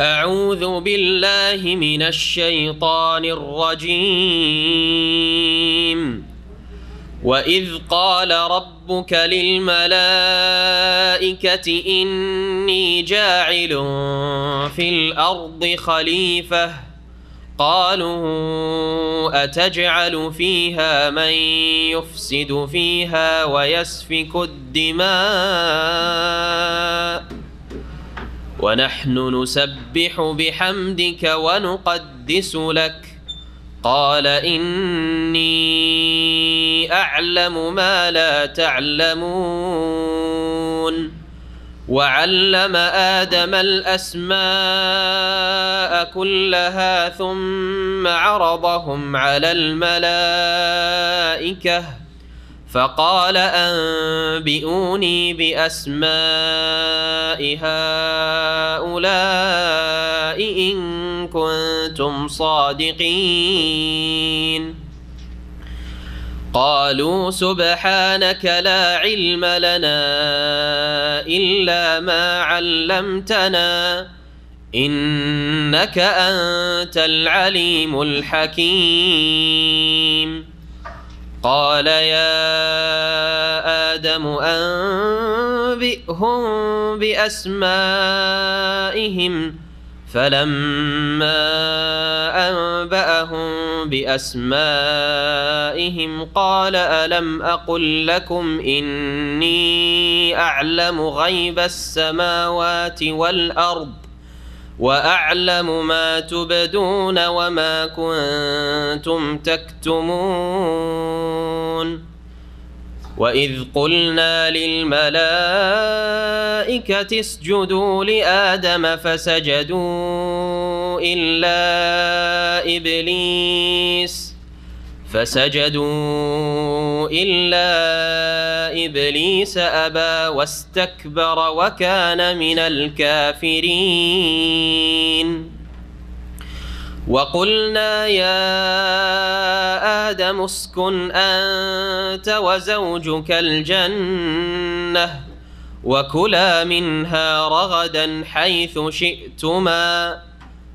أعوذ بالله من الشيطان الرجيم. وإذ قال ربك للملائكة إني جاعل في الأرض خليفة قالوا أتجعل فيها من يفسد فيها ويسفك الدماء ونحن نسبح بحمدك ونقدس لك قال إني أعلم ما لا تعلمون وعلم آدم الأسماء كلها ثم عرضهم على الملائكة فقال أنبئوني بأسماء هؤلاء إن كنتم صادقين قالوا سبحانك لا علم لنا إلا ما علمتنا إنك أنت العليم الحكيم قال يا آدم أنبئهم بأسمائهم فلما أنبأهم بأسمائهم قال ألم أقل لكم إني أعلم غيب السماوات والأرض وأعلم ما تبدون وما كنتم تكتمون وإذ قلنا للملائكة اسجدوا لآدم فسجدوا إلا إبليس أبى واستكبر وكان من الكافرين وقلنا يا آدم اسكن أنت وزوجك الجنة وكلا منها رغدا حيث شئتما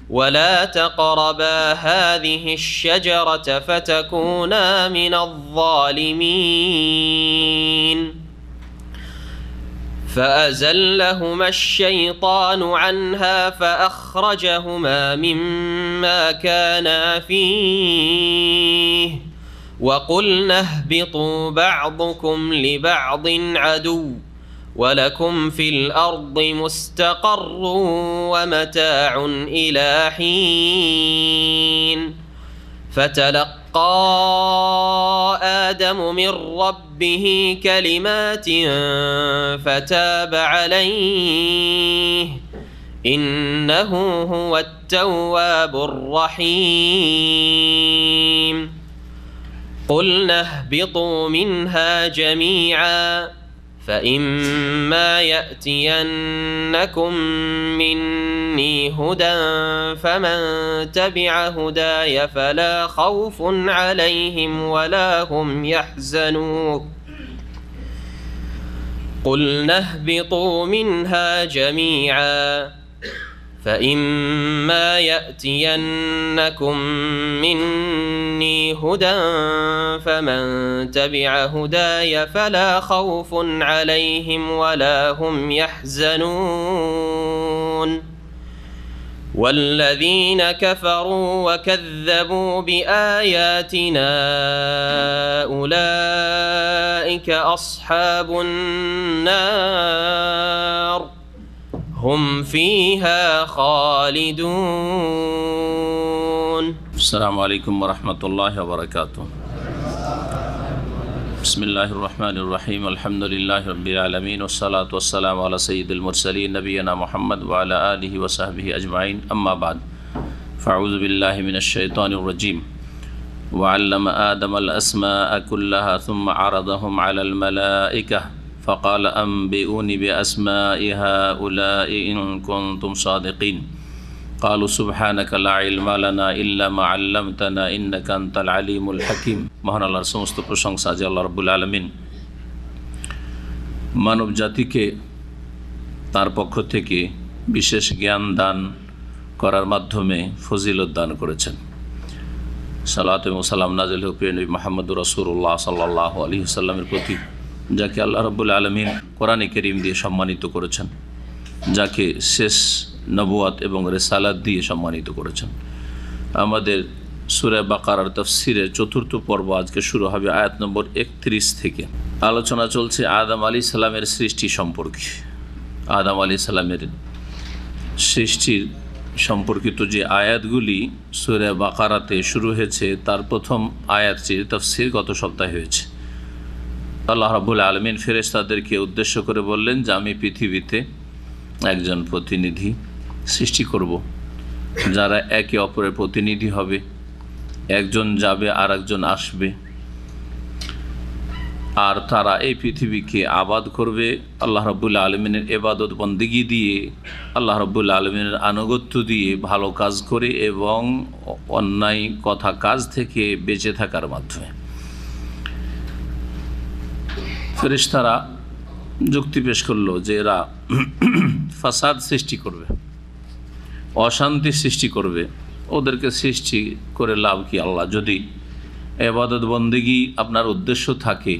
ولا تقربا هذه الشجرة فتكونا من الظالمين فأزلهما الشيطان عنها فأخرجهما مما كانا فيه وقلنا اهبطوا بعضكم لبعض عدو ولكم في الأرض مستقر ومتاع إلى حين فتلقى آدم من ربه كلمات فتاب عليه إنه هو التواب الرحيم قلنا اهبطوا منها جميعا فإما يأتينكم مني هدى فمن تبع هداي فلا خوف عليهم ولا هم يحزنون قلنا اهبطوا منها جميعا فإما يأتينكم مني هدى فمن تبع هداي فلا خوف عليهم ولا هم يحزنون والذين كفروا وكذبوا بآياتنا أولئك أصحاب النار هم فيها خالدون. السلام عليكم ورحمة الله وبركاته. بسم الله الرحمن الرحيم الحمد لله رب العالمين والصلاة والسلام على سيد المرسلين نبينا محمد وعلى آله وصحبه أجمعين أما بعد فأعوذ بالله من الشيطان الرجيم وعلم آدم الأسماء كلها ثم عرضهم على الملائكة فقال أنبئوني بأسماء هؤلاء إن كنتم صادقين قالوا سبحانك لا علم لنا إلا ما علمتنا إنك أنت العليم الحكيم মহান আল্লাহর সমস্ত প্রশংসা যে আল্লাহ রাব্বুল আলামিন মানব জাতিকে তার পক্ষ থেকে বিশেষ জ্ঞান দান করার মাধ্যমে ফজিলত দান করেছেন। সালাত এবং সালাম নাজিল হোক প্রিয় নবী মুহাম্মদুর রাসূলুল্লাহ সাল্লাল্লাহু আলাইহি ওয়াসাল্লামের প্রতি, যাকে আল্লাহ রাব্বুল আলামিন কোরআনে কারীম দিয়ে সম্মানিত করেছেন, যাকে শেষ নবুয়াত এবং রিসালাত দিয়ে সম্মানিত করেছেন। আমাদের সূরা বাকারার তাফসীরের চতুর্থ পর্ব আজকে শুরু হবে আয়াত নম্বর 31 থেকে। আলোচনা চলছে আদম আলাইহিস সালামের সৃষ্টি সম্পর্কে। আদম আলাইহিস সালামের সৃষ্টির সম্পর্কিত যে আয়াতগুলি সূরা বাকারাতে শুরু হয়েছে, তার প্রথম আয়াতটির তাফসীর গত সপ্তাহে হয়েছে। আল্লাহ রাব্বুল আলামিন ফেরেশতাদেরকে উদ্দেশ্য করে বললেন যে আমি পৃথিবীতে একজন প্রতিনিধি সৃষ্টি করব, যারা একে অপরের প্রতিনিধি হবে, একজন যাবে আর একজন আসবে, আর তারা এই পৃথিবীকে আবাদ করবে আল্লাহ রাব্বুল আলামিনের ইবাদত বন্দেগী দিয়ে, আল্লাহ রাব্বুল আলামিনের আনুগত্য দিয়ে, ভালো কাজ করে এবং অন্যায় কথা কাজ থেকে বেঁচে থাকার মাধ্যমে। ফেরেশতারা যুক্তি পেশ করলো যে এরা ফাসাদ সৃষ্টি করবে, অশান্তি সৃষ্টি করবে, ওদেরকে সৃষ্টি করে লাভ কি আল্লাহ? যদি ইবাদত বন্দেগী আপনার উদ্দেশ্য থাকে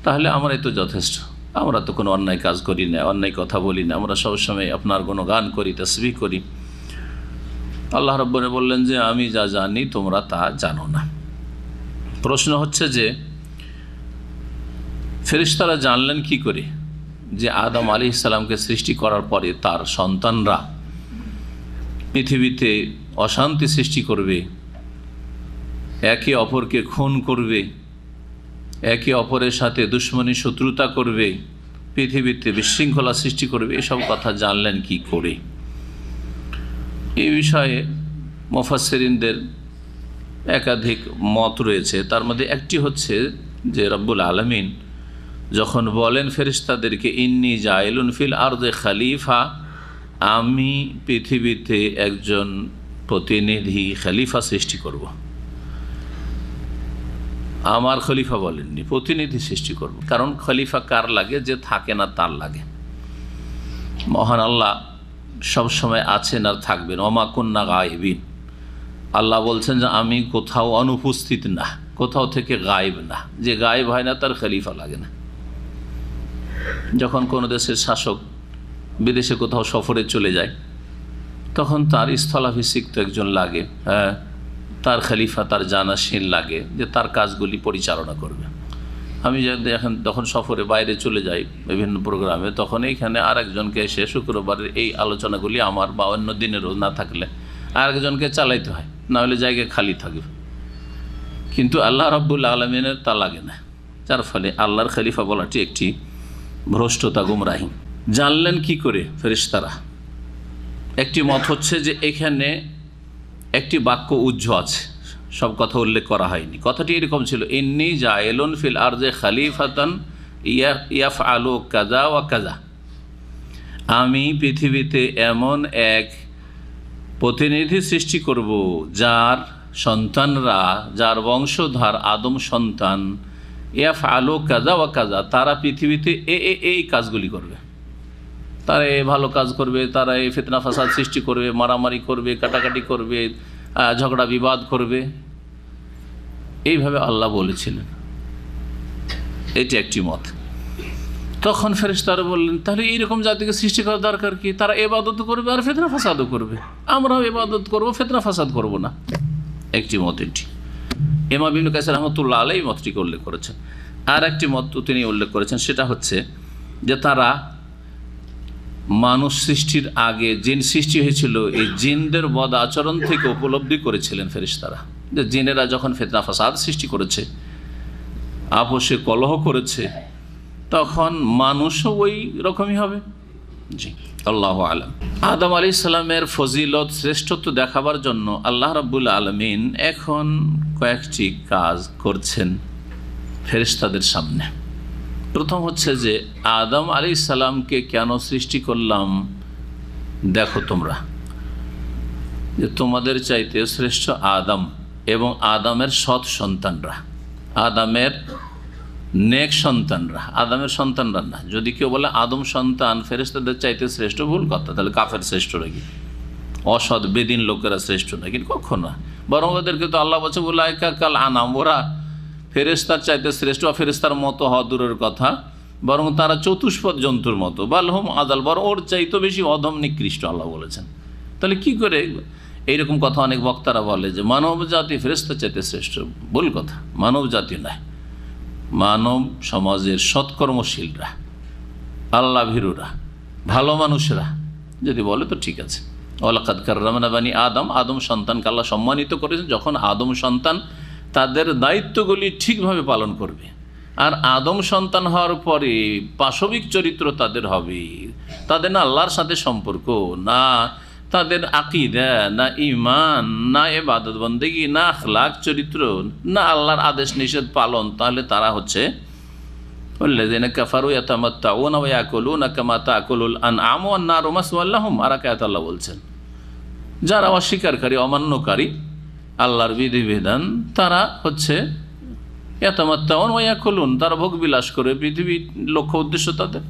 তাহলে আমরাই তো যথেষ্ট, আমরা তো কোনো অন্যায় কাজ করি না, অন্যায় কথা বলি না, আমরা সবসময় আপনার গুণগান করি, তাসবিহ করি। আল্লাহ রাব্বুল বললেন যে আমি যা জানি তোমরা তা জানো না। প্রশ্ন হচ্ছে যে ফেরেশতারা জানলেন কি করে যে আদম আলাইহিস সালামকে সৃষ্টি করার পরে তার সন্তানরা পৃথিবীতে অশান্তি সৃষ্টি করবে, একে অপরকে খুন করবে, একে অপরের সাথে দুশ্মনী শত্রুতা করবে, পৃথিবীতে বিশৃঙ্খলা সৃষ্টি করবে, এসব কথা জানলেন কি করে? এই বিষয়ে মুফাসসিরিনদের একাধিক মত রয়েছে। তার মধ্যে একটি হচ্ছে যে রব্বুল আলামিন যখন বলেন ফেরেশতাদেরকে ইন্নী জাইলুন ফিল আরদে খলিফা, আমি পৃথিবীতে একজন প্রতিনিধি খলিফা সৃষ্টি করব, আমার খলিফা বলেননি, প্রতিনিধি সৃষ্টি করব। কারণ খলিফা কার লাগে? যে থাকে না তার লাগে। মহান আল্লাহ সবসময় আছেন আর থাকবেন। ওমা কুন্না গায়বিন, আল্লাহ বলছেন যে আমি কোথাও অনুপস্থিত না, কোথাও থেকে গায়েব না। যে গায়েব হয় না তার খলিফা লাগে না। যখন কোনো দেশের শাসক বিদেশে কোথাও সফরে চলে যায় তখন তার স্থলাভিষিক্ত একজন লাগে, হ্যাঁ, তার খলিফা, তার জানাশীন লাগে যে তার কাজগুলি পরিচালনা করবে। আমি যদি এখন তখন সফরে বাইরে চলে যাই বিভিন্ন প্রোগ্রামে, তখন এইখানে আরেকজনকে এসে শুক্রবারের এই আলোচনাগুলি আমার বা অন্য দিনেরও না থাকলে আরেকজনকে চালাইতে হয়, না হলে জায়গা খালি থাকবে। কিন্তু আল্লাহ রাব্বুল আলামিনের তা লাগে না, যার ফলে আল্লাহর খলিফা বলাটি একটি ভ্রষ্টতা, গুমরাহি। জানলেন কি করে ফেরেশতারা? একটি মত হচ্ছে যে এখানে একটি বাক্য উজ্জ্ব আছে, সব কথা উল্লেখ করা হয়নি। কথাটি এরকম ছিল, ইন্নী জাইলুন ফিল আরদে খলিফাতান ইয়াফআলু কাযা ওয়া কাযা, আমি পৃথিবীতে এমন এক প্রতিনিধি সৃষ্টি করব যার সন্তানরা, যার বংশধর আদম সন্তান, ইয়াফআলু কাযা ওয়া কাযা, তারা পৃথিবীতে এই কাজগুলি করবে, তারা এই ভালো কাজ করবে, তারা এই ফিতনা ফাসাদ সৃষ্টি করবে, মারামারি করবে, কাটাকাটি করবে, ঝগড়া বিবাদ করবে, এইভাবে আল্লাহ বলেছিলেন। এটি একটি মত। তখন ফেরেশতারা বললেন তাহলে এইরকম জাতিকে সৃষ্টি করার দরকার কি? তারা ইবাদত করবে আর ফিতনা ফাসাদও করবে, আমরাও ইবাদত করব, ফিতনা ফাসাদ করব না। একটি মত এটি। ইমাম ইবনে কাসির রাহমাতুল্লাহ আলাইহি মতটিকে উল্লেখ করেছেন। আর একটি মত তিনি উল্লেখ করেছেন, সেটা হচ্ছে যে তারা মানুষ সৃষ্টির আগে জিন সৃষ্টি হয়েছিল, এই জিনদের বদ আচরণ থেকে উপলব্ধি করেছিলেন ফেরেশতারা যে জিনেরা যখন ফিতনা ফাসাদ সৃষ্টি করেছে, আপোষে কলহ করেছে, তখন মানুষও ওই রকমই হবে। জি, আল্লাহু আলাম। আদম আলাইহিস সালামের ফজিলত, শ্রেষ্ঠত্ব দেখাবার জন্য আল্লাহ রাব্বুল আলামিন এখন কয়েকটি কাজ করছেন ফেরেশতাদের সামনে। প্রথম হচ্ছে যে আদম আলাইহিস সালামকে কেন সৃষ্টি করলাম? দেখো তোমরা যে তোমাদের চাইতে শ্রেষ্ঠ আদম এবং আদমের সৎ সন্তানরা, আদমের নেক সন্তানরা, আদমের সন্তানরা না। যদি কেউ বলে আদম সন্তান ফেরেশতাদের চাইতে শ্রেষ্ঠ, ভুল কথা, তাহলে কাফের শ্রেষ্ঠ নাকি? অসৎ বেদিন লোকেরা শ্রেষ্ঠ না, কিন্তু কখনো না। বরং ওদেরকে তো আল্লাহ বলছে উলাইকা কাল আনাম, ওরা ফেরেশতার চাইতে শ্রেষ্ঠ, ফেরেশতার মতো হওয়া দূরের কথা, বরং তারা চতুষ্পদ জন্তুর মতো, বালহুম আদাল, বরং ওর চাইতে বেশি অধম নিকৃষ্ট আল্লাহ বলেছেন। তাহলে কি করে এইরকম কথা অনেক বক্তারা বলে যে মানব জাতি ফেরেশতার চাইতে শ্রেষ্ঠ? ভুল কথা, মানব জাতি নয়, মানব সমাজের সৎকর্মশীলরা, আল্লাহ ভীরুরা, ভালো মানুষরা যদি বলে তো ঠিক আছে। ওয়ালাকাদ কাররামনা বানি আদম, আদম সন্তানকে আল্লাহ সম্মানিত করেছেন যখন আদম সন্তান তাদের দায়িত্বগুলি ঠিকভাবে পালন করবে। আর আদম সন্তান হওয়ার পরে পাশবিক চরিত্র তাদের হবে, তাদের না আল্লাহর সাথে সম্পর্ক, না তাদের আকীদা, না ঈমান, না ইবাদত বন্দেগী, না আখলাক চরিত্র, না আল্লাহর আদেশ নিষেধ পালন, তাহলে তারা হচ্ছে ওয়াল্লাযীনা কাফারু ইয়াতামাত্তাউনা ওয়া ইয়াকুলুনা কামা তাকুলুল আনআমু ওয়ান নারু মাসওয়াল লাহুম। আর এক আয়াতে আল্লাহ বলছেন যারা অস্বীকারী, অমান্যকারী আল্লাহর বিধিবিধান, তারা হচ্ছে ইয়াতামাত্তাউন ওয়া ইয়াকুলুন, তারা ভোগ বিলাস করে, পৃথিবীর লক্ষ্য উদ্দেশ্য তাদের।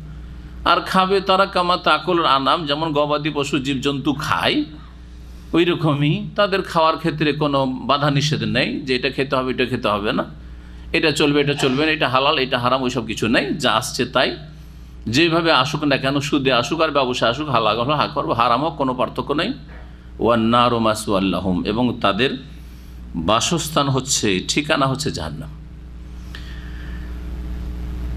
আর খাবে তারা কামা তাকুলুল আনআম, যেমন গবাদি পশু জীবজন্তু খায় ওই রকমই তাদের খাওয়ার ক্ষেত্রে কোনো বাধা নিষেধ নেই যে এটা খেতে হবে, এটা খেতে হবে না, এটা চলবে, এটা চলবে না, এটা হালাল, এটা হারাম, ওইসব কিছু নেই। যা আসছে তাই, যেভাবে আসুক না কেন, সুদে আসুক আর ব্যবসায় আসুক, হালাল হলো হারাম হোক, কোনো পার্থক্য নেই। ওয়ান নারু মাসওয়াল লাহুম, এবং তাদের বাসস্থান হচ্ছে, ঠিকানা হচ্ছে জাহান্নাম।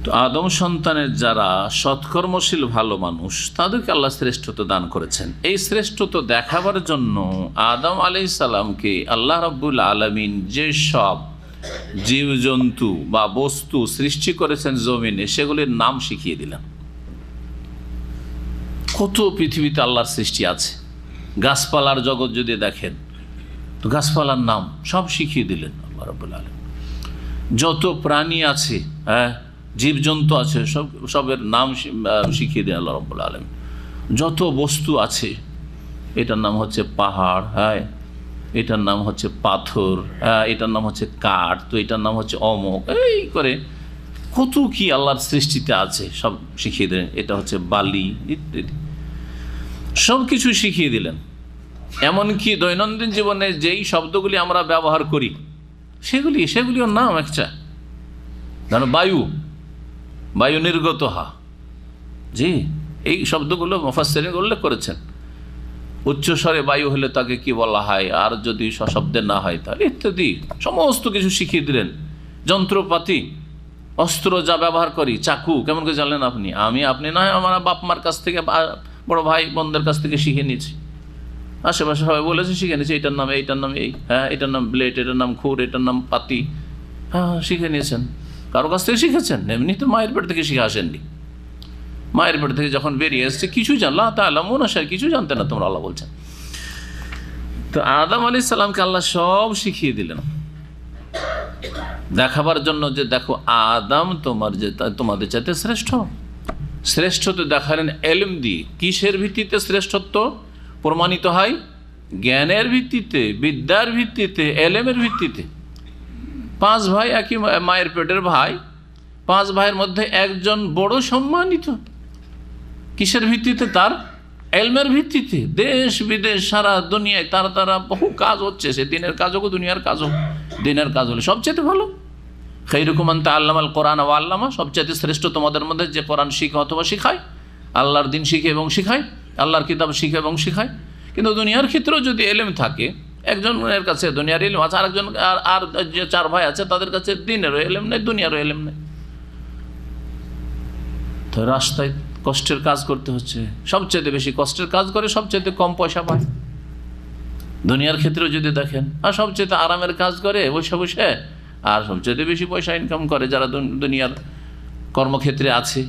তো আদম সন্তানের যারা সৎকর্মশীল ভালো মানুষ, তাদেরকে আল্লাহ শ্রেষ্ঠত্ব দান করেছেন। এই শ্রেষ্ঠত্ব দেখাবার জন্য আদম আলাইহিস সালামকে আল্লাহ রাব্বুল আলামিন যে সব জীবজন্তু বা বস্তু সৃষ্টি করেছেন জমিনে, সেগুলির নাম শিখিয়ে দিলেন। কত পৃথিবীতে আল্লাহর সৃষ্টি আছে, গাছপালার জগৎ যদি দেখেন তো গাছপালার নাম সব শিখিয়ে দিলেন আল্লাহ রাব্বুল আলামিন। যত প্রাণী আছে, হ্যাঁ, জীবজন্তু আছে, সবের নাম শিখিয়ে দিলেন আল্লাহ রাব্বুল আলামিন। যত বস্তু আছে, এটার নাম হচ্ছে পাহাড়, হ্যাঁ, এটার নাম হচ্ছে পাথর, এটার নাম হচ্ছে কাঠ, তো এটার নাম হচ্ছে অমক, এই করে কত কি আল্লাহর সৃষ্টিতে আছে সব শিখিয়ে দিলেন। এটা হচ্ছে বালি ইত্যাদি, সব কিছু শিখিয়ে দিলেন। এমনকি দৈনন্দিন জীবনে যেই শব্দগুলি আমরা ব্যবহার করি সেগুলিও নাম একটা, ধরো বায়ু নির্গত হা, জি, এই শব্দগুলো মুফাসসিরিন উল্লেখ করেছেন। উচ্চস্বরে বায়ু হলে তাকে কি বলা হয়, আর যদি সশব্দে না হয় তাহলে ইত্যাদি সমস্ত কিছু শিখিয়ে দিলেন। যন্ত্রপাতি, অস্ত্র যা ব্যবহার করি, চাকু কেমন করে জানলেন আপনি? আপনি নয়, আমার বাপ মার কাছ থেকে, বড় ভাই বোনদের কাছ থেকে শিখে নিয়েছি, আশেপাশে সবাই বলেছে শিখে নিয়েছি, এইটার নাম এই, হ্যাঁ, এটার নাম ব্লেড, এটার নাম খুর, এটার নাম পাতি, হ্যাঁ, শিখে নিয়েছেন। কারো কাছ থেকে শিখেছেন? এমনি তো মায়ের পেট থেকে শিখে আসেননি। মায়ের পেট থেকে যখন বেরিয়ে এসছে কিছুই জানলা তাহলে মনে হয় কিছু জানতে না তোমরা, আল্লাহ বলছেন। তো আদম আলাইহিস সালামকে আল্লাহ সব শিখিয়ে দিলেন দেখাবার জন্য যে দেখো আদম তোমাদের চাইতে শ্রেষ্ঠত্ব দেখালেন এলম দিয়ে। কিসের ভিত্তিতে শ্রেষ্ঠত্ব প্রমাণিত হয়? জ্ঞানের ভিত্তিতে, বিদ্যার ভিত্তিতে, এলেমের ভিত্তিতে। 5 ভাই, একই মায়ের পেটের ভাই, 5 ভাইয়ের মধ্যে একজন বড় সম্মানিত। কিসের ভিত্তিতে? তার এলমের ভিত্তিতে। দেশ বিদেশ সারা দুনিয়ায় তারা বহু কাজ হচ্ছে, সে দিনের কাজ হোক দুনিয়ার কাজ হোক, দিনের কাজ হলে সবচেয়ে ভালো। খায়রুকুম মান তাআল্লামাল কোরআন ওয়া আল্লামা, সবচেয়ে শ্রেষ্ঠ তোমাদের মধ্যে যে কোরআন শিখে অথবা শিখায়, আল্লাহর দিন শিখে এবং শিখায়, আল্লাহর কিতাব শিখে এবং শিখায়। কিন্তু দুনিয়ার ক্ষেত্রেও যদি এলেম থাকে, একজনের কাছে দুনিয়ার এলেম আছে, আরেকজন আর যে 4 ভাই আছে তাদের কাছে দিনেরও এলেম নেই, দুনিয়ারও এলেম নেই। তো রাস্তায় কষ্টের কাজ করতে হচ্ছে, সবচেয়ে বেশি কষ্টের কাজ করে সবচেয়ে কম পয়সা পায় দুনিয়ার ক্ষেত্রেও যদি দেখেন, আর সবচেয়ে আরামের কাজ করে বসে বসে, আর সবচেয়ে বেশি পয়সা ইনকাম করে যারা দুনিয়ার কর্মক্ষেত্রে আছে।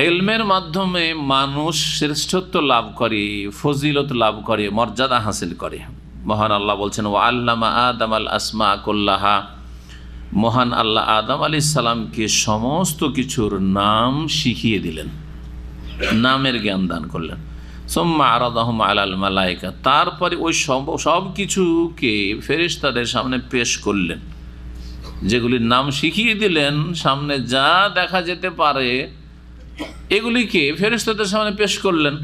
ইলমের মাধ্যমে মানুষ শ্রেষ্ঠত্ব লাভ করে, ফজিলত লাভ করে, মর্যাদা হাসিল করে। মহান আল্লাহ বলছেন ওয়া আল্লামা আদম আল আসমা কুল্লাহা, মহান আল্লাহ আদম আলাইহিস সালামকে সমস্ত কিছুর নাম শিখিয়ে দিলেন, নামের জ্ঞান দান করলেন। সুম্মা আরাদাহুম আলাল মালায়েকা, তারপরে ওই সব কিছুকে ফেরেশতাদের সামনে পেশ করলেন, যেগুলির নাম শিখিয়ে দিলেন। সামনে যা দেখা যেতে পারে এগুলিকে ফেরেশতাদের সামনে পেশ করলেন।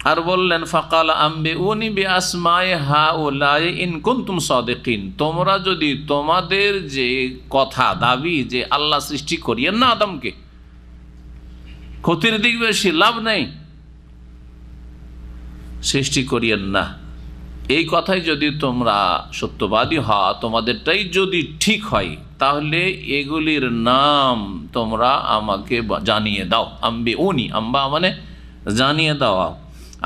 আর বললেন ফাকাল আম্বিউনি বিআসমাই হাউলাই ইন কুনতুম সাদিকিন, তোমরা যদি তোমাদের যে কথা দাবি যে আল্লাহ সৃষ্টি করিয়েন না আদমকে, ক্ষতির দিক বেশি, লাভ নেই, সৃষ্টি করিয়েন না, এই কথাই যদি তোমরা সত্যবাদী হও, তোমাদেরটাই যদি ঠিক হয়, তাহলে এগুলির নাম তোমরা আমাকে জানিয়ে দাও। আম্বিউনি, আম্বা মানে জানিয়ে দাও,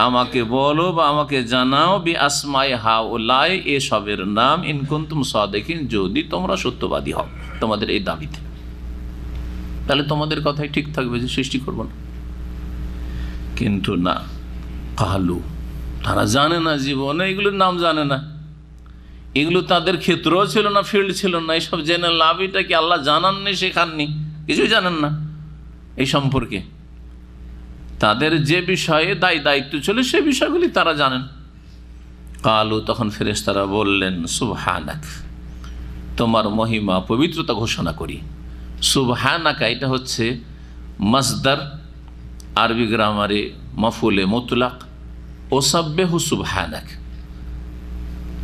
আমাকে বলো বা আমাকে জানাও, বি আসমাই হাউলাই, এসবের নাম, ইন কুনতুম সাদিকিন, যদি তোমরা সত্যবাদী হও তোমাদের এই দাবিতে, তাহলে তোমাদের কথাই ঠিক থাকবে যে সৃষ্টি করব না। কিন্তু না, কালু, তারা জানে না, জীবনে এগুলোর নাম জানে না, এগুলো তাদের ক্ষেত্রও ছিল না, ফিল্ড ছিল না, এইসব জেনে লাভটা কি? আল্লাহ জানাননি, শেখাননি, কিছুই জানেন না এই সম্পর্কে। তাদের যে বিষয়ে দায়িত্ব ছিল সেই বিষয়গুলি তারা জানেন। কালু, তখন ফেরেশতারা বললেন, সুবহানাক, তোমার মহিমা পবিত্রতা ঘোষণা করি। সুবহানাকা, এটা হচ্ছে মাসদার, আরবি গ্রামারে মাফুলে মুতলাক, ওসাব্বিহু সুবহানাক,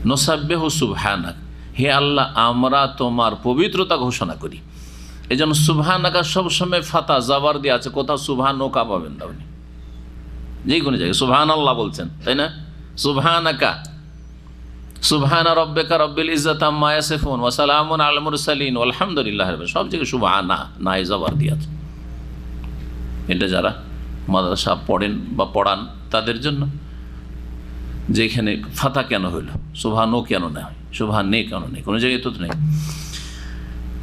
নোসাব্বিহু সুবহানাক, হে আল্লাহ আমরা তোমার পবিত্রতা ঘোষণা করি। এই জন্য সুবহানাকা সবসময় ফাতা জাবার দিয়ে আছে, কোথাও সুবহানকা পাবেন না, উনি যে কোনো জায়গায় সুবহান আল্লাহ বলছেন, তাই না? সুবহানাকা, সুবহানা রব্বিকা রব্বিল ইজ্জাতি আম্মা ইয়াসিফুন ওয়া সালামুন আলাল মুরসালিন ওয়ালহামদুলিল্লাহি রাব্বিল আলামিন, সব জায়গায় সুবহানা নাই জাবার দিয়ে আছে। এটা যারা মাদ্রাসা পড়েন বা পড়ান তাদের জন্য, যেখানে ফাতা কেন হইল, সুবহানও কেন না হয়, সুবহান নেই কেন নেই, কোনো জায়গায় তো নেই।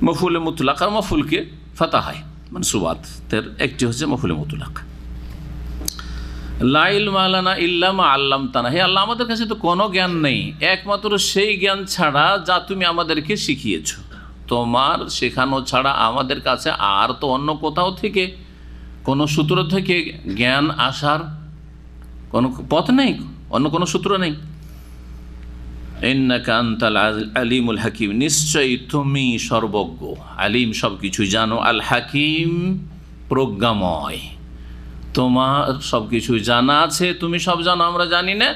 মফুলে মুতলাক আর মফুলকে ফাতা হয়, মানে সুবাতের একটি হচ্ছে মফুলে মুতলাক। লা ইলমা লানা ইল্লা মা আল্লামতানা, হে আল্লাহ আমাদের কাছে তো কোনো জ্ঞান নেই একমাত্র সেই জ্ঞান ছাড়া যা তুমি আমাদেরকে শিখিয়েছ। তোমার শেখানো ছাড়া আমাদের কাছে আর তো অন্য কোথাও থেকে কোনো সূত্র থেকে জ্ঞান আসার কোনো পথ নেই, অন্য কোনো সূত্র নেই। ইন্নাকা আনতাল আলিমুল হাকিম, নিশ্চয়ই তুমি সর্বজ্ঞ, আলিম সব কিছুই জানো, আল হাকিম প্রজ্ঞাময়, তোমার সব কিছুই জানা আছে, তুমি সব জানো আমরা জানি না।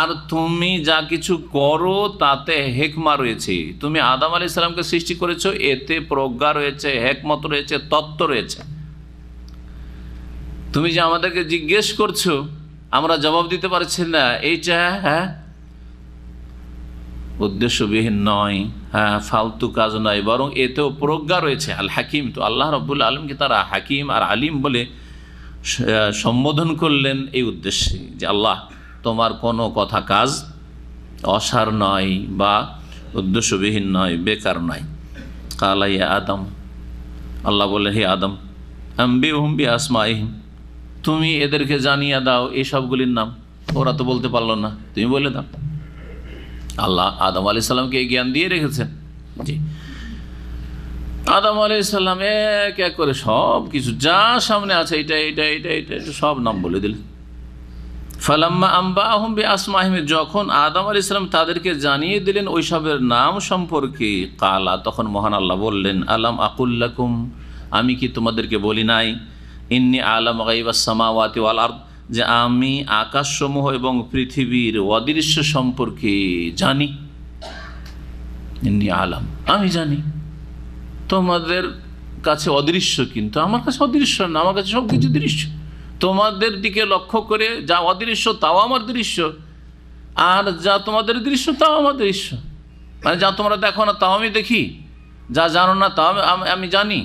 আর তুমি যা কিছু করো তাতে হেকমা রয়েছে, তুমি আদম আলাইহিস সালামকে সৃষ্টি করেছো, এতে প্রজ্ঞা রয়েছে, হেকমত রয়েছে, তত্ত্ব রয়েছে। তুমি যে আমাদেরকে জিজ্ঞেস করছো আমরা জবাব দিতে পারছি না, এইটা উদ্দেশ্যবিহীন নয়, ফালতু কাজ নয়, বরং এতেও প্রজ্ঞা রয়েছে। আল হাকিম, তো আল্লাহ রাব্বুল আলামিনকে তারা হাকিম আর আলিম বলে সম্বোধন করলেন এই উদ্দেশ্যে যে আল্লাহ তোমার কোনো কথা কাজ অসার নয় বা উদ্দেশ্যবিহীন নয়, বেকার নয়। কালা ইয়া আদম, আল্লাহ বললেন হে আদম, আম্বিউহুম বিআসমাইহিম, তুমি এদেরকে জানিয়ে দাও এই সবগুলির নাম, ওরা তো বলতে পারলো না, তুমি বলে দাও। আল্লাহ আদম আলাইহিস সালামকে এই জ্ঞান দিয়ে রেখেছেন। জি, আদম আলাইহিস সালাম এক এক করে সব কিছু যা সামনে আছে এটা এটা এটা এটা এটা সব নাম বলে দিলেন। ফালাম্মা আম্বাআহুম বিআসমাইহিম, যখন আদম আলাইহিস সালাম তাদেরকে জানিয়ে দিলেন ওই সবের নাম সম্পর্কে, কালা, তখন মহান আল্লাহ বললেন, আলাম আকুল লাকুম, আমি কি তোমাদেরকে বলি নাই, ইন্নী আলাম গায়বাস সামাওয়াতি ওয়াল আরদ, যে আমি আকাশসমূহ এবং পৃথিবীর অদৃশ্য সম্পর্কে জানি। ইন্নী আলাম, আমি জানি, তোমাদের কাছে অদৃশ্য কিন্তু আমার কাছে অদৃশ্য না, আমার কাছে সব কিছু দৃশ্য। তোমাদের দিকে লক্ষ্য করে যা অদৃশ্য তাও আমার দৃশ্য, আর যা তোমাদের দৃশ্য তাও আমার দৃশ্য, মানে যা তোমরা দেখো না তাও আমি দেখি, যা জানো না তাও আমি জানি,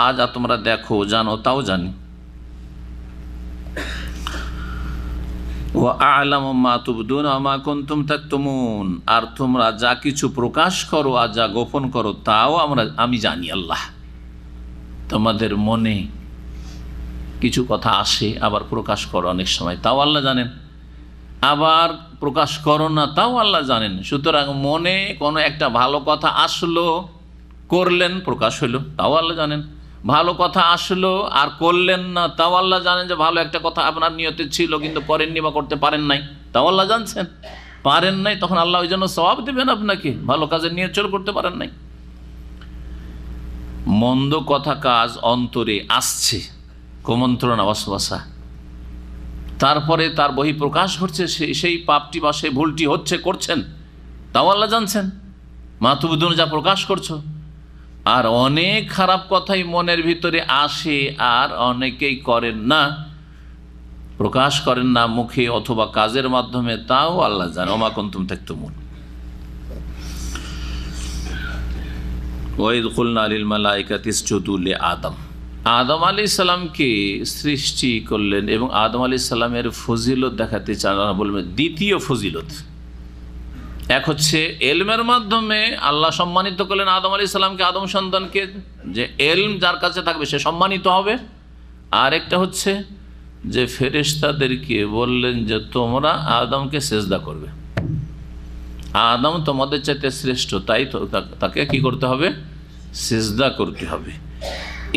আর যা তোমরা দেখো জানো তাও জানি। ওয়া আ'লামু মা তুবদুনা ওয়া মা কুনতুম তাকতুমুন, আর তোমরা যা কিছু প্রকাশ করো আর যা গোপন করো তাও আমি জানি। আল্লাহ, তোমাদের মনে কিছু কথা আসে আবার প্রকাশ করো অনেক সময়, তাও আল্লাহ জানেন, আবার প্রকাশ করো না তাও আল্লাহ জানেন। সুতরাং মনে কোনো একটা ভালো কথা আসলো, করলেন, প্রকাশ হলো, তাও আল্লাহ জানেন। ভালো কথা আসলো আর করলেন না, তাও আল্লাহ জানেন যে ভালো একটা কথা আপনার নিয়তে ছিল কিন্তু করেননি বা করতে পারেন নাই, তাও আল্লাহ জানছেন। পারেন নাই তখন আল্লাহ ওই জন্য সওয়াব দেবেন আপনাকে, ভালো কাজের নিয়ত ছিল করতে পারেন নাই। মন্দ কথা কাজ অন্তরে আসছে, কুমন্ত্রণা, ওয়াসওয়াসা, তারপরে তার বহিঃপ্রকাশ ঘটছে, সেই পাপটি বা সেই ভুলটি হচ্ছে, করছেন, তাও আল্লাহ জানছেন। মা তুবদুন, যা প্রকাশ করছো। আর অনেক খারাপ কথাই মনের ভিতরে আসে, আর অনেকেই করেন না, প্রকাশ করেন না মুখে অথবা কাজের মাধ্যমে, তাও আল্লাহ জানেন। ওমা কুনতুম তাকতুমুন। ওয়াইদ কুলনা লিল মালাইকাতি ইসজুদু লিআদম। আদম আলাইহিস সালামকে সৃষ্টি করলেন এবং আদম আলাইহিস সালামের ফজিলত দেখাতে চান। বলবেন দ্বিতীয় ফজিলত, এক হচ্ছে এলমের মাধ্যমে আল্লাহ সম্মানিত করলেন আদম আলাইহিস সালামকে, আদম সন্তানকে, যে এলম যার কাছে থাকবে সে সম্মানিত হবে। আর একটা হচ্ছে যে ফেরেশতাদেরকে বললেন যে তোমরা আদমকে সেজদা করবে, আদম তোমাদের চাইতে শ্রেষ্ঠ, তাই তো তাকে কি করতে হবে? সেজদা করতে হবে।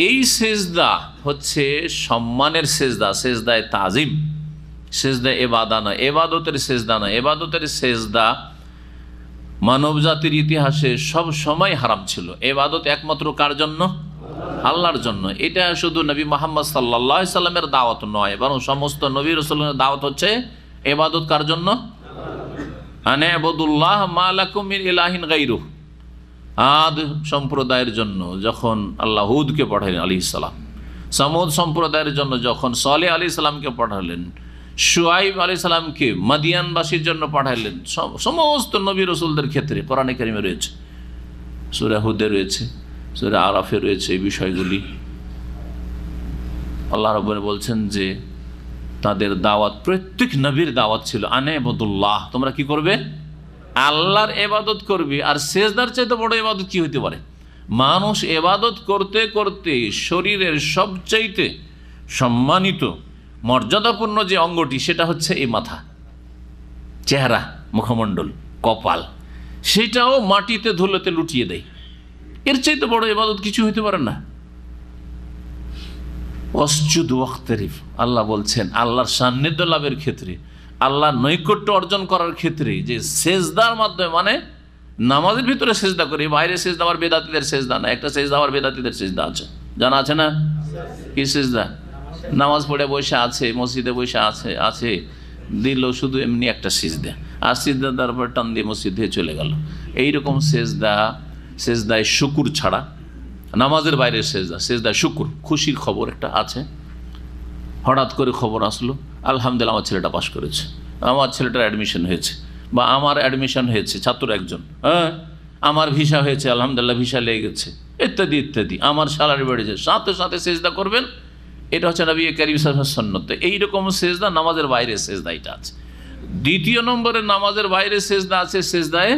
এই সেজদা হচ্ছে সম্মানের সেজদা, সেজদায় তাজিম, সেজদা এবাদা না, এবাদতের সেজদা না। এবাদতের সেজদা মানব জাতির ইতিহাসে সব সময় হারাম ছিল। এবাদত একমাত্র কার জন্য? আল্লাহর জন্য। এটা শুধু নবী মুহাম্মদ সাল্লাল্লাহু আলাইহি সাল্লামের দাওয়াত নয়, বরং সমস্ত নবী রাসূলের দাওয়াত হচ্ছে এবাদত কার জন্য? আনে আবুদুল্লাহ মা লাকুম মিন ইলাহিন গায়রুহু। আদ সম্প্রদায়ের জন্য যখন আল্লাহ হুদকে পাঠালেন আলাইহিস সালাম, সামুদ সম্প্রদায়ের জন্য যখন সালেহ আলাইহিস সালামকে পাঠালেন, শুআইব আলাইহিস সালামকে মাদিয়ানবাসীর জন্য পাঠালেন, সমস্ত নবী রাসূলদের ক্ষেত্রে কোরআনে কারিমে রয়েছে, সূরা হুদে রয়েছে, সূরা আরাফে রয়েছে এই বিষয়গুলি। আল্লাহ রাব্বুল বলছেন যে তাদের দাওয়াত, প্রত্যেক নবীর দাওয়াত ছিল আনে আবুদুল্লাহ, তোমরা কি করবে? আল্লাহর ইবাদত করবে। আর সেজদার চাইতে বড় ইবাদত কি হতে পারে? মানুষ ইবাদত করতে করতে শরীরের সবচাইতে সম্মানিত মর্যাদাপূর্ণ যে অঙ্গটি সেটা হচ্ছে এই মাথা, চেহারা, মুখমণ্ডল, কপাল, সেটাও মাটিতে ধুলোতে লুটিয়ে দেয়। এর চাইতে বড় ইবাদত কিছু হতে পারে না। ওয়াসজুদ ওয়াক্তারিফ, আল্লাহ বলছেন আল্লাহর সান্নিধ্য লাভের ক্ষেত্রে, আল্লাহর নৈকট্য অর্জন করার ক্ষেত্রে যে সেজদার মাধ্যমে, মানে নামাজের ভিতরে সেজদা করি, বাইরে সেজদা আবার বেদাতীদের সেজদা না। একটা সেজদা আবার বেদাতীদের সেজদা আছে, জানা আছে না? কি সেজদা? নামাজ পড়ে বসে আছে, মসজিদে বসে আছে দিল শুধু এমনি একটা সিজদা, আর সিজদা তারপর টান দিয়ে মসজিদে চলে গেল। এইরকম সেজদায় শুকুর ছাড়া, নামাজের বাইরে সেজদায় শুকুর, খুশির খবর একটা আছে। হঠাৎ করে খবর আসলো, আলহামদুলিল্লাহ আমার ছেলেটা পাস করেছে, আমার ছেলেটার অ্যাডমিশন হয়েছে, বা আমার অ্যাডমিশন হয়েছে ছাত্র একজন, আমার ভিসা হয়েছে, আলহামদুলিল্লাহ ভিসা লেগে গেছে, ইত্যাদি ইত্যাদি, আমার স্যালারি বেড়েছে, সাথে সাথে সেজদা করবেন। এটা হচ্ছে নবী কারীম সাল্লাল্লাহু আলাইহি ওয়াসাল্লাম সুন্নাত। এইরকম সেজদা নামাজের বাইরে সেজদা এটা আছে। দ্বিতীয় নম্বরে নামাজের বাইরে সেজদা আছে সেজদায়ে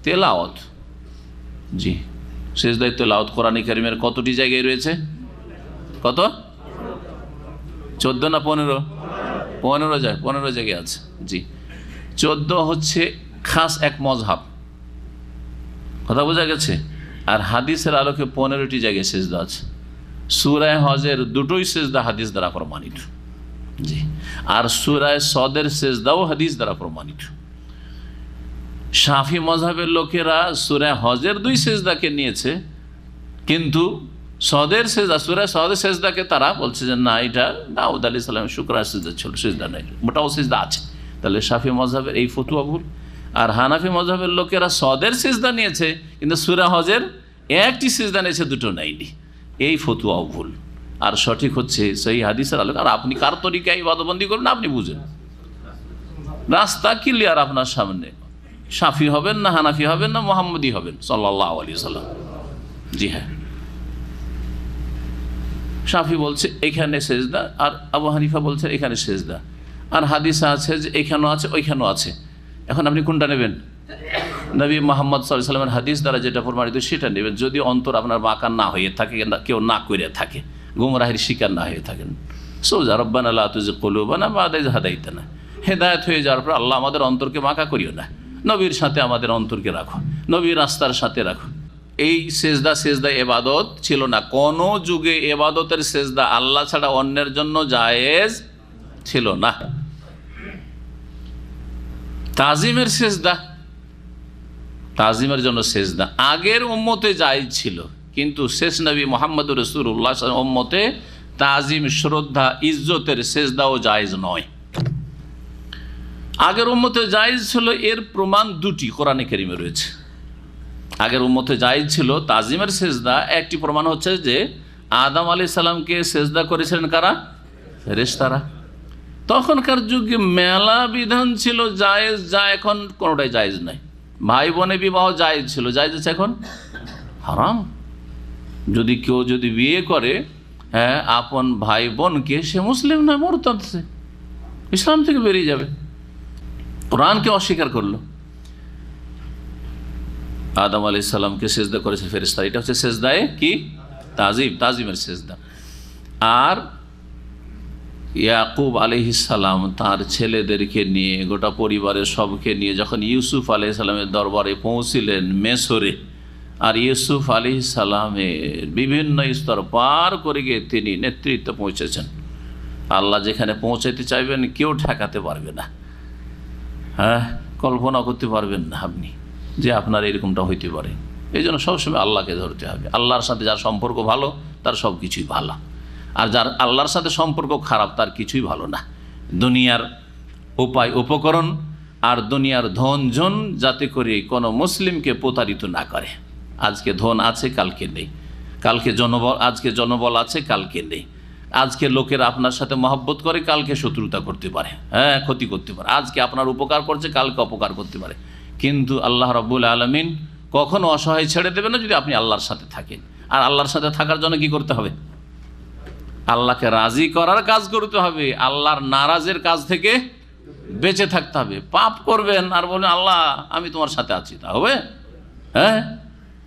তেলাওয়াত। জি, সেজদায়ে তেলাওয়াত কোরআনে কারীমের কতটি জায়গায় রয়েছে? কত? 14 না 15? 15 জায়গায় আছে। জি, 14 হচ্ছে খাস এক মজহাব, কথা বোঝা গেছে। আর হাদিসের আলোকে 15টি জায়গায় সেজদা আছে। সূরা হজের দুটোই সেজদা হাদিস দ্বারা প্রমাণিত। জি, আর সূরা সদের সেজদাও হাদিস দ্বারা প্রমাণিত। শাফি মজহাবের লোকেরা সূরা হজের 2 সেজদাকে নিয়েছে, কিন্তু সদের সেজদা, সূরা সদের সেজদাকে তারা বলছে যে না, এটা দাউদ আলাইহিস সালামের শুকর সেজদা ছিল, সেজদা নাই, ওটাও সেজদা আছে। তাহলে শাফি মজহাবের এই ফতোয়া ভুল। আর হানাফি মজহাবের লোকেরা সদের সেজদা নিয়েছে, কিন্তু সূরা হজের একটি সেজদা নিয়েছে, দুটো নাইনি, এই ফতোয়াও ভুল। আর সঠিক হচ্ছে সেই হাদিসের আলোকে। আর আপনি কার তরিকায় ইবাদতবন্দি করবেন আপনি বুঝেন, রাস্তা ক্লিয়ার আপনার সামনে। শাফি হবেন না হানাফি হবেন না মুহাম্মদি হবেন সাল্লাল্লাহু আলাইহি ওয়াসাল্লাম। জি হ্যাঁ, শাফি বলছে এখানে সেজদা, আর আবু হানিফা বলছে এখানে সেজদা, আর হাদিসে আছে যে এখানেও আছে ওইখানেও আছে। এখন আপনি কোনটা নেবেন? নবী মুহাম্মদ সাল্লাল্লাহু আলাইহি ওয়াসাল্লামের হাদিস দ্বারা যেটা প্রমাণিত সেটা নেবেন, যদি অন্তর আপনার বাঁকা না হয়ে থাকে, কেউ না করে থাকে, গুমরাহির শিকার না হয়ে থাকেন। সোজা রব্বানা লা তুযিগ কুলুবানা বা'দা ইয হাদাইতানা, হেদায়েত হয়ে যাওয়ার পর আল্লাহ আমাদের অন্তরকে বাঁকা করিও না, নবীর সাথে আমাদের অন্তরকে রাখো, নবীর রাস্তার সাথে রাখো। এই সেজদা ইবাদত ছিল না। কোনো যুগে ইবাদতের সেজদা আল্লাহ ছাড়া অন্যের জন্য জায়েজ ছিল না। তাজিমের সেজদা, তাজিমের জন্য সেজদা আগের উম্মতে জায়েজ ছিল, কিন্তু শেষ নবী মুহাম্মদুর রাসূলুল্লাহ সাল্লাল্লাহু আলাইহি ওয়াসাল্লাম উম্মতে তাজিম, শ্রদ্ধা, ইজ্জতের সেজদাও জায়েজ নয়। আগের উম্মতে জায়েজ ছিল, এর প্রমাণ দুটি কোরআনে কারিমে রয়েছে। আগের উম্মতে জায়েজ ছিল তাজিমের সেজদা, একটি প্রমাণ হচ্ছে যে আদম আলাইহিস সালামকে সেজদা করেছিলেন কারা? ফেরেশতারা। তখনকার যুগে মেলা বিধান ছিল জায়েজ, যা এখন কোনোটাই জায়েজ নাই। ভাই বোনে বিবাহ জায়েজ ছিল, জায়েজ আছে এখন হারাম। যদি কেউ বিয়ে করে আপন ভাই বোনকে, সে মুসলিম নয়, মুরতাদ, সে ইসলাম থেকে বেরিয়ে যাবে। কোরআনকে অস্বীকার করলো। আদম আলাইহিস সালামকে সেজদা করেছে ফেরেশতারা, এটা হচ্ছে সেজদায়ে কি? তাজিমের সেজদা। আর ইয়াকুব আলাইহিস সালাম তার ছেলেদেরকে নিয়ে, গোটা পরিবারের সবকে নিয়ে যখন ইউসুফ আলাইহিস সালামের দরবারে পৌঁছিলেন মেসরে, আর ইউসুফ আলাইহিস সালামের বিভিন্ন স্তর পার করে গিয়ে তিনি নেতৃত্ব পৌঁছেছেন। আল্লাহ যেখানে পৌঁছাইতে চাইবেন কেউ ঠেকাতে পারবে না। কল্পনা করতে পারবেন না আপনি যে আপনার এরকমটা হইতে পারে। এই জন্য সবসময় আল্লাহকে ধরতে হবে। আল্লাহর সাথে যার সম্পর্ক ভালো, তার সব কিছুই ভালো। আর যার আল্লাহর সাথে সম্পর্ক খারাপ, তার কিছুই ভালো না। দুনিয়ার উপায় উপকরণ আর দুনিয়ার ধনজন যাতে করে কোনো মুসলিমকে প্রতারিত না করে। আজকে ধন আছে, কালকে নেই। আজকে জনবল আছে, কালকে নেই। আজকে লোকেরা আপনার সাথে মহব্বত করে, কালকে শত্রুতা করতে পারে, ক্ষতি করতে পারে। আজকে আপনার উপকার করছে, কালকে অপকার করতে পারে। কিন্তু আল্লাহ রাব্বুল আলামিন কখনো অসহায় ছেড়ে দেবে না যদি আপনি আল্লাহর সাথে থাকেন। আর আল্লাহর সাথে থাকার জন্য কি করতে হবে? আল্লাহকে রাজি করার কাজ করতে হবে, আল্লাহর নারাজের কাজ থেকে বেঁচে থাকতে হবে। পাপ করবেন আর বলবেন আল্লাহ আমি তোমার সাথে আছি, তা হবে?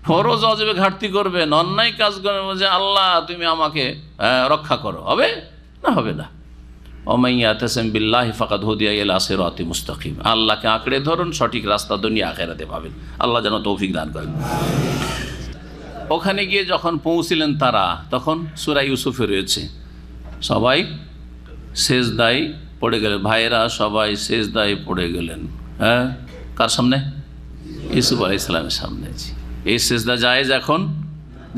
ফরজ ওয়াজিবে ঘাটতি করবেন, অন্যায় কাজ করবেন যে আল্লাহ তুমি আমাকে রক্ষা করো, হবে না? হবে না। ওমাইয়াতাসিম বিল্লাহি ফাকাদ হুদিয়া ইলা সিরাতিন মুস্তাকিম। আল্লাহকে আঁকড়ে ধরুন, সঠিক রাস্তা দুনিয়া আখিরাতে পাবেন। আল্লাহ যেন তৌফিক দান করেন। ওখানে গিয়ে যখন পৌঁছিলেন তারা, তখন সূরা ইউসুফে রয়েছে সবাই সেজদায় পড়ে গেলেন। ভাইয়েরা সবাই সেজদায় পড়ে গেলেন। কার সামনে? ইউসুফ আলাইহিস সালামের সামনে। এই সেজদা জায়েজ, এখন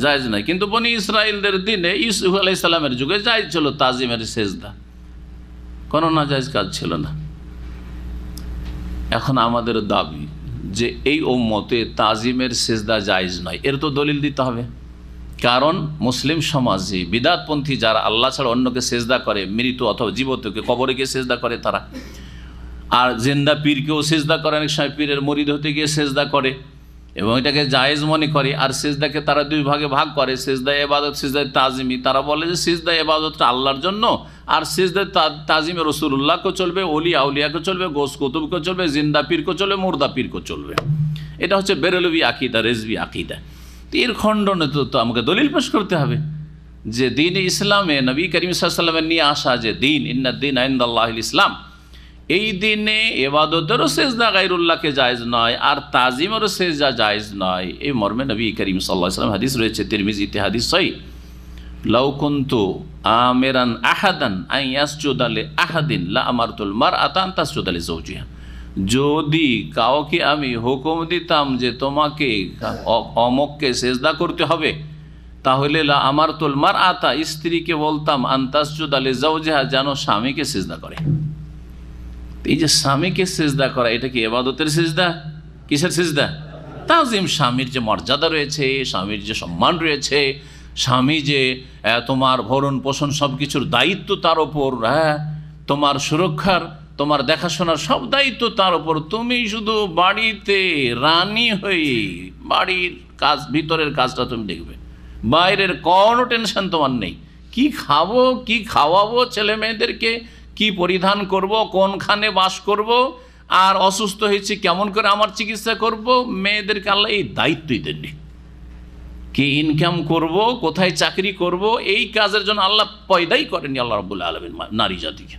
জায়েজ নাই। কিন্তু বনি ইসরাইলদের দিনে, ইউসুফ আলাইহিস সালামের যুগে জায়েজ ছিল তাজিমের সেজদা, কোনো না জায়েজ কাজ ছিল না। এখন আমাদের দাবি যে এই উম্মতে তাজিমের সেজদা জায়েজ নয়, এর তো দলিল দিতে হবে। কারণ মুসলিম সমাজে বিদআতপন্থী যারা আল্লাহ ছাড়া অন্যকে সেজদা করে, মৃত অথবা জীবতকে, কবরে গিয়ে সেজদা করে তারা, আর জিন্দা পীরকেও সেজদা করে, অনেক সময় পীরের মুরিদ হতে গিয়ে সেজদা করে এবং এটাকে জায়েজ মনে করে। আর সেজদাকে তারা দুই ভাগে ভাগ করে, সেজদায়ে ইবাদত, সেজদায়ে তাজিমি। তারা বলে যে সেজদায়ে ইবাদতটা আল্লাহর জন্য, আর সেজদায়ে তাজিমে রাসূলুল্লাহকে চলবে, ওলিয়া আউলিয়াকে চলবে, গোস কুতুবকে চলবে, জিন্দা পীরকে চলবে, মুর্দা পীরকে চলবে। এটা হচ্ছে বেরেলভি আকিদা, রেজভি আকিদা। এর খণ্ডনে তো আমাকে দলিল পেশ করতে হবে যে দিন ইসলামে নবী করিম সাল্লাল্লাহু আলাইহি ওয়াসাল্লামের নিয়ে আসা যে দিন, ইন্নাদ-দীন ইনদাল্লাহিল ইসলাম, এই দিনে ইবাদতেরও সেজদা গায়রুল্লাহকে জায়েজ নয়, আর তাজিমেরও সেজদা জায়েজ নয়। এই মর্মে নবী করিম সাল্লাল্লাহু আলাইহি ওয়াসাল্লাম হাদিস রয়েছে, তিরমিজিতে হাদিস সহিহ, লাউ কুনতু আমিরান আহাদান আন ইয়াসজুদা লি আহাদিন লা আমারতুল মারআতা আন তাসজুদা লি যাওজিহা। যদি কাউকে আমি হুকুম দিতাম যে তোমাকে অমুককে সেজদা করতে হবে, তাহলে লা আমারতুল মারআতা, স্ত্রীকে বলতাম আন তাসজুদা লি যাওজিহা, যেন স্বামীকে সেজদা করে। এই যে স্বামীকে সেজদা করা, এটা কি ইবাদতের সেজদা? কিসের সেজদা? তাজিম। স্বামীর যে মর্যাদা রয়েছে, স্বামীর যে সম্মান রয়েছে, স্বামী যে তোমার ভরণ পোষণ সব কিছুর দায়িত্ব তার ওপর, তোমার সুরক্ষার, তোমার দেখাশোনার সব দায়িত্ব তার ওপর। তুমি শুধু বাড়িতে রানী হয়ে বাড়ির কাজ, ভিতরের কাজটা তুমি দেখবে, বাইরের কোনো টেনশন তোমার নেই। কি খাবো, কি খাওয়াবো ছেলে মেয়েদেরকে, কি পরিধান করব, কোনখানে বাস করব, আর অসুস্থ হয়েছে কেমন করে আমার চিকিৎসা করব, মেয়েদেরকে আল্লাহ এই দায়িত্বই দেননি। কি ইনকাম করব, কোথায় চাকরি করব, এই কাজের জন্য আল্লাহ পয়দাই করেনি আল্লাহ রাব্বুল আলামিন নারী জাতিকে।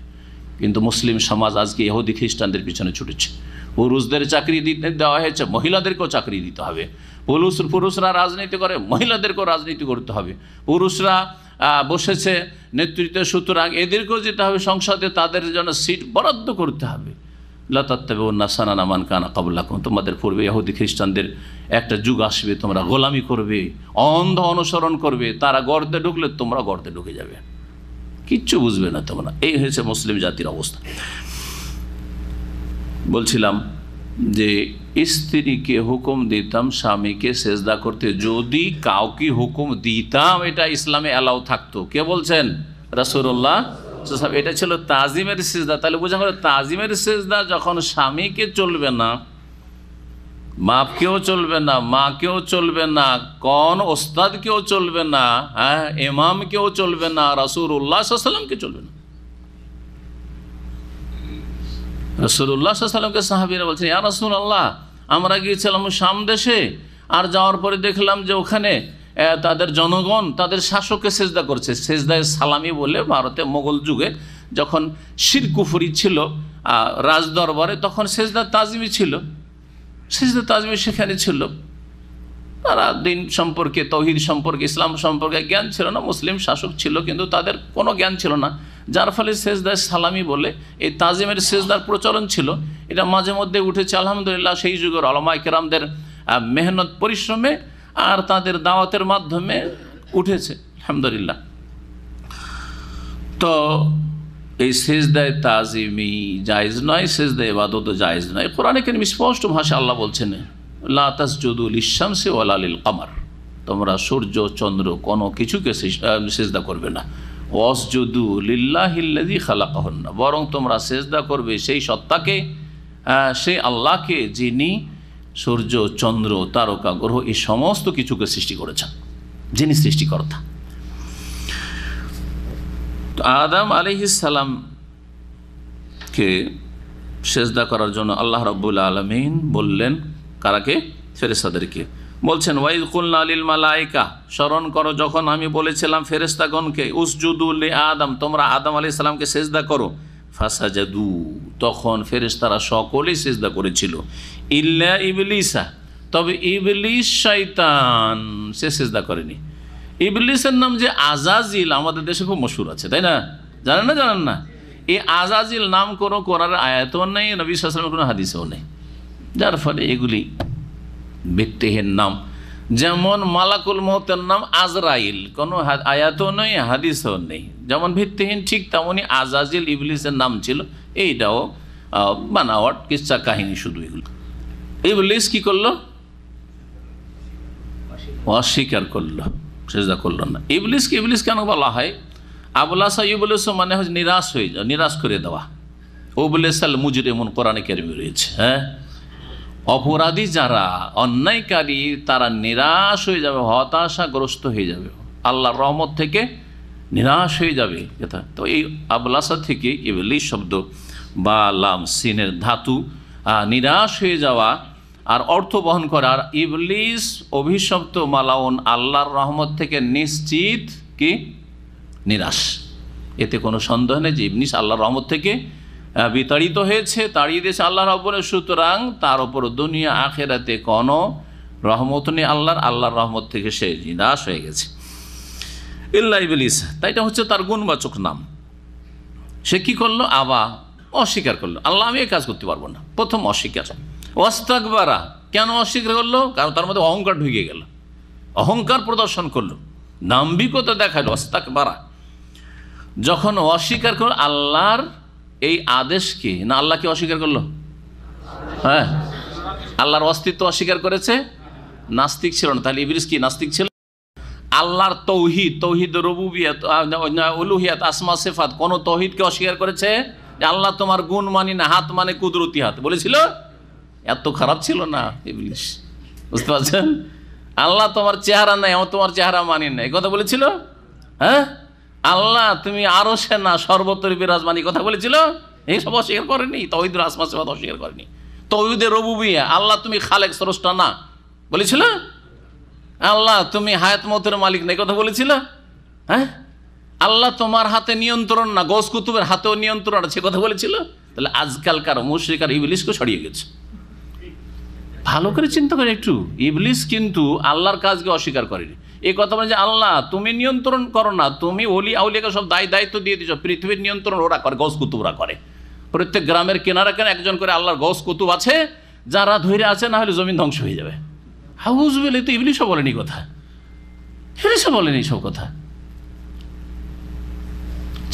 কিন্তু মুসলিম সমাজ আজকে ইহুদি খ্রিস্টানদের পিছনে ছুটেছে। পুরুষদের চাকরি দেওয়া হয়েছে, মহিলাদেরকেও চাকরি দিতে হবে। পুরুষরা রাজনীতি করে, মহিলাদেরকেও রাজনীতি করতে হবে। পুরুষরা বসেছে নেতৃত্বে, সুতরাং এদেরকেও যেতে হবে সংসদে, তাদের জন্য সিট বরাদ্দ করতে হবে। লা তাত্তাবিউন্না সানানা মান কানা ক্বাবলাকুম, তোমাদের পূর্বে ইহুদি খ্রিস্টানদের একটা যুগ আসবে, তোমরা গোলামি করবে, অন্ধ অনুসরণ করবে, তারা গর্তে ঢুকলে তোমরা গর্তে ঢুকে যাবে, কিচ্ছু বুঝবে না তোমরা। এই হয়েছে মুসলিম জাতির অবস্থা। বলছিলাম যে স্ত্রীকে হুকুম দিতাম স্বামীকে সেজদা করতে, যদি কাউকে হুকুম দিতাম এটা ইসলামে অ্যালাউ থাকতো। কে বলছেন? রাসূলুল্লাহ। এটা ছিল তাজিমের সেজদা। তাহলে বোঝা গেল তাজিমের সেজদা যখন স্বামীকে চলবে না, বাপকেও চলবে না, মাকেও চলবে না, কোন ওস্তাদকেও চলবে না, হ্যাঁ, ইমামকেও চলবে না, রাসূলুল্লাহ সাল্লাল্লাহু আলাইহি ওয়াসাল্লামকে চলবে না। রাসূলুল্লাহ সাল্লাল্লাহু আলাইহি ওয়াসাল্লামকে সাহাবীরা বলছেন, ইয়া রাসূলুল্লাহ, আমরা গিয়েছিলাম শাম দেশে, আর যাওয়ার পরে দেখলাম যে ওখানে তাদের জনগণ তাদের শাসককে সেজদা করছে। সেজদায় সালামি বলে ভারতে মোগল যুগে যখন শিরক কুফরি ছিল রাজ দরবারে, তখন সেজদা তাজিমি ছিল। সেজদা তাজিমি সেখানে ছিল। তারা দিন সম্পর্কে, তৌহিদ সম্পর্কে, ইসলাম সম্পর্কে জ্ঞান ছিল না। মুসলিম শাসক ছিল কিন্তু তাদের কোনো জ্ঞান ছিল না, যার ফলে সেজদায় সালামি বলে এই তাজিমের সেজদার প্রচলন ছিল। এটা মাঝে মধ্যে উঠেছে আলহামদুলিল্লাহ সেই যুগের উলামায়ে কেরামদের মেহনত পরিশ্রমে আর তাদের দাওয়াতের মাধ্যমে উঠেছে আলহামদুলিল্লাহ। তো এই সেজদায় তাজিমি জায়েজ নয়, সেজদায় ইবাদত জায়েজ নয়। কোরআনে কারীম স্পষ্ট ভাষা আল্লাহ বলছেন, লা তাসজুদু লিশ-শামসি ওয়ালা লিল-কামার, তোমরা সূর্য চন্দ্র কোনো কিছুকে সেজদা করবে না। ওয়াসজুদু লিল্লাহিল্লাযী খালাকাহুন্না, বরং তোমরা সেজদা করবে সেই সত্তাকে, সেই আল্লাহকে যিনি সূর্য চন্দ্র তারকা গ্রহ এই সমস্ত কিছুকে সৃষ্টি করেছেন, যিনি সৃষ্টিকর্তা। তো আদম আলাইহিস সালামকে সেজদা করার জন্য আল্লাহ রাব্বুল আলামিন বললেন কারাকে? ফেরেশতাদেরকে। বলছেন, ওয়াইজ কুলনা লিল মালাইকা, স্মরণ করো যখন আমি বলেছিলাম ফেরেশতাগণকে, উসজুদু লি আদম, তোমরা আদম আলাইহিস সালামকে সেজদা করো। ফাসাজাদু, তখন ফেরেশতারা সকলেই সেজদা করেছিল, ইল্লা ইবলিসা, তবে ইবলিস শয়তান সে সেজদা করেনি। ইবলিসের নাম যে আজাজিল আমাদের দেশে খুব মশহুর আছে, তাই না? জানেন না? জানেন না? এই আজাজিল নাম কোনো কোরআনের আয়াতও নেই, নবী সাল্লাল্লাহু আলাইহি ওয়াসাল্লামের কোনো হাদিসও নেই, যার ফলে এগুলি ভিত্তিহীন নাম। যেমন মালাকুল মউতের নাম আজরাইল, কোনো আয়াতও নেই, হাদিসও নেই, যেমন ভিত্তিহীন, ঠিক তেমনই আজাজিল ইবলিসের নাম ছিল। এইটাও বানাওয়াট কিচ্ছা কাহিনী শুধু। এগুলো ইবলিস কি করলো? অস্বীকার করলো, সেজদা করলো না। ইবলিসকে ইবলিস কেন বলা হয়? আবলাসা ইবলিস মানে হচ্ছে নিরাশ হয়ে যাওয়া, নিরাশ করে দেওয়া। উবলিসাল মুজরিমুন কোরআনে কারিমে রয়েছে। হ্যাঁ, অপরাধী যারা, অন্যায়কারী, তারা নিরাশ হয়ে যাবে, হতাশাগ্রস্ত হয়ে যাবে, আল্লাহর রহমত থেকে নিরাশ হয়ে যাবে। তো এই আবলাসা থেকে ইবলিস শব্দ বা লাম সিনের ধাতু, নিরাশ হয়ে যাওয়া আর অর্থ বহন করে। আর ইবলিস অভিশপ্ত মালাউন, আল্লাহর রহমত থেকে নিশ্চিত কি নিরাশ। এতে কোনো সন্দেহ নেই যে ইবলিস আল্লাহর রহমত থেকে বিতাড়িত হয়েছে, তাড়িয়ে দিয়েছে আল্লাহ রাব্বুল। সুতরাং তার উপর দুনিয়া আখেরাতে কোনো রহমত নেই আল্লাহর রহমত থেকে সে নিরাশ হয়ে গেছে। ইল্লা ইবলিস, তাই এটা হচ্ছে তার গুণবাচক নাম। সে কি করলো? অস্বীকার করলো, আল্লাহ আমি এই কাজ করতে পারবো না। প্রথম অস্বীকার। ওয়াস্তাকবারা, কেন অস্বীকার করলো? কারণ তার মধ্যে অহংকার ঢুকে গেল, অহংকার প্রদর্শন করলো, দাম্ভিকতা দেখালো। ওয়াস্তাকবারা, যখন অস্বীকার করলো আল্লাহর এই আদেশকে, না আল্লাহকে অস্বীকার করলো? হ্যাঁ, আল্লাহর অস্তিত্ব অস্বীকার করেছে। নাস্তিক ছিল না, তাহলে ইবলিস কি নাস্তিক ছিল? আল্লাহর তৌহিদ রুবুবিয়ত, উলুহিয়াত, আসমা সিফাত, কোন তৌহিদকে অস্বীকার করেছে? যে আল্লাহ তোমার গুণ মানি না, হাত মানে কুদরতি হাত, বলেছিল? এত খারাপ ছিল না ইবলিস, বুঝতে পারছেন? আল্লাহ তোমার চেহারা নাই, তোমার চেহারা মানি না, এই কথা বলেছিল? হ্যাঁ, আল্লাহ তুমি আরশে না, সর্বত্র বিরাজমান, এই কথা বলেছিল? এইসব অস্বীকার করেনি। তৌহিদুল আসমা সিফাত অস্বীকার করেনি। তৌহিদের রুবুবিয়্যাহ, আল্লাহ তুমি খালেক, স্রষ্টা না, বলেছিল? আল্লাহ তুমি হায়াত মতের মালিক না, এই কথা বলেছিল? হ্যাঁ, আল্লাহ তোমার হাতে নিয়ন্ত্রণ না, গৌস কুতুবের হাতেও নিয়ন্ত্রণ আছে, কথা বলেছিল? তাহলে আজকালকার মুশরিক আর ইবলিসকে ছড়িয়ে গেছে। ভালো করে চিন্তা করে একটু, ইবলিস কিন্তু আল্লাহর কাজকে অস্বীকার করেনি। এই কথা বলে যে আল্লাহ তুমি নিয়ন্ত্রণ করো না, তুমি ওলি আউলিয়াকে সব দায়িত্ব দিয়ে দিচ্ছ, পৃথিবীর নিয়ন্ত্রণ ওরা করে, গৌস কুতুবরা করে। প্রত্যেক গ্রামের কেনারা কেন একজন করে আল্লাহর গৌস কুতুব আছে, যারা ধৈর্য আছে, না হলে জমিন ধ্বংস হয়ে যাবে। হাউজ বলে তো ইবলিসও বলেনি কথা, ইবলিসও বলেনি সব কথা।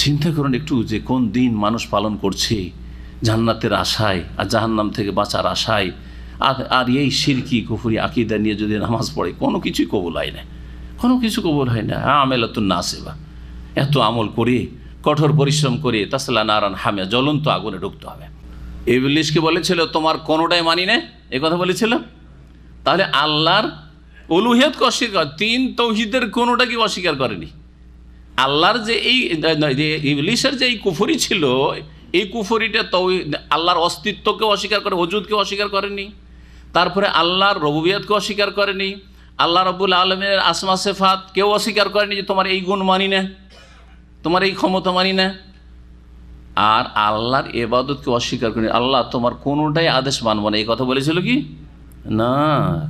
চিন্তা করুন একটু যে কোন দিন মানুষ পালন করছে, জান্নাতের আশায় আর জাহান্নাম থেকে বাঁচার আশায়, আর এই শিরকি কুফরি আকীদা নিয়ে যদি নামাজ পড়ে কোনো কিছুই কবুল হয় না, কোনো কিছু কবুল হয় না। আমেলাতুন নাসিবা, এত আমল করে কঠোর পরিশ্রম করে তাসলা নারান হামিয়া, জ্বলন্ত আগুনে ঢুকতে হবে। ইবলিসকে বলেছিল তোমার কোনোটাই মানি না, এ কথা বলেছিল। তাহলে আল্লাহর উলুহিয়তকে অস্বীকার, তিন তৌহিদের কোনোটাকে অস্বীকার করেনি। আল্লাহর যে এই ইবলিসের যে এই কুফরি ছিল, এই কুফরিটা আল্লাহর অস্তিত্বকে অস্বীকার করে, ওজুদকে অস্বীকার করেনি। তারপরে আল্লাহর রুবুবিয়তকে অস্বীকার করেনি। আল্লাহ রাব্বুল আলামিনের আসমা সিফাত কেউ অস্বীকার করেনি, যে তোমার এই গুণ মানি না, তোমার এই ক্ষমতা মানি না। আর আল্লাহর ইবাদতকে অস্বীকার করেনি। আল্লাহ তোমার কোনোটাই আদেশ মানব না, এই কথা বলেছিল কি না?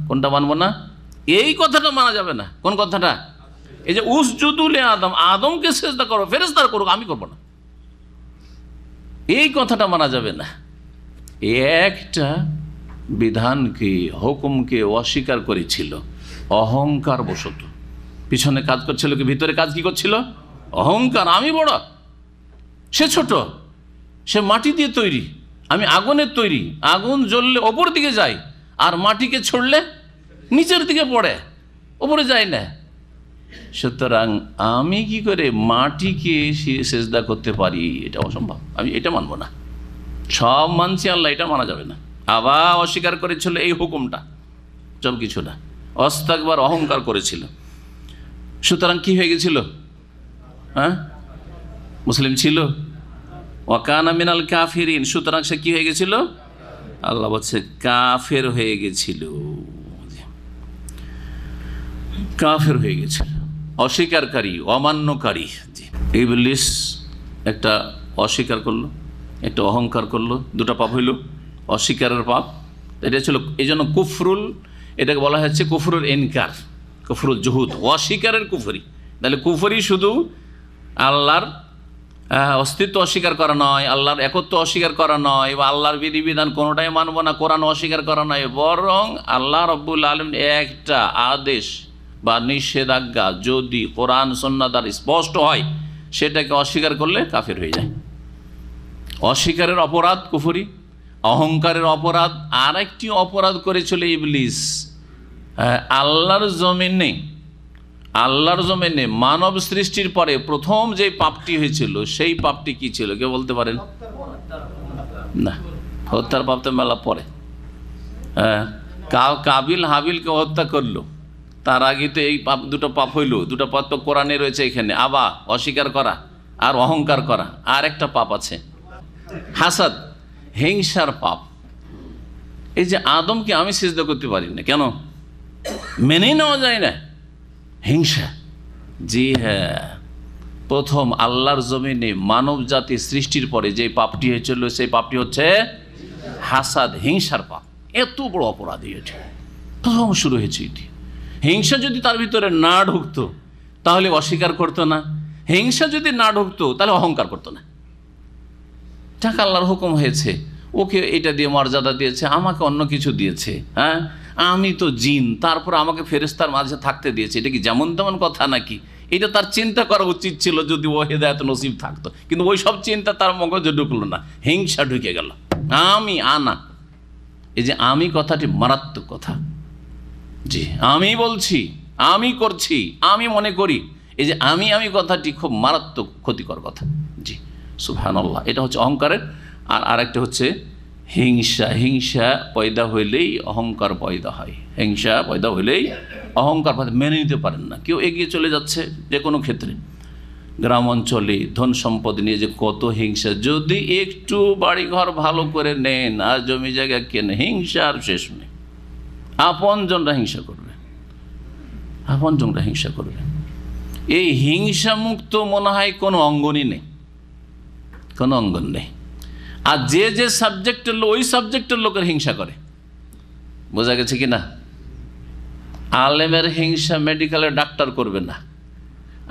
কোনটা মানব না? এই কথাটা মানা যাবে না। কোন কথাটা? এই যে উসজুদু লি আদম, আদমকে সিজদা করো, ফেরেশতারা করুক, আমি করব না, এই কথাটা মানা যাবে না। একটা বিধানকে, হুকুমকে অস্বীকার করেছিল অহংকার বশত। পিছনে কাজ করছিল কি ভিতরে কাজ কি করছিল? অহংকার। আমি বড়, সে ছোট, সে মাটি দিয়ে তৈরি, আমি আগুনের তৈরি, আগুন জ্বললে ওপর দিকে যায় আর মাটিকে ছড়লে নিচের দিকে পড়ে, ওপরে যায় না। সুতরাং আমি কি করে মাটিকে সেজদা করতে পারি? এটা অসম্ভব, আমি এটা মানব না। সব মানছি আল্লাহ, এটা মানা যাবে না। আবার অস্বীকার করেছিল এই হুকুমটা, সব কিছু না, অস্তাকবার অহংকার করেছিল। সুতরাং কি হয়ে গেছিল? হ্যাঁ, মুসলিম ছিল। ওয়াকানা মিনাল কাফিরিন, সুতরাং সে কি হয়ে গেছিল? আল্লাহ বলছে কাফের হয়ে গেছিল, কাফের হয়ে গেছিল, অস্বীকারী, অমান্যকারী। ইবলিস একটা অস্বীকার করলো, একটা অহংকার করলো, দুটা পাপ হইল, অস্বীকারের পাপ। এটা ছিল এই জন্য কুফরুল, এটাকে বলা হচ্ছে কুফরুল ইনকার, কুফরুল জুহুদ, অস্বীকারের কুফরি। তাহলে কুফরি শুধু আল্লাহর অস্তিত্ব অস্বীকার করা নয়, আল্লাহর একত্ব অস্বীকার করা নয়, বা আল্লাহর বিধিবিধান কোনোটাই মানব না, কোরআন অস্বীকার করা নয়, বরং আল্লাহ রাব্বুল আলামিন একটা আদেশ বা নিষেধাজ্ঞা যদি কোরআন সুন্নাহ দ্বারা স্পষ্ট হয়, সেটাকে অস্বীকার করলে কাফের হয়ে যায়। অস্বীকারের অপরাধ কুফরি, অহংকারের অপরাধ। আর একটি অপরাধ করেছিল ইবলিস আল্লাহর জমিনে মানব সৃষ্টির পরে প্রথম যে পাপটি হয়েছিল, সেই পাপটি কি ছিল কেউ বলতে পারেন? না, হত্যার পাপ তো মেলা পরে। কাবিল হাবিলকে হত্যা করলো, তার আগে তো এই পাপ, দুটো পাপ হইল। দুটো পাপ তো কোরআনে রয়েছে এখানে, আবার অস্বীকার করা আর অহংকার করা। আর একটা পাপ আছে হাসাদ, হিংসার পাপ। এই যে আদমকে আমি সিজদা করতে পারি না, কেন? মেনেই নেওয়া যায় না, হিংসা। জি হ্যাঁ, প্রথম আল্লাহর জমিনে মানব জাতি সৃষ্টির পরে যে পাপটি হয়েছিল, সেই পাপটি হচ্ছে হাসাদ, হিংসার পাপ। এত বড় অপরাধী এটি, প্রথম শুরু হয়েছে এটি। হিংসা যদি তার ভিতরে না ঢুকতো তাহলে অস্বীকার করতো না, হিংসা যদি না ঢুকতো তাহলে অহংকার করতো না। যাক, আল্লাহর হুকুম হয়েছে, ওকে এটা দিয়ে মর্যাদা দিয়েছে, আমাকে অন্য কিছু দিয়েছে। হ্যাঁ, আমি তো জিন, তারপর আমাকে ফেরেশতার মাঝে থাকতে দিয়েছে। এটা কি যেমন তেমন কথা নাকি? এটা তার চিন্তা করা উচিত ছিল যদি ও হেদায়েত নসিব থাকতো, কিন্তু ওই সব চিন্তা তার মগজে ঢুকলো না, হিংসা ঢুকে গেল। আমি আনা, এই যে আমি কথাটি মারাত্মক কথা। জি, আমি বলছি, আমি করছি, আমি মনে করি, এই যে আমি কথাটি খুব মারাত্মক ক্ষতিকর কথা। জি, সুবহানাল্লাহ। এটা হচ্ছে অহংকারের। আর আরেকটা হচ্ছে হিংসা। হিংসা পয়দা হইলেই অহংকার পয়দা হয়, হিংসা পয়দা হইলেই অহংকার পয়দা। মেনে নিতে পারেন না, কেউ এগিয়ে চলে যাচ্ছে যে কোনো ক্ষেত্রে, গ্রাম অঞ্চলে ধন সম্পদ নিয়ে যে কত হিংসা। যদি একটু বাড়িঘর ভালো করে নেন আর জমি জায়গা কেন, হিংসা আর শেষ নেই। আপনজনরা হিংসা করবে, আপনজনরা হিংসা করবে। এই হিংসা মুক্ত মনে হয় কোনো অঙ্গনই নেই, কোনো অঙ্গন নেই। আর যে সাবজেক্টের লোক, ওই সাবজেক্টের লোকের হিংসা করে। বোঝা গেছে কি না? আলেমের হিংসা মেডিকেলের ডাক্তার করবে না,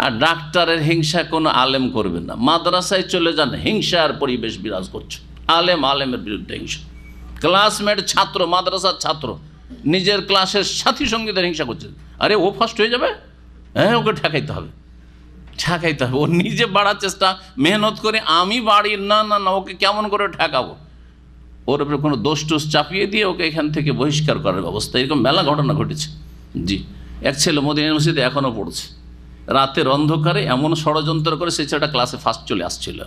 আর ডাক্তারের হিংসা কোনো আলেম করবে না। মাদ্রাসায় চলে যান, হিংসার পরিবেশ বিরাজ করছে, আলেমের বিরুদ্ধে হিংসা। ক্লাসমেট ছাত্র, মাদ্রাসার ছাত্র নিজের ক্লাসের সাথী সঙ্গীদের হিংসা করছে। আরে ও ফার্স্ট হয়ে যাবে, হ্যাঁ ওকে ঠেকাইতে হবে। ও নিজে বাড়ার চেষ্টা, মেহনত করে, আমি বাড়ি না, ওকে কেমন করে ঠেকাবো। ওর উপরে কোনো দোষ টোষ চাপিয়ে দিয়ে ওকে এখান থেকে বহিষ্কার করার ব্যবস্থা, এরকম মেলা ঘটনা ঘটেছে। জি, এক ছেলে মদিনা ইউনিভার্সিটিতে এখনও পড়ছে, রাতের অন্ধকারে এমন ষড়যন্ত্র করে সেই ছেলেটা ক্লাসে ফার্স্ট চলে আসছিল,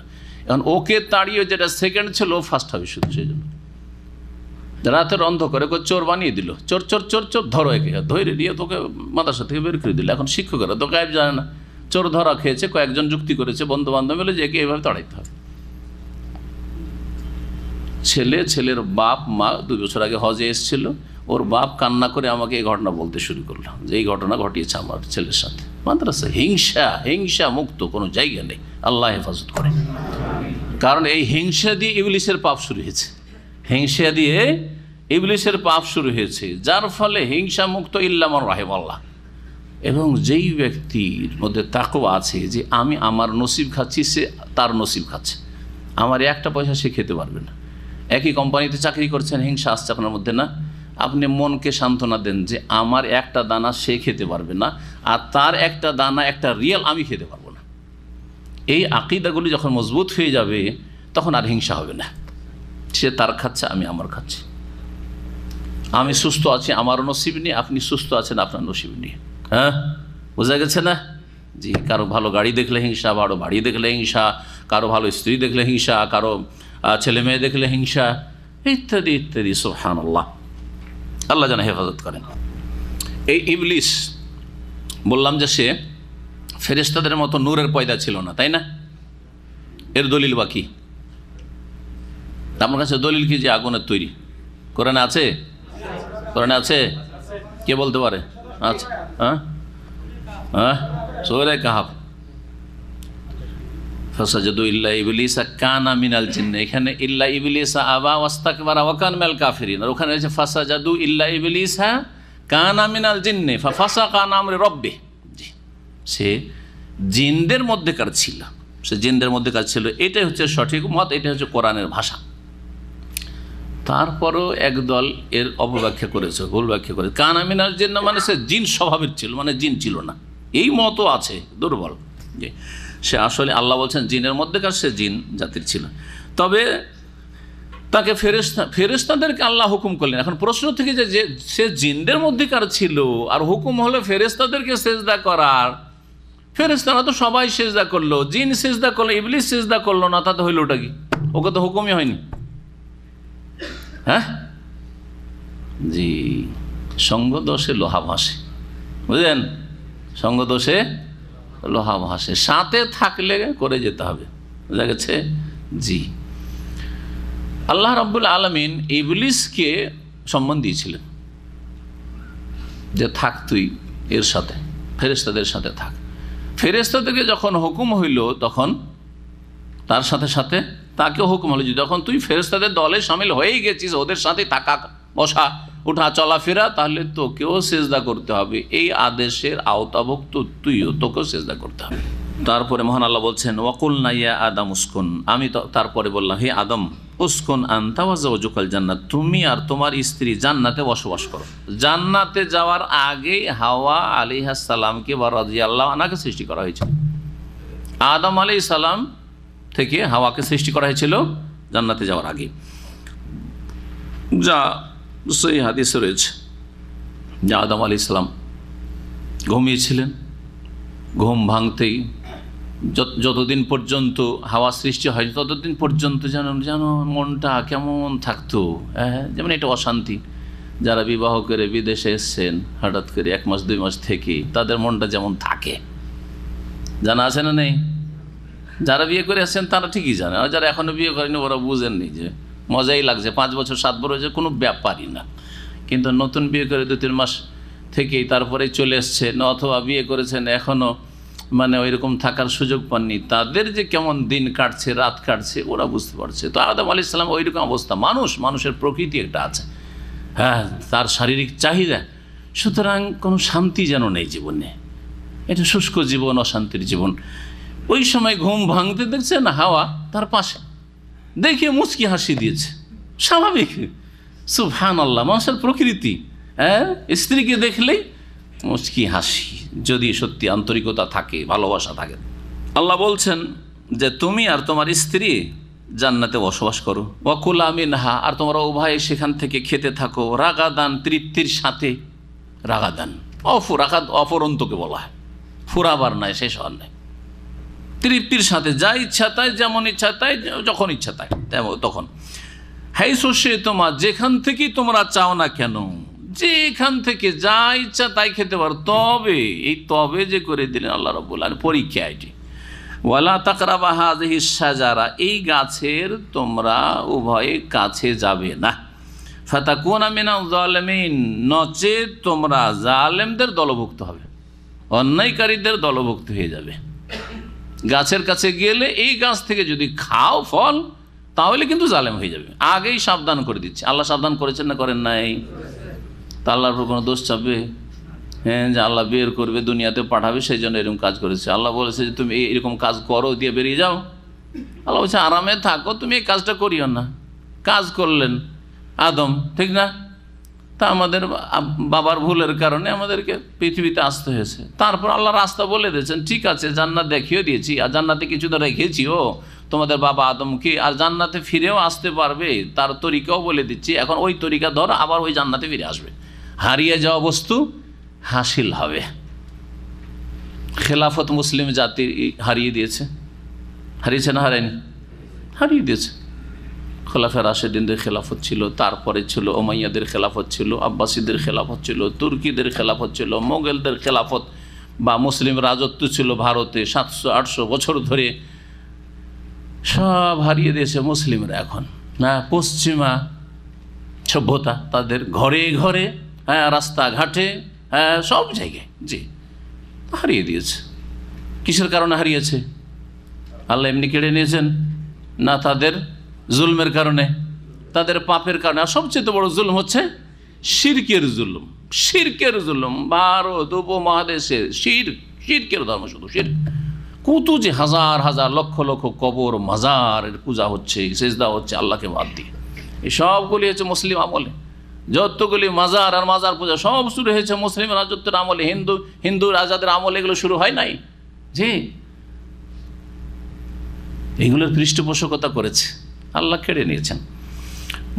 এখন ওকে তাড়িয়ে যেটা সেকেন্ড ছিল ও ফার্স্ট হবে শুধু সেই জন্য। রাতের অন্ধকারে ওকে চোর বানিয়ে দিল, চোর চোর চোর চোর, ধরো একে, ধরে দিয়ে তোকে মাদ্রাসা থেকে বের করে দিল। এখন শিক্ষকেরা তো গায়েব জানে না, চোর ধরা খেয়েছে, কয়েকজন যুক্তি করেছে বন্ধু বান্ধব মিলে যে একে এভাবে তাড়াইতে হবে। ছেলের বাপ মা 2 বছর আগে হজে এসেছিল, ওর বাপ কান্না করে আমাকে এই ঘটনা বলতে শুরু করলো যে এই ঘটনা ঘটিয়েছে আমার ছেলের সাথে। মাদ্রাসা হিংসা মুক্ত কোনো জায়গা নেই, আল্লাহ হেফাজত করে। কারণ এই হিংসা দিয়ে ইবলিসের পাপ শুরু হয়েছে, হিংসা দিয়ে ইবলিসের পাপ শুরু হয়েছে, যার ফলে হিংসা মুক্ত ইল্লা মান রাহিমাল্লাহ। এবং যেই ব্যক্তির মধ্যে তাকওয়া আছে যে আমি আমার নসিব খাচ্ছি, সে তার নসিব খাচ্ছে, আমার একটা পয়সা সে খেতে পারবে না। একই কোম্পানিতে চাকরি করছেন, হিংসা আসছে আপনার মধ্যে না? আপনি মনকে সান্ত্বনা দেন যে আমার একটা দানা সে খেতে পারবে না, আর তার একটা দানা, একটা রিয়াল আমি খেতে পারবো না। এই আকীদাগুলি যখন মজবুত হয়ে যাবে তখন আর হিংসা হবে না। সে তার খাচ্ছে, আমি আমার খাচ্ছি। আমি সুস্থ আছি, আমার নসিব নিয়ে, আপনি সুস্থ আছেন, আপনার নসিব নিয়ে। হ্যাঁ, বোঝা গেছে না? জি, কারো ভালো গাড়ি দেখলে হিংসা, কারো বাড়ি দেখলে হিংসা, কারো ভালো স্ত্রী দেখলে হিংসা, কারো ছেলে মেয়ে দেখলে হিংসা, ইত্যাদি ইত্যাদি। সুবহানাল্লাহ, আল্লাহ যেন হেফাজত করেন। এই ইবলিস বললাম যে সে ফেরেশতাদের মতো নূরের পয়দা ছিল না, তাই না? এর দলিল বাকি আপনার কাছে? দলিল কি যে আগুনের তৈরি? কোরআনে আছে? কোরআনে আছে? কে বলতে পারে? আচ্ছা, হ্যাঁ হ্যাঁ, সূরা কাহফ, ফাসাজাদু ইল্লা ইবলিসা কানা মিনাল জিন্ন। এখানে ইল্লা ইবলিসা আবা ওয়াস্তাকবারা ওয়া কানা মিনাল কাফিরিন, আর ওখানে আছে ফাসাজাদু ইল্লা ইবলিসা কানা মিনাল জিন্নি ফাফাসাকা আন আমরি রাব্বিহ। জি, সে জিনদের মধ্যেকার ছিল, সে জিনদের মধ্যেকার ছিল, এটাই হচ্ছে সঠিক মত, এটা হচ্ছে কোরআনের ভাষা। তারপরও একদল এর অপব্যাখ্যা করেছে, ভুল ব্যাখ্যা করেছে। কানা মিনাল জিন্ন মানে সে জিন স্বভাবের ছিল, মানে জিন ছিল না, এই মতও আছে, দুর্বল। জি, সে আসলে আল্লাহ বলছেন জিনের মধ্যেকার, সে জিন জাতির ছিল। তবে তাকে ফেরেশতাদেরকে আল্লাহ হুকুম করলেন। এখন প্রশ্ন থেকে যে সে জিনদের মধ্যেকার ছিল আর হুকুম হলো ফেরেশতাদেরকে সেজদা করার, ফেরেশতারা তো সবাই সেজদা করলো, জিন সেজদা করলো, ইবলিস সেজদা করলো না, তাতে হইল ওটা কি? ওকে তো হুকুমই হয়নি। হ্যাঁ, জি, সঙ্গদোষে লোহা ভাসে, বুঝলেন? সঙ্গদোষে লোহা ভাসে, সাথে থাকলে করে যেতে হবে, বুঝা গেছে? জি, আল্লাহ রাব্বুল আলামিন ইবলিসকে সম্মান দিয়েছিলেন যে থাক তুই এর সাথে, ফেরেশতাদের সাথে থাক। ফেরেশতাদেরকে যখন হুকুম হইল তখন তার সাথে সাথে তাকেও হুকুম হলো যে যখন তুই ফেরেশতাদের দলে শামিল হয়েই গেছিস, ওদের সাথে থাকা, বসা, উঠা, চলাফেরা, তাহলে তোকেও সেজদা করতে হবে। এই আদেশের আওতাভুক্ত তুইও, তোকেও সেজদা করতে হবে। তারপরে মহান আল্লাহ বলছেন ওয়াকুলনা ইয়া আদম উসকুন, আমি তারপরে বললাম হে আদম, উসকুন আনতা ওয়া যাওজুকাল জান্নাত, তুমি আর তোমার স্ত্রী জান্নাতে বসবাস করো। জান্নাতে যাওয়ার আগেই হাওয়া আলাইহিস সালামকে বা রাদিয়াল্লাহু আনহাকে সৃষ্টি করা হয়েছিল। আদম আলাইহিস সালাম থেকে হাওয়াকে সৃষ্টি করা হয়েছিল জান্নাতে যাওয়ার আগে, যা সেই হাদিসে রয়েছে যে আদম আলাইহিস সালাম ঘুমিয়েছিলেন, ঘুম ভাঙতেই যতদিন পর্যন্ত হাওয়া সৃষ্টি হয় ততদিন পর্যন্ত যেন মনটা কেমন থাকতো, যেমন এটা অশান্তি। যারা বিবাহ করে বিদেশে এসছেন হঠাৎ করে 1 মাস 2 মাস থেকে, তাদের মনটা যেমন থাকে, জানা আছে না নেই? যারা বিয়ে করে আসছেন তারা ঠিকই জানে, আর যারা এখনও বিয়ে করেনি ওরা বুঝেননি যে মজাই লাগছে, 5 বছর 7 বছর হয়েছে, কোনো ব্যাপারই না। কিন্তু নতুন বিয়ে করে 2-3 মাস থেকেই তারপরে চলে এসছেন, অথবা বিয়ে করেছেন এখনও মানে ওইরকম থাকার সুযোগ পাননি, তাদের যে কেমন দিন কাটছে, রাত কাটছে, ওরা বুঝতে পারছে। তো আদম আলাইহিস সালাম ওইরকম অবস্থা, মানুষের প্রকৃতি একটা আছে, হ্যাঁ, তার শারীরিক চাহিদা, সুতরাং কোনো শান্তি যেন নেই জীবনে, এটা শুষ্ক জীবন, অশান্তির জীবন। ওই সময় ঘুম ভাঙতে দেখছেন হাওয়া তার পাশে, দেখে মুচকি হাসি দিয়েছে, স্বাভাবিক। সুবহানাল্লাহ, মানুষের প্রকৃতি। হ্যাঁ, স্ত্রীকে দেখলেই মুচকি হাসি, যদি সত্যি আন্তরিকতা থাকে, ভালোবাসা থাকে। আল্লাহ বলছেন যে তুমি আর তোমার স্ত্রী জান্নাতে বসবাস করো। ওয়াকুলা মিনহা, আর তোমরা উভয় সেখান থেকে খেতে থাকো, রাগাদান, তৃপ্তির সাথে। রাগাদান অফুরন্তকে বলা হয়, ফুরাবার নাই, শেষ হওয়ার নাই। তৃপ্তির সাথে, যা ইচ্ছা তাই, যেমন ইচ্ছা তাই, যখন ইচ্ছা তাই তখন। হাইসু শি'তুমা, যেখান থেকেই তোমরা চাও না কেন, যেখান থেকে যা ইচ্ছা তাই খেতে পারো। তবে এই তবে যে করে দিলেন আল্লাহ রাব্বুল আলামিন, পরীক্ষা এটি। ওয়ালা তাকরাবা হাযিহিশ শাজারা, এই গাছের তোমরা উভয়ে কাছে যাবে না। ফাতাকুনা মিনাজ জালিমিন, নচেত তোমরা জালেমদের দলভুক্ত হবে, অন্যায়কারীদের দলভুক্ত হয়ে যাবে। গাছের কাছে গেলে এই গাছ থেকে যদি খাও ফল, তাহলে কিন্তু জালেম হয়ে যাবে। আগেই সাবধান করে দিচ্ছে। আল্লাহ সাবধান করেছেন না করেন নাই? তা আল্লাহর উপর কোনো দোষ চাপবে? হ্যাঁ, যে আল্লাহ বের করবে, দুনিয়াতে পাঠাবে, সেই জন্য এরকম কাজ করেছে। আল্লাহ বলেছে যে তুমি এরকম কাজ করো, দিয়ে বেরিয়ে যাও। আল্লাহ বলছে আরামে থাকো, তুমি এই কাজটা করিও না। কাজ করলেন আদম, ঠিক না? তা আমাদের বাবার ভুলের কারণে আমাদেরকে পৃথিবীতে আসতে হয়েছে। তারপর আল্লাহ রাস্তা বলে দিয়েছেন, ঠিক আছে জান্নাত দেখিয়ে দিয়েছি, আর জান্নাতে কিছু তো রেখেছিও তোমাদের বাবা আদমকে, আর জান্নাতে ফিরেও আসতে পারবে, তার তরিকাও বলে দিচ্ছি। এখন ওই তরিকা ধর, আবার ওই জান্নাতে ফিরে আসবে। হারিয়ে যাওয়া বস্তু হাসিল হবে। খেলাফত মুসলিম জাতি হারিয়ে দিয়েছে, হারিয়েছে না হারায়নি? হারিয়ে দিয়েছে। খোলাফায়ে রাশেদিনদের খেলাফত ছিল, তারপরে ছিল ওমাইয়াদের খেলাফত ছিল, আব্বাসীদের খেলাফত ছিল, তুর্কিদের খেলাফত ছিল, মোগলদের খেলাফত বা মুসলিম রাজত্ব ছিল ভারতে 700-800 বছর ধরে। সব হারিয়ে দিয়েছে মুসলিমরা। এখন না, পশ্চিমা সভ্যতা তাদের ঘরে ঘরে, হ্যাঁ, রাস্তাঘাটে, হ্যাঁ, সব জায়গায়, জি, হারিয়ে দিয়েছে। কিসের কারণে হারিয়েছে? আল্লাহ এমনি কেড়ে নিয়েছেন না, তাদের জুলমের কারণে, তাদের পাপের কারণে। আর সবচেয়ে বড় জুলম হচ্ছে শিরকের জুলুম। শিরকের জুলুম ভারত উপমহাদেশে, শিরকের ধর্ম, শুধু শিরক। কত যে হাজার হাজার লক্ষ লক্ষ কবর মাজারের পূজা হচ্ছে, সেজদা হচ্ছে আল্লাহকে বাদ দিয়ে। এই সবগুলি হচ্ছে মুসলিম আমলে। যতগুলি মাজার আর মাজার পূজা সব শুরু হয়েছে মুসলিম রাজত্বের আমলে, হিন্দু রাজাদের আমলে এগুলো শুরু হয় নাই। জি, এগুলোর পৃষ্ঠপোষকতা করেছে, আল্লাহ কেড়ে নিয়েছেন।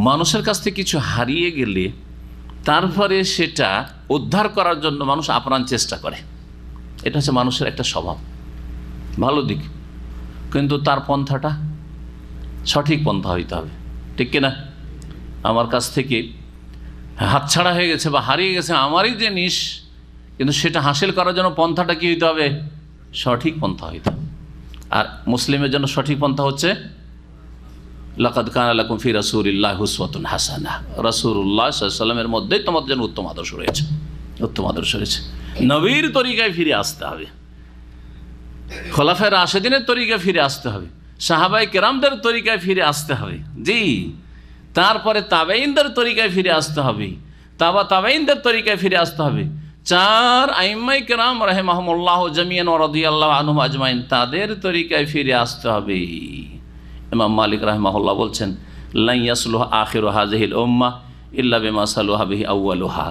মানুষের কাছ থেকে কিছু হারিয়ে গেলে তারপরে সেটা উদ্ধার করার জন্য মানুষ আপ্রাণ চেষ্টা করে। এটা হচ্ছে মানুষের একটা স্বভাব, ভালো দিক। কিন্তু তার পন্থাটা সঠিক পন্থা হইতে হবে, ঠিক কিনা? আমার কাছ থেকে হাতছাড়া হয়ে গেছে বা হারিয়ে গেছে আমারই জিনিস, কিন্তু সেটা হাসিল করার জন্য পন্থাটা কি হইতে হবে? সঠিক পন্থা হইতে হবে। আর মুসলিমের জন্য সঠিক পন্থা হচ্ছে লাকাদ কানা লাকুম ফি রাসূলিল্লাহি উসওয়াতুন হাসানাহ। রাসূলুল্লাহ সাল্লাল্লাহু আলাইহি ওয়াসাল্লামের মধ্যেই তোমাদের জন্য উত্তম আদর্শ রয়েছে, উত্তম আদর্শ রয়েছে। নবীর তরিকায় ফিরে আসতে হবে, খোলাফায়ে রাশেদিনের তরিকায় ফিরে আসতে হবে, সাহাবায়ে কেরামদের তরিকায় ফিরে আসতে হবে। জি, তারপরে তাবেঈনদের তরিকায় ফিরে আসতে হবে, তাবেঈনদের তরিকায় ফিরে আসতে হবে। 4 আইম্মায়ে কেরাম রাহিমাহুমুল্লাহ জামিয়ান ওয়া রাদিয়াল্লাহু আনহুম আজমাইন, তাদের তরিকায় ফিরে আসতে হবে। ইমাম মালিক রাহিমাহুল্লাহ বলছেন, লা ইয়াসলুহু আখিরু হাযিহিল উম্মাহ ইল্লা বিমা সালুহা বিহি আউয়ালুহা।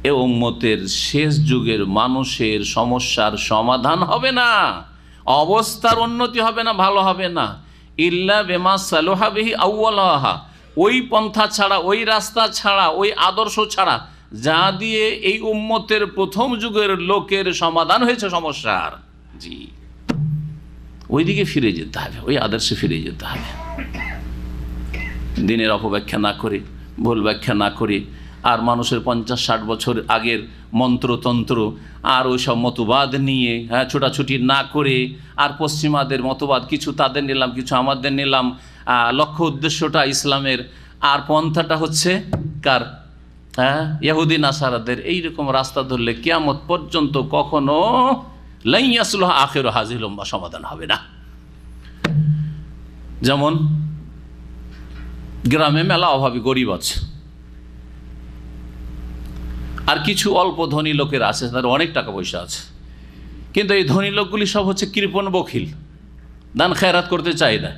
এ উম্মতের শেষ যুগের মানুষের সমস্যার সমাধান হবে না, অবস্থার উন্নতি হবে না, ভালো হবে না, ইল্লা বিমা সালুহা বিহি আউয়ালুহা, ওই পন্থা ছাড়া, ওই রাস্তা ছাড়া, ওই আদর্শ ছাড়া যা দিয়ে এই উম্মতের প্রথম যুগের লোকের সমাধান হয়েছে সমস্যার। জি, ওই দিকে ফিরে যেতে হবে, ওই আদর্শে ফিরে যেতে হবে। দিনের অপব্যাখ্যা না করে, ভুল ব্যাখ্যা না করে, আর মানুষের 50-60 বছর আগের মন্ত্রতন্ত্র আর ওই সব মতবাদ নিয়ে ছোটাছুটি না করে, আর পশ্চিমাদের মতবাদ কিছু তাদের নিলাম, কিছু আমাদের নিলাম, লক্ষ্য উদ্দেশ্যটা ইসলামের, আর পন্থাটা হচ্ছে কার? ইহুদি নাসারাদের। এইরকম রাস্তা ধরলে কিয়ামত পর্যন্ত কখনো লা ইয়াসলুহু আখিরু হাযিহিল উম্মাহ সমাধান হবে না। যেমন গ্রামে মেলা অভাবী গরিব আছে, আর কিছু অল্প ধনী লোকের আছে, তাদের অনেক টাকা পয়সা আছে, কিন্তু এই ধনী লোকগুলি সব হচ্ছে কৃপণ বখিল, দান খেরাত করতে চায় না।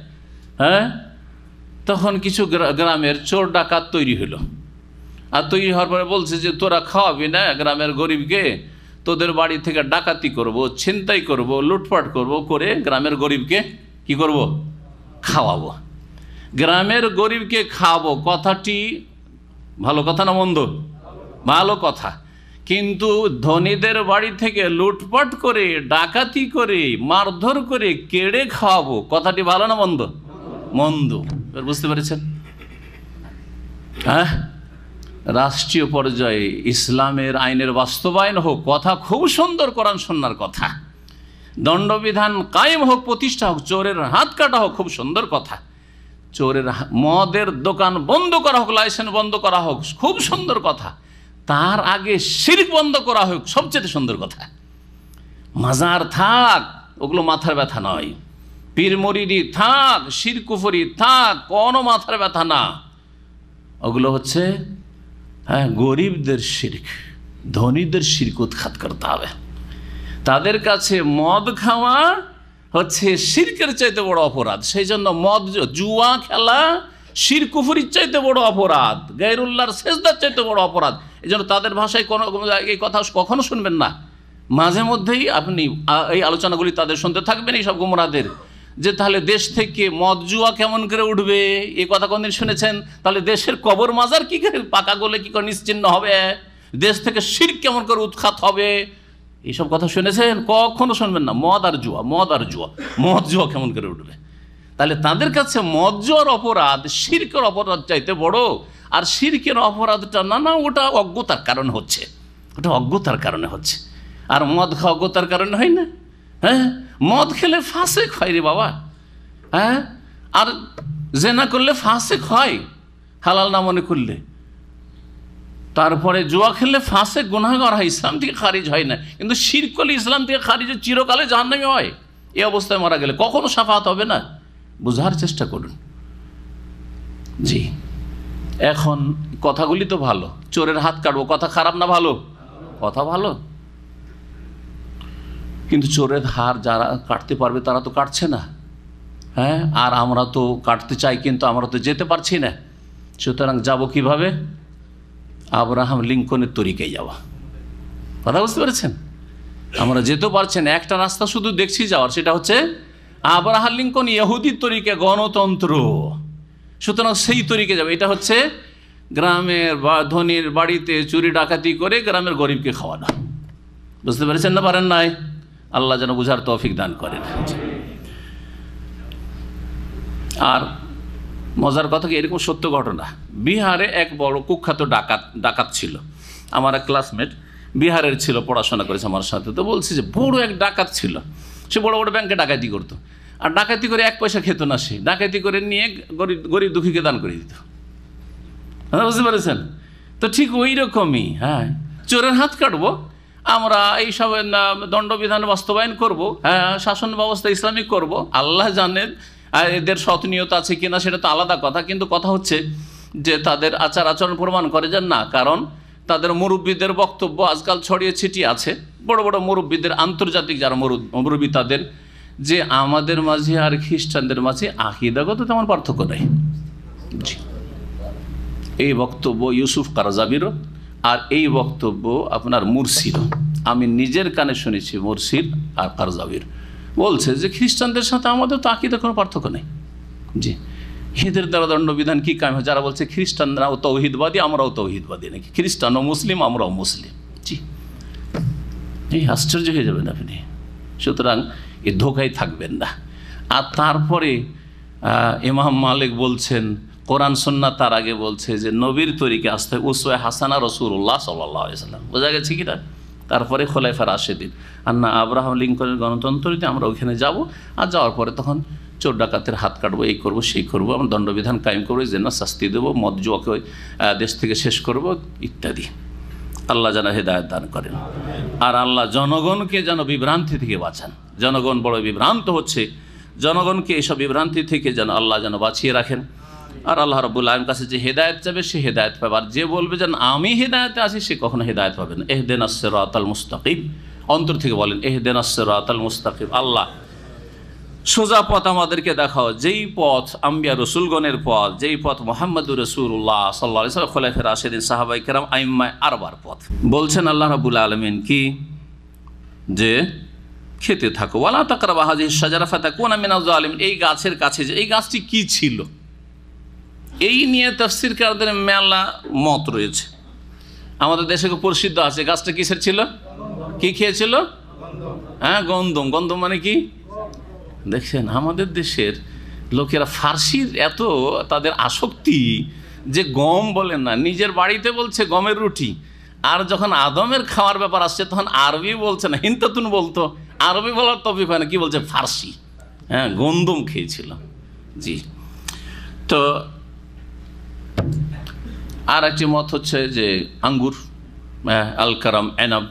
তখন কিছু গ্রামের চোর ডাকাত তৈরি হলো, আর তৈরি হওয়ার পরে বলছে যে তোরা খাওয়াবি না গ্রামের গরিবকে, তোদের বাড়ি থেকে ডাকাতি করব, ছিনতাই করব, লুটপাট করব, করে গ্রামের গরিবকে কি করব? খাওয়াবো। গ্রামের গরিবকে খাওয়াবো কথাটি ভালো কথা না মন্দ? ভালো কথা। কিন্তু ধনীদের বাড়ি থেকে লুটপাট করে, ডাকাতি করে, মারধর করে কেড়ে খাওয়াবো কথাটি ভালো না মন্দ? মন্দ। বুঝতে পেরেছেন? হ্যাঁ, রাষ্ট্রীয় পর্যায়ে ইসলামের আইনের বাস্তবায়ন হোক, কথা খুব সুন্দর, কোরআন সুন্নাহর কথা। দণ্ডবিধান কায়েম হোক, প্রতিষ্ঠা হোক, চোরের হাত কাটা হোক, খুব সুন্দর কথা। চোরের মদের দোকান বন্ধ করা হোক, লাইসেন্স বন্ধ করা হোক, খুব সুন্দর কথা। তার আগে শিরক বন্ধ করা হোক, সবচেয়ে সুন্দর কথা। মাজার থাক, ওগুলো মাথার ব্যথা নয়। পীর মুরিদি থাক, শিরক কুফরি থাক, কোনো মাথার ব্যথা না। ওগুলো হচ্ছে গরিবদের শিরক, ধনীদের শিরক উৎখাত করতে হবে। তাদের কাছে মদ খাওয়া হচ্ছে শিরকের চাইতে বড় অপরাধ। সেই জন্য মদ, জুয়া খেলা শিরক কুফরির চাইতে বড় অপরাধ, গায়রুল্লাহর সেজদার চাইতে বড় অপরাধ। এই জন্য তাদের ভাষায় কোনো এই কথা কখনো শুনবেন না। মাঝে মধ্যেই আপনি এই আলোচনাগুলি তাদের শুনতে থাকবেন, এইসব গুমরাদের, যে তাহলে দেশ থেকে মদ জুয়া কেমন করে উঠবে, এই কথা কোনদিন শুনেছেন? তাহলে দেশের কবর মাজার কি করে পাকা গলে কি করে নিশ্চিহ্ন হবে, দেশ থেকে শিরক কেমন করে উৎখাত হবে, এইসব কথা শুনেছেন? কখনো শুনবেন না। মদ আর জুয়া, মদ আর জুয়া, মদ জুয়া কেমন করে উঠবে? তাহলে তাদের কাছে মদ জুয়ার অপরাধ শিরকের অপরাধ চাইতে বড়। আর শিরকের অপরাধটা না, ওটা অজ্ঞতার কারণে হচ্ছে, ওটা অজ্ঞতার কারণে হচ্ছে। আর মদ খাওয়া অজ্ঞতার কারণে হয় না? হ্যাঁ, মদ খেলে ফাসেক হয় রে বাবা। হ্যাঁ, আর জেনা করলে ফাসেক হয় হালাল না মনে করলে। তারপরে জুয়া খেললে ফাসেক গুনাহগার হয়, ইসলাম থেকে খারিজ হয় না। কিন্তু শিরক করলে ইসলাম থেকে খারিজ, চিরকালে জাহান্নামী হয়। এই অবস্থায় মারা গেলে কখনো শাফাত হবে না। বোঝার চেষ্টা করুন। জি, এখন কথাগুলি তো ভালো, চোরের হাত কাটবো, কথা খারাপ না ভালো? কথা ভালো। কিন্তু চোরের হার যারা কাটতে পারবে তারা তো কাটছে না। হ্যাঁ, আর আমরা তো কাটতে চাই, কিন্তু আমরা তো যেতে পারছি না। সুতরাং যাব কিভাবে? আব্রাহাম লিঙ্কনের তরিকায় যাওয়া। কথা বুঝতে পেরেছেন? আমরা যেতেও পারছি না, একটা রাস্তা শুধু দেখছি যাওয়ার, সেটা হচ্ছে আব্রাহাম লিঙ্কন ইহুদির তরিকা, গণতন্ত্র। সুতরাং সেই তরিকে যাবে। এটা হচ্ছে গ্রামের বা ধনীর বাড়িতে চুরি ডাকাতি করে গ্রামের গরিবকে খাওয়ানো। বুঝতে পেরেছেন না? পারেন নাই? আল্লাহ যেন বুঝার তৌফিক দান করেন। আর মজার কথা কি, এরকম সত্য ঘটনা। বিহারে এক বড় কুখ্যাত ডাকাত ছিল। আমার এক ক্লাসমেট বিহারের ছিল, পড়াশোনা করেছে আমার সাথে। তো বলছি যে বড় এক ডাকাত ছিল, সে বড় বড় ব্যাংকে ডাকাতি করতো। আর ডাকাতি করে এক পয়সা খেত না সে, ডাকাতি করে নিয়ে গরিব দুঃখীকে দান করে দিত। বুঝতে পেরেছেন? তো ঠিক ওই রকমই, হ্যাঁ, চোরের হাত কাটবো আমরা, এইসব দণ্ডবিধান বাস্তবায়ন করব, হ্যাঁ, শাসন ব্যবস্থা ইসলামিক করব। আল্লাহ জানেন এদের সৎনিয়ত আছে কিনা, সেটা তো আলাদা কথা। কিন্তু কথা হচ্ছে যে তাদের আচার আচরণ প্রমাণ করে যে না, কারণ তাদের মুরব্বীদের বক্তব্য আজকাল ছড়িয়ে ছিটিয়ে আছে, বড় বড় মুরব্বীদের, আন্তর্জাতিক যারা মুরব্বী, তাদের, যে আমাদের মাঝে আর খ্রিস্টানদের মাঝে আকীদাগত তেমন পার্থক্য নেই। এই বক্তব্য ইউসুফ কারজাবিরও, আর এই বক্তব্য আপনার মুরসিরও। আমি নিজের কানে শুনেছি মুরসির আর কারজাবির বলছে যে খ্রিস্টানদের সাথে আমাদের তো আকীদার কোনো পার্থক্য নেই। জি, এদের দ্বারা দণ্ডবিধান কী কায়েম হয়? যারা বলছে খ্রিস্টানরাও তৌহিদবাদী, আমরাও তৌহিদবাদী, নাকি খ্রিস্টানও মুসলিম, আমরাও মুসলিম। জি, এই আশ্চর্য হয়ে যাবেন আপনি। সুতরাং এই ধোকায় থাকবেন না। আর তারপরে ইমাম মালিক বলছেন, কোরআন সুন্নাহ তার আগে বলছে যে নবীর তরিকে আসতে উসওয়া হাসানা রাসূলুল্লাহ সাল্লাল্লাহু আলাইহি ওয়াসাল্লাম। বোঝা গেছে কি না? তারপরে খোলাফা রাশেদিন, আর না আব্রাহাম লিঙ্কনের গণতন্ত্রতে আমরা ওইখানে যাব, আর যাওয়ার পরে তখন চোর ডাকাতের হাত কাটবো, এই করবো সেই করবো, আমরা দণ্ডবিধান কায়েম করবো, জেনা শাস্তি দেবো, মদ জুয়াকে দেশ থেকে শেষ করব ইত্যাদি। আল্লাহ যেন হেদায়েত দান করেন। আর আল্লাহ জনগণকে যেন বিভ্রান্তি থেকে বাঁচান। জনগণ বড় বিভ্রান্ত হচ্ছে, জনগণকে এইসব বিভ্রান্তি থেকে যেন আল্লাহ যেন বাঁচিয়ে রাখেন। আর আল্লাহ রাব্বুল আলামিন কাছে যে হেদায়েত চাবে সে হেদায়েত পাবে, আর যে বলবে যেন আমি হেদায়েতে আছি সে কখনো হেদায়েত পাবে না। ইহদিনাস সিরাতাল মুস্তাকিম, অন্তর থেকে বলেন ইহদিনাস সিরাতাল মুস্তাকিম। আল্লাহ সোজা পথ আমাদেরকে দেখাও, যেই পথ আম্বিয়া রসুলগণের পথ, যেই পথ মুহাম্মদুর রাসূলুল্লাহ সাল্লাল্লাহু আলাইহি ওয়াসাল্লাম, খোলাফায়ে রাশিদিন, সাহাবায়ে কেরাম, আইম্মায়ে আরবার পথ। বলছেন আল্লাহ রাব্বুল আলামিন কি, যে খেতে থাকো, ওয়ালা তাকরাবু হাযিহিশ শাজারা ফাতাকুনা মিনাজ জালিমিন। এই গাছের কাছে, যে এই গাছটি কি ছিল, এই নিয়ে তাফসীরকারদের মেলা মত রয়েছে। আমাদের দেশে খুব প্রসিদ্ধ আছে, গাছটা কিসের ছিল, কি খেয়েছিল? হ্যাঁ, গন্ধম। গন্ধম মানে কি? দেখছেন আমাদের দেশের লোকেরা ফার্সির এত তাদের আসক্তি যে গম বলেন না, নিজের বাড়িতে বলছে গমের রুটি, আর যখন আদমের খাওয়ার ব্যাপার আসছে তখন আরবি বলছে না, হিন্তাতুন বলতো, আরবি বলার তৌফিক হয় না, কি বলছে? ফার্সি। হ্যাঁ, গন্ধম খেয়েছিল। জি। তো আর একটি মত হচ্ছে যে আঙ্গুর, আল কারাম, এনাব,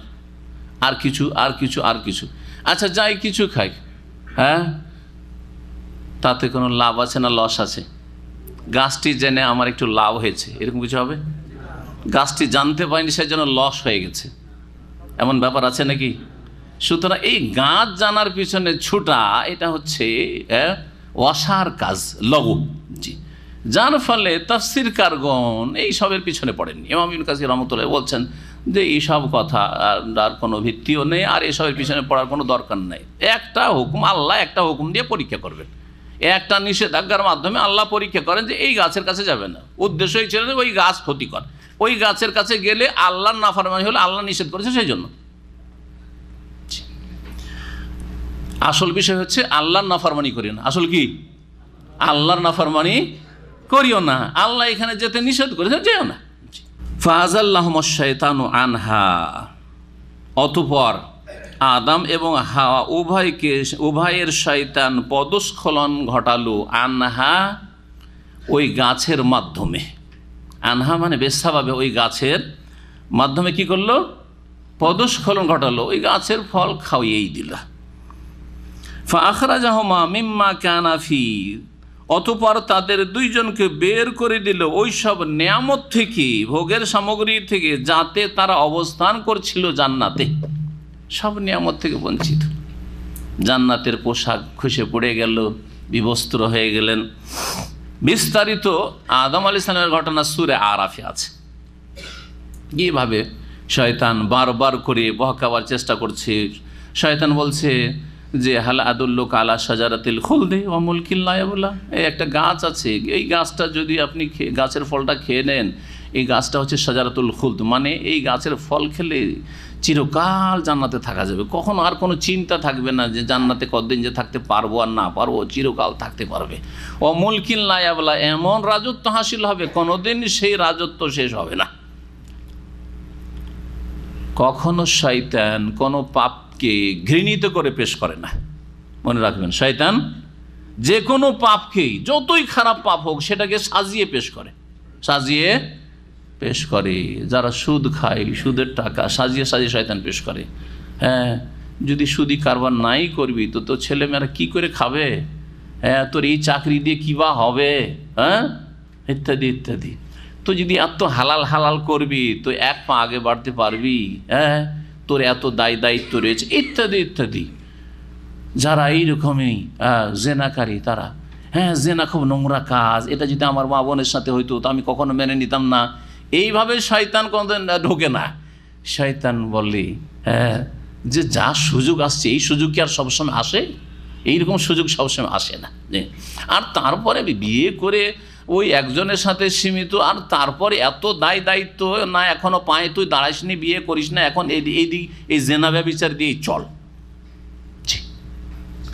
আর কিছু আর কিছু আর কিছু। আচ্ছা, যাই কিছু খাই, হ্যাঁ, তাতে কোনো লাভ আছে না লস আছে? গাছটি জেনে আমার একটু লাভ হয়েছে, এরকম কিছু হবে? গাছটি জানতে পারিনি, সেই জন্য লস হয়ে গেছে, এমন ব্যাপার আছে নাকি? সুতরাং এই গাছ জানার পিছনে ছুটা, এটা হচ্ছে অসার কাজ, লঘু। জি। যার ফলে তাফসীরকারগণ এই সবের পিছনে পড়েননি। ইমাম ইবনে কাসির রাহমাতুল্লাহ বলছেন যে এইসব কথা আর কোনো ভিত্তিও নেই, আর এসবের পিছনে পড়ার কোনো দরকার নেই। একটা হুকুম, আল্লাহ একটা হুকুম দিয়ে পরীক্ষা করবেন, একটা নিষেধাজ্ঞার মাধ্যমে আল্লাহ পরীক্ষা করেন যে এই গাছের কাছে যাবে না। উদ্দেশ্যই ছিল যে ওই গাছ ক্ষতিকর, ওই গাছের কাছে গেলে আল্লাহর নাফরমানি হলে, আল্লাহ নিষেধ করেছে সেই জন্য। আসল বিষয় হচ্ছে আল্লাহর নাফরমানি করিও না। আসল কি? আল্লাহর নাফরমানি করিও না। আল্লাহ এখানে যেতে নিষেধ করেছে, যেও না। ফাযাল্লাহুমুশ শাইতানু আনহা, অতঃপর আদম এবং হাওয়া উভয়ের শয়তান পদস্খলন ঘটালো, আনহা, ওই গাছের মাধ্যমে। আনহা মানে বেশ্যাভাবে ওই গাছের মাধ্যমে কি করলো? পদস্খলন ঘটালো, ওই গাছের ফল খাওয়িয়েই দিল। ফাআখরাজাহুমা মিম্মা কানা ফি, অতঃপর তাদের দুইজনকে বের করে দিল ওই সব নিয়ামত থেকে, ভোগের সামগ্রী থেকে, যাতে তারা অবস্থান করছিল জান্নাতে। সব নিয়ামত থেকে বঞ্চিত, জান্নাতের পোশাক খসে পড়ে গেল, বিবস্ত্র হয়ে গেলেন। বিস্তারিত আদম আলাইহিস সালামের ঘটনা সূরা আরাফে আছে, কিভাবে শয়তান বারবার করে বহকাবার চেষ্টা করছে। শয়তান বলছে যে হাল আদুল্লুকা আলা শাজারাতিল খুলদি ওয়া মুলকিন লা ইয়াবলা, এই একটা গাছ আছে, এই গাছটা যদি আপনি গাছের ফলটা খেয়ে নেন, এই গাছটা হচ্ছে শাজারাতুল খুলদ, মানে এই গাছের ফল খেলে চিরকাল জান্নাতে থাকা যাবে, কখনো আর কোনো চিন্তা থাকবে না যে জান্নাতে কতদিন যে থাকতে পারবো আর না পারবো, চিরকাল থাকতে পারবে। ও মুলকিন লা ইয়াবলা, এমন রাজত্ব হাসিল হবে কোনোদিন সেই রাজত্ব শেষ হবে না। কখনো শয়তান কোনো পাপকে ঘৃণিত করে পেশ করে না, মনে রাখবেন। শয়তান যে কোনো পাপকেই, যতই খারাপ পাপ হোক, সেটাকে সাজিয়ে পেশ করে, সাজিয়ে পেশ করে। যারা সুদ খায়, সুদের টাকা সাজিয়ে সাজিয়ে শয়তান পেশ করে। হ্যাঁ, যদি সুদি কারবার নাই করবি তো তোর ছেলেমেয়েরা কি করে খাবে? হ্যাঁ, তোর এই চাকরি দিয়ে কী বা হবে? হ্যাঁ, ইত্যাদি ইত্যাদি। তো যদি এত হালাল হালাল করবি তো এক পা আগে বাড়তে পারবি। হ্যাঁ, তোর এত দায়িত্ব রয়েছে, ইত্যাদি ইত্যাদি। যারা এইরকমই জেনাকারী, তারা, হ্যাঁ, জেনা খুব নোংরা কাজ, এটা যদি আমার মা বোনের সাথে হইতো তো আমি কখনো মেনে নিতাম না। এইভাবে শয়তান কোনোদিন ঢোকে না। শয়তান বলে হ্যাঁ যে যা সুযোগ আসছে, এই সুযোগ কি আর সবসময় আসে? এইরকম সুযোগ সবসময় আসে না। আর তারপরে বিয়ে করে ওই একজনের সাথে সীমিত, আর তারপরে এত দায়িত্ব না, এখনো পায়ে তুই দাঁড়াইসনি, বিয়ে করিস না, এখন এইদিক এই জেনা ব্যভিচার দিয়ে চল।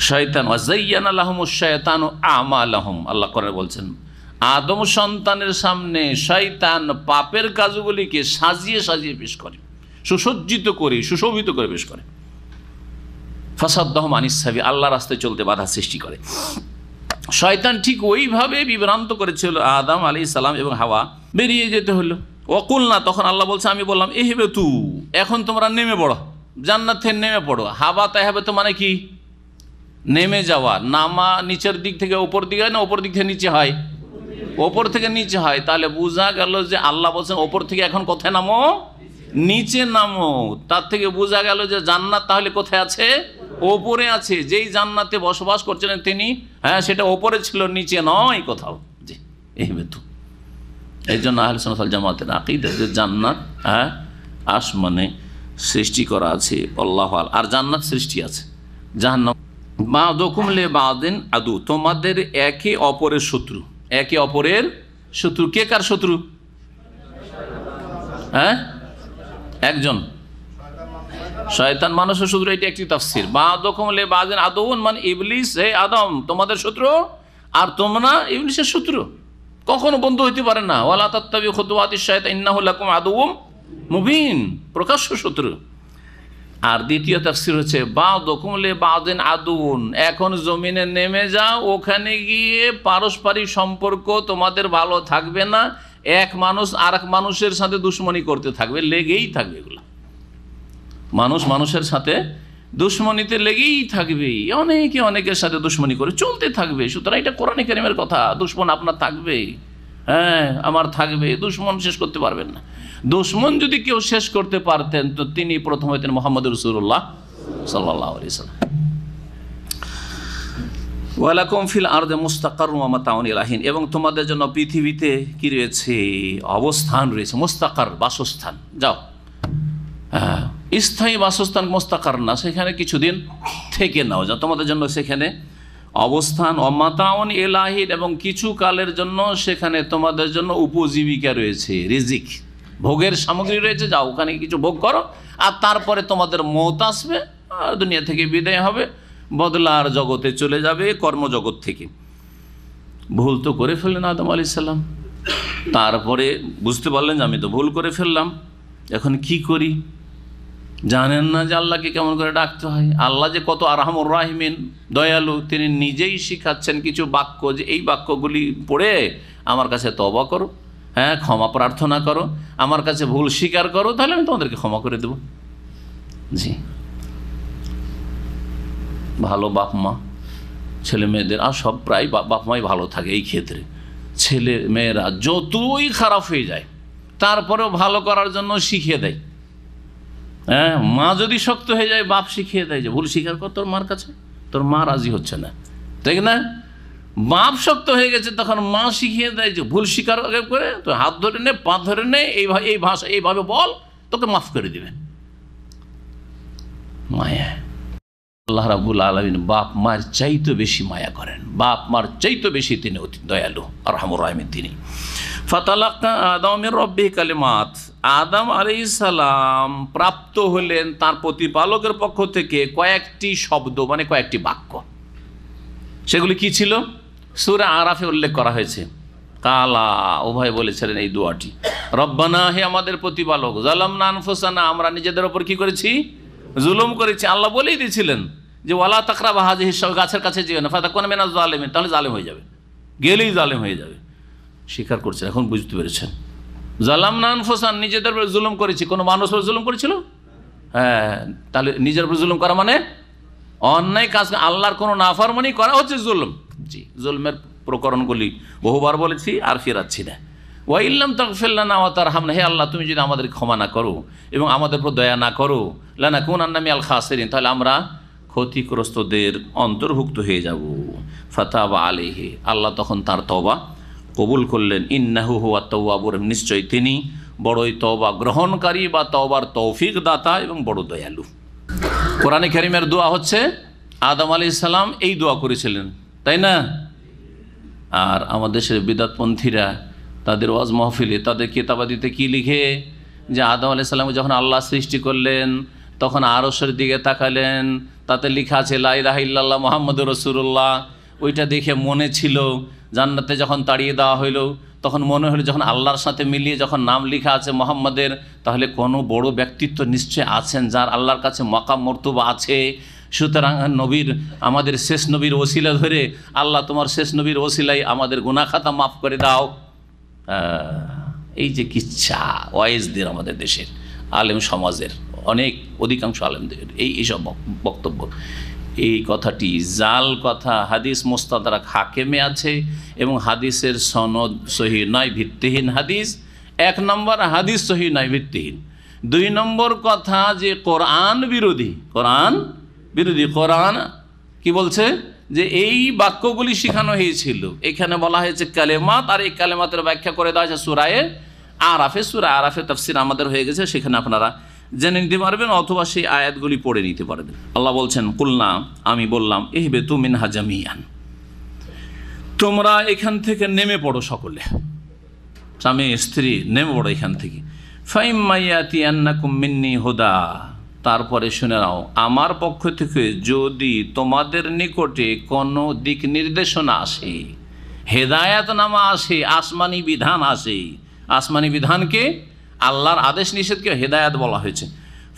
শয়তান ওয়াযায়্যানা লাহুমুশ শায়তানু আমালাহুম, আল্লাহ কোরআনে বলছেন আদম সন্তানের সামনে শয়তান পাপের কাজগুলিকে সাজিয়ে সাজিয়ে পেশ করে, সুসজ্জিত করে, সুশোভিত করে পেশ করে। ফাসাদ্দাহুম আনিস সাবিল, আল্লাহ রাস্তায় চলতে বাধা সৃষ্টি করে। শয়তান ঠিক ওইভাবে বিভ্রান্ত করেছিল আদম আলাইহিস সালাম এবং হাওয়া, বেরিয়ে যেতে হলো। ওয়াকুলনা, তখন আল্লাহ বলছে, আমি বললাম, ইহবিতু, এখন তোমরা নেমে পড়ো, জান্নাত থেকে নেমে পড়ো। হাবা তাহবে তো মানে কি? নেমে যাওয়া। নামা নিচের দিক থেকে ওপর দিকে হয় না, ওপর দিক থেকে নিচে হয়? ওপর থেকে নিচে হয়। তাহলে বোঝা গেল যে আল্লাহ বলছেন ওপর থেকে এখন কোথায় নামো? নিচে নামো। তার থেকে বোঝা গেল যে জান্নাত তাহলে কোথায় আছে? ওপরে আছে। যেই জান্নাতে বসবাস করছিলেন তিনি, হ্যাঁ, সেটা ওপরে ছিল, নিচে নয় কোথাও। জি, এই বেতু। এই জন্য আহলে সুন্নাত ওয়াল জামাতের আকীদা যে জান্নাত, হ্যাঁ, আসমানে সৃষ্টি করা আছে, আল্লাহু আ'লাম, আর জান্নাত সৃষ্টি আছে। জাহান্নাম বা'দুকুম লিবা'দিন আদু, তোমাদের একে অপরের শত্রু, একে অপরের শত্রু। কে কার শত্রু? হ্যাঁ, একজন শয়তান মানুষের শত্রু, এটা একটি তাফসীর। বা'দুকুম লিবা'দিন আদুউন, মানে ইবলিস, হে আদম তোমাদের শত্রু আর তোমরা ইবলিসের শত্রু, কখনো বন্ধু হইতে পারে না। ওয়ালা তাত্তাবিউ খুতুওয়াতিশ শাইতান ইন্নাহু লাকুম আদুউম মুবিন, প্রকাশ্য শত্রু। আর দ্বিতীয় তাফসীর হচ্ছে বা'দুকুম লিবা'দিন আদুউন, এখন জমিনে নেমে যাও, ওখানে গিয়ে পারস্পরিক সম্পর্ক তোমাদের ভালো থাকবে না, এক মানুষ আর এক মানুষের সাথে দুশ্মনী করতে থাকবে, লেগেই থাকবে। এগুলো মানুষ মানুষের সাথে দুশ্মনীতে লেগেই থাকবে, অনেকে অনেকের সাথে দুশ্মনী করে চলতে থাকবে। সুতরাং এটা কোরআনে কারিমের কথা, দুশ্মন আপনার থাকবে, হ্যাঁ আমার থাকবে, দুশ্মন শেষ করতে পারবেন না। দুশ্মন যদি কেউ শেষ করতে পারতেন তো তিনি প্রথম হইতেন মুহাম্মদ রাসূলুল্লাহ সাল্লাল্লাহু আলাইহি ওয়াসাল্লাম। ওয়ালাকুম ফিল আরদি মুস্তাকাররুন ওয়া মাতাউন ইলা হিন, এবং তোমাদের জন্য পৃথিবীতে কি রয়েছে? অবস্থান রয়েছে। মুস্তাকার, বাসস্থান। যাও, স্থায়ী বাসস্থান মুস্তাকার না, সেখানে কিছুদিন থেকে নাও, যা তোমাদের জন্য সেখানে অবস্থান। ওয়া মাতাউন ইলা হিন, এবং কিছু কালের জন্য সেখানে তোমাদের জন্য উপজীবিকা রয়েছে, রিজিক, ভোগের সামগ্রী রয়েছে। যাও, ওখানে কিছু ভোগ করো, আর তারপরে তোমাদের মওত আসবে, আর দুনিয়া থেকে বিদায় হবে, বদলার জগতে চলে যাবে, কর্মজগৎ থেকে। ভুল তো করে ফেললেন আদম আলাইহিস সালাম, তারপরে বুঝতে পারলেন যে আমি তো ভুল করে ফেললাম, এখন কি করি? জানেন না যে আল্লাহকে কেমন করে ডাকতে হয়। আল্লাহ যে কত আরহামুর রাহিমিন, দয়ালু, তিনি নিজেই শিখাচ্ছেন কিছু বাক্য, যে এই বাক্যগুলি পড়ে আমার কাছে তওবা করো, হ্যাঁ ক্ষমা প্রার্থনা করো, আমার কাছে ভুল স্বীকার করো, তাহলে আমি তোমাদেরকে ক্ষমা করে দেব। জি, ভালো বাপ মা ছেলে মেয়েদের, আর সব প্রায় বাপ মাই ভালো থাকে এই ক্ষেত্রে। ছেলে মেয়েরা যতই খারাপ হয়ে যায় তারপরেও ভালো করার জন্য শিখিয়ে দেয়। হ্যাঁ, মা যদি শক্ত হয়ে যায় বাপ শিখিয়ে দেয় যে ভুল স্বীকার কর তোর মার কাছে, তোর মা রাজি হচ্ছে না, ঠিক না? বাপ শক্ত হয়ে গেছে তখন মা শিখিয়ে দেয় যে ভুল স্বীকার করে তো হাত ধরে নে, পা ধরে নে, এই ভাষা এইভাবে বল, তোকে মাফ করে দিবে। মায়া, আল্লাহ রাব্বুল আলামিন বাপ মার চাইতে বেশি মায়া করেন, বাপ মার চাইতে বেশি তিনি অতি দয়ালু আরহামুর রাহিমিন তিনি। ফাতালাক্কা আদম মির রাব্বিহি কালিমাত, আদম আলাইহিস সালাম প্রাপ্ত হলেন তার প্রতিপালকের পক্ষ থেকে কয়েকটি শব্দ, মানে কয়েকটি বাক্য। সেগুলি কি ছিল? সূরা আরাফে উল্লেখ করা হয়েছে। কালা, উভয় বলেছিলেন এই দোয়াটি, রব্বানা, হে আমাদের প্রতিপালক, যালামনা আনফুসানা, আমরা নিজেদের ওপর কি করেছি? জুলুম করেছি। আল্লাহ বলেই দিয়েছিলেন যে ওয়ালা তাকরাবা হাযিহিশ শাজারা, গাছের কাছে যেও না, ফাতাকুনা মিনাজ জালিমিন, তাহলে জালেম হয়ে যাবে, গেলেই জালেম হয়ে যাবে। স্বীকার করছেন, এখন বুঝতে পেরেছেন। যালামনা আনফুসানা, নিজেদের উপর জুলুম করেছি। কোনো মানুষ উপর জুলুম করেছিল? হ্যাঁ, তাহলে নিজের উপর জুলুম করা মানে অন্যায় কাজ, আল্লাহর কোনো নাফরমানি করা হচ্ছে জুলুম। জি, জুলমের প্রকরণগুলি বহুবার বলেছি, আর ফেরাচ্ছি না। ওয়া ইল্লাম তাগফির লানা ওয়া তারহামনা, হে আল্লাহ তুমি যদি আমাদের ক্ষমা না করো এবং আমাদের উপর দয়া না করো, লানাকুনান্না মিনাল খাসিরিন, তাহলে আমরা ক্ষতিগ্রস্তদের অন্তর্ভুক্ত হয়ে যাব। ফাতাবা আলাইহি, আল্লাহ তখন তার তওবা কবুল করলেন। ইন্নাহু হুয়াত তাওয়াবুর, নিশ্চয় তিনি বড়ই তওবা গ্রহণকারী বা তওবার তৌফিক দাতা এবং বড় দয়ালু। কোরআনে কারীমের দোয়া হচ্ছে আদম আলাইহিস সালাম এই দোয়া করেছিলেন, তাই না? আর আমাদের দেশের বিদআতপন্থীরা তাদের ওয়াজ মাহফিলে তাদের কিতাবাদিতে কি লিখে, যে আদম আলাইহিস সালামকে যখন আল্লাহ সৃষ্টি করলেন তখন আরশের দিকে তাকালেন, তাতে লেখা আছে লা ইলাহা ইল্লাল্লাহ মুহাম্মাদুর রাসূলুল্লাহ। ওইটা দেখে মনে ছিল, জান্নাতে যখন তাড়িয়ে দেওয়া হইলো তখন মনে হলো যখন আল্লাহর সাথে মিলিয়ে যখন নাম লেখা আছে মোহাম্মদের, তাহলে কোনো বড় ব্যক্তিত্ব নিশ্চয় আছেন যার আল্লাহর কাছে মাকাম মর্তবা আছে। সুতরাং নবীর, আমাদের শেষ নবীর ওসিলা ধরে আল্লাহ তোমার শেষ নবীর ওসিলাই আমাদের গুনাহ খাতা মাফ করে দাও। এই যে কিচ্ছা ওয়াইজদের, আমাদের দেশের আলেম সমাজের অধিকাংশ আলেমদের এইসব বক্তব্য, এই কথাটি জাল কথা। হাদিস মুস্তাদরাক হাকিমে আছে এবং হাদিসের সনদ সহি নয়, ভিত্তিহীন হাদিস। 1 নম্বর, হাদিস সহি নয়, ভিত্তিহীন। 2 নম্বর কথা যে কোরআন বিরোধী। কোরআন বিরোধী। কোরআন কি বলছে? যে এই বাক্যগুলি শেখানো হয়েছিল, এখানে বলা হয়েছে কালেমাত, আর এই কালেমাতের ব্যাখ্যা করে দেওয়া হয়েছে সূরায়ে আরাফে। সূরা আরাফে তাফসীর আমাদের হয়ে গেছে, সেখানে আপনারা জেনে নিতে পারবেন অথবা সেই আয়াতগুলি পড়ে নিতে পারবেন। আল্লাহ বলছেন কুলনা, আমি বললাম, ইহবিতু মিনহা জামিআন, তোমরা এখান থেকে নেমে পড়ো সকলে। স্বামী স্ত্রী নেমে পড়ো এখান থেকে। ফাইম্মাইয়াতিয়ান্নাকুম মিন্নি হুদা, তারপরে শুনে নাও আমার পক্ষ থেকে যদি তোমাদের নিকটে কোনো দিক নির্দেশনা আসে, হেদায়াতনামা আসে, আসমানি বিধান আসে। আসমানি বিধানকে, আল্লাহর আদেশ নিষেধকে হেদায়াত বলা হয়েছে।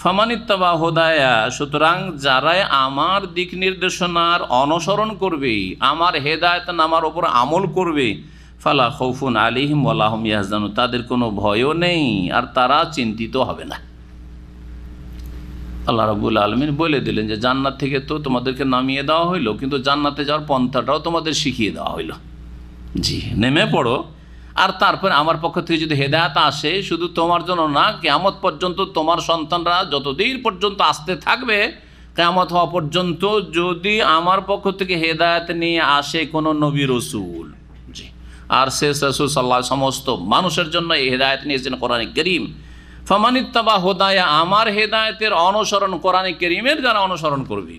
ফামানিত্তাবা হুদায়া, সুতরাং যারাই আমার দিক নির্দেশনার অনুসরণ করবে, আমার হেদায়াতনামার ওপর আমল করবে, ফালা খাউফুন আলাইহিম ওয়ালা হুম ইয়াহজানুন, তাদের কোনো ভয়ও নেই আর তারা চিন্তিত হবে না। আল্লাহ রাব্বুল আলামিন বলে দিলেন যে জান্নাত থেকে তো তোমাদেরকে নামিয়ে দেওয়া হইলো, কিন্তু জান্নাতে যাওয়ার পন্থাটাও তোমাদের শিখিয়ে দেওয়া হইলো। জি, নেমে পড়ো। আর তারপর আমার পক্ষ থেকে যদি হেদায়েত আসে, শুধু তোমার জন্য না, কিয়ামত পর্যন্ত তোমার সন্তানরা যতদিন পর্যন্ত আসতে থাকবে, কিয়ামত হওয়া পর্যন্ত যদি আমার পক্ষ থেকে হেদায়েত নিয়ে আসে কোনো নবী রসুল, জি, আর শেষ রাসূল সাল্লাল্লাহু আলাইহি সমস্ত মানুষের জন্য এই হেদায়েত নিয়েছেন কোরআনে কারীম। ফামানিত্তাবা হুদায়া, আমার হেদায়েতের অনুসরণ, কোরআনে কারীমের যারা অনুসরণ করবে,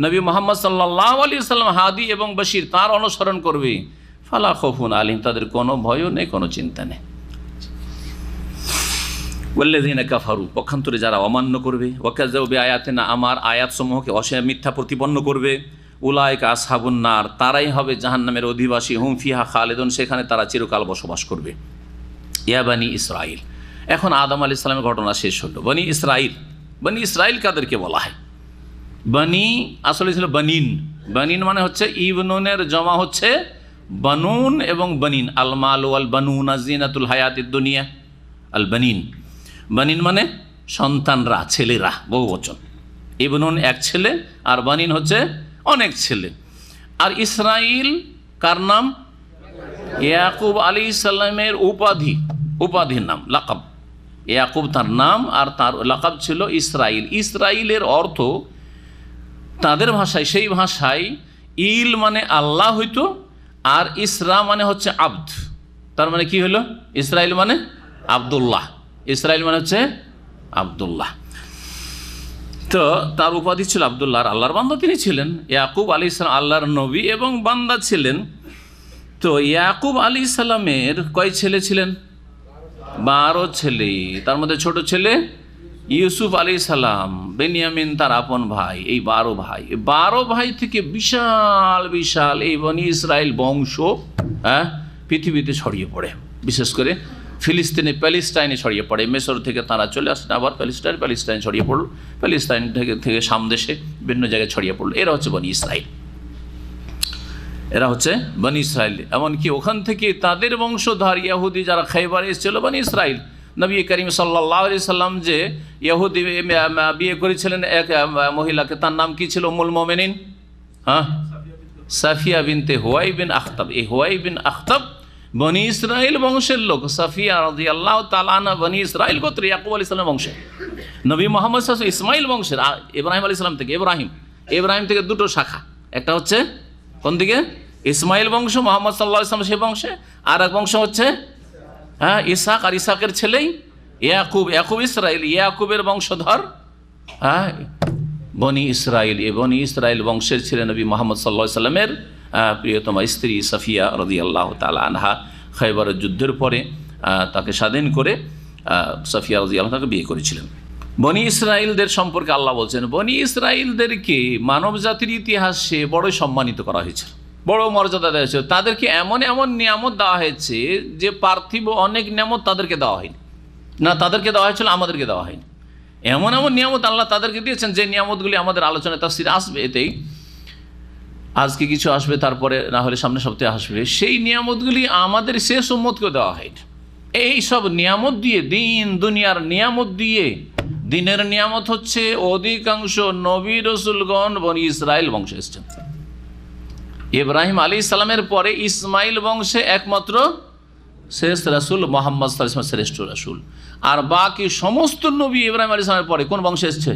নবী মুহাম্মদ সাল্লাল্লাহু আলাইহি ওয়াসাল্লাম হাদি এবং বশীর তার অনুসরণ করবে, ফালা খাউফুন আলাইহিম, তাদের কোনো ভয়ও নেই, কোনো চিন্তা নেই। ওয়াল্লাযীনা কাফারু, পক্ষান্তরে যারা অমান্য করবে, ওয়াকাযাবু বিআয়াতিনা, আমার আয়াতসমূহকে মিথ্যা প্রতিপন্ন করবে, উলাইকা আসহাবুন নার, তারাই হবে জাহান্নামের অধিবাসী, হুম ফিহা খালিদুন, সেখানে তারা চিরকাল বসবাস করবে। ইয়া বানি ইসরাইল, এখন আদম আলাইহিস সালামের ঘটনা শেষ হলো। বনি ইসরাইল, বনি ইসরাইল কাদেরকে বলা হয়? বনি আসলে ছিল বানিন। বানিন মানে হচ্ছে ইবনুনের জমা হচ্ছে বানুন এবং বানিন। আল মাল ওয়াল বানুন জিনাতুল হায়াতিদ দুনিয়া, আল বানিন। বানিন মানে সন্তানরা, ছেলেরা, বহু বচন। ইবনুন এক ছেলে, আর বানিন হচ্ছে অনেক ছেলে। আর ইসরাইল কার নাম? ইয়াকুব আলাইহিস সালামের উপাধির নাম, লাকাব। ইয়াকুব তার নাম, আর তার লাকাব ছিল ইসরাইল। ইসরাইলের অর্থ তাদের ভাষায়, সেই ভাষায় ইল মানে আল্লাহ হইতো, আর ইসরা মানে হচ্ছে আব্দ। তার মানে কি হলো? ইসরাইল মানে আব্দুল্লাহ। ইসরাইল মানে হচ্ছে আব্দুল্লাহ। তো তার উপাধি ছিল আব্দুল্লাহ, আর আল্লাহর বান্দা তিনি ছিলেন। ইয়াকুব আলাইহিস সালাম আল্লাহর নবী এবং বান্দা ছিলেন। তো ইয়াকুব আলাইহিস সালামের কয় ছেলে ছিলেন? 12 ছেলে। তার মধ্যে ছোট ছেলে ইউসুফ আলাইহিস সালাম, বেনিয়ামিন তার আপন ভাই। এই 12 ভাই, 12 ভাই থেকে বিশাল বিশাল এই বনি ইসরাইল বংশ পৃথিবীতে ছড়িয়ে পড়ে। বিশেষ করে ফিলিস্তিনে, প্যালেস্টাইনে ছড়িয়ে পড়ে। মেসর থেকে তারা চলে আসেন, আবার প্যালেস্টাইন ছড়িয়ে পড়ল, প্যালেস্টাইন থেকে সামদেশে বিভিন্ন জায়গায় ছড়িয়ে পড়লো। এরা হচ্ছে বনি ইসরাইল, এরা হচ্ছে বনি ইসরাইল। এমনকি ওখান থেকে তাদের বংশধর ইহুদি যারা খাইবারে এসেছিল, বনি ইসরাইল। নবী করিম সাল্লাল্লাহু আলাইহি সাল্লাম যে ইহুদি বিয়ে করেছিলেন এক মহিলাকে, তার নাম কি ছিল? উম্মুল মুমিনিন সাফিয়া বিনতে হুয়াই বিন আখতাব। এই হুয়াই বিন আখতাব বনি ইসরাইল বংশের লোক। সাফিয়া রাদিয়াল্লাহু তাআলা আনহা বনি ইসরাইল গোত্র, ইয়াকুব আলাইহিস সালামের বংশের। নবী মুহাম্মদ সাল্লাল্লাহু আলাইহি ওয়াসাল্লাম ইসমাইল বংশের, ইব্রাহিম আলাইহিস সালাম থেকে। ইব্রাহিম থেকে দুটো শাখা, একটা হচ্ছে কোন দিকে? ইসমাইল বংশ, মুহাম্মদ সাল্লাল্লাহু আলাইহি ওয়াসাল্লাম সেই বংশে। আর এক বংশ হচ্ছে ইসহাক, আর ইসহাকের ছেলেই ইয়াকুব। ইয়াকুব ইসরাইল, ইয়াকুবের বংশধর বনি ইসরাইল। এ বনি ইসরাইল বংশের ছিলেন নবী মুহাম্মদ সাল্লাল্লাহু আলাইহি ওয়াসাল্লামের প্রিয়তমা স্ত্রী সাফিয়া রাদিয়াল্লাহু তাআলা আনহা। খায়বারের যুদ্ধের পরে তাকে স্বাধীন করে সাফিয়া রাদিয়াল্লাহু তাকে বিয়ে করেছিলেন। বনি ইসরাইলদের সম্পর্কে আল্লাহ বলছেন, বনি ইসরাইলদেরকে মানব জাতির ইতিহাসে বড় সম্মানিত করা হয়েছে, বড় মর্যাদা দেওয়া হয়েছে। তাদেরকে এমন এমন নিয়ামত দেওয়া হয়েছে যে পার্থিব অনেক নিয়ামত তাদেরকে দেওয়া হয়নি। না, তাদেরকে দেওয়া হয়েছিল, আমাদেরকে দেওয়া হয়নি। এমন এমন নিয়ামত আল্লাহ তাদেরকে দিয়েছেন যে নিয়ামতগুলি আমাদের আলোচনায় তাফসীরে আসবে। এতেই আজকে কিছু আসবে, তারপরে না হলে সামনের সপ্তাহে আসবে। সেই নিয়ামতগুলি আমাদের শেষ উম্মতকেও দেওয়া হয়নি। এই সব নিয়ামত দিয়ে, দিন দুনিয়ার নিয়ামত দিয়ে, দিনের নিয়ামত হচ্ছে অধিকাংশ নবী রসুলগণ বনি ইসরাইল বংশে এসেছেন। ইব্রাহিম আলাইহিস সালামের পরে ইসমাইল বংশে একমাত্র শেষ রাসূল মুহাম্মদ সাল্লাল্লাহু আলাইহি ওয়াসাল্লাম শ্রেষ্ঠ রাসূল। আর বাকি সমস্ত নবী ইব্রাহিম আলাইহিস সালামের পরে কোন বংশে এসেছে?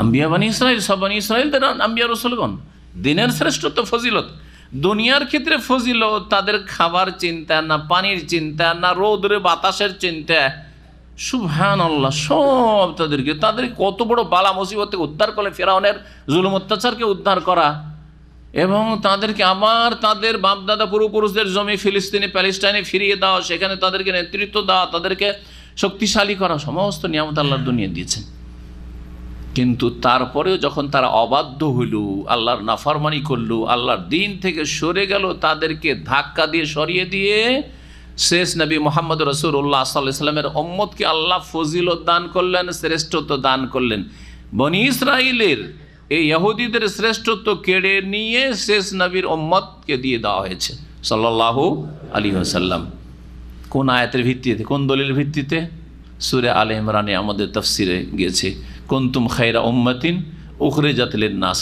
আম্বিয়া বনি ইসরাইল। সব বনি ইসরাইল তারা আম্বিয়া রসুলগণ। দিনের শ্রেষ্ঠত্ব, ফজিলত, দুনিয়ার ক্ষেত্রে ফজিলত তাদের খাবার চিন্তা না, পানির চিন্তা না, রোদরে বাতাসের চিন্তা। সুবহানাল্লাহ, সব তাদেরকে কত বড় বালা মুসিবত থেকে উদ্ধার করে, ফেরাউনের জুলুম অত্যাচারকে উদ্ধার করা, এবং তাদেরকে আবার তাদের বাপদাদা পূর্বপুরুষদের জমি ফিলিস্তিনে প্যালেস্টাইনে ফিরিয়ে দেওয়া, সেখানে তাদেরকে নেতৃত্ব দেওয়া, তাদেরকে শক্তিশালী করা, সমস্ত নিয়ামত আল্লাহর দুনিয়া দিয়েছেন। কিন্তু তারপরেও যখন তারা অবাধ্য হইল, আল্লাহর নাফরমানি করল, আল্লাহর দিন থেকে সরে গেল, তাদেরকে ধাক্কা দিয়ে সরিয়ে দিয়ে শেষ নবী মোহাম্মদ রাসূলুল্লাহ সাল্লাল্লাহু আলাইহি ওয়াসাল্লামের উম্মতকে আল্লাহ ফজিলত দান করলেন, শ্রেষ্ঠত্ব দান করলেন। বনি ইসরাইলের এই ইহুদিদের শ্রেষ্ঠত্ব কেড়ে নিয়ে শেষ নবীর উম্মতকে দিয়ে দেওয়া হয়েছে সাল্লাল্লাহু আলাইহি ওয়াসাল্লাম। কোন আয়াতের ভিত্তিতে, কোন দলিলের ভিত্তিতে? সূরা আলে ইমরানে আমাদের তাফসিরে গিয়েছে, কুনতুম খায়রা উম্মাতিন উখরিজাত লিন-নাস,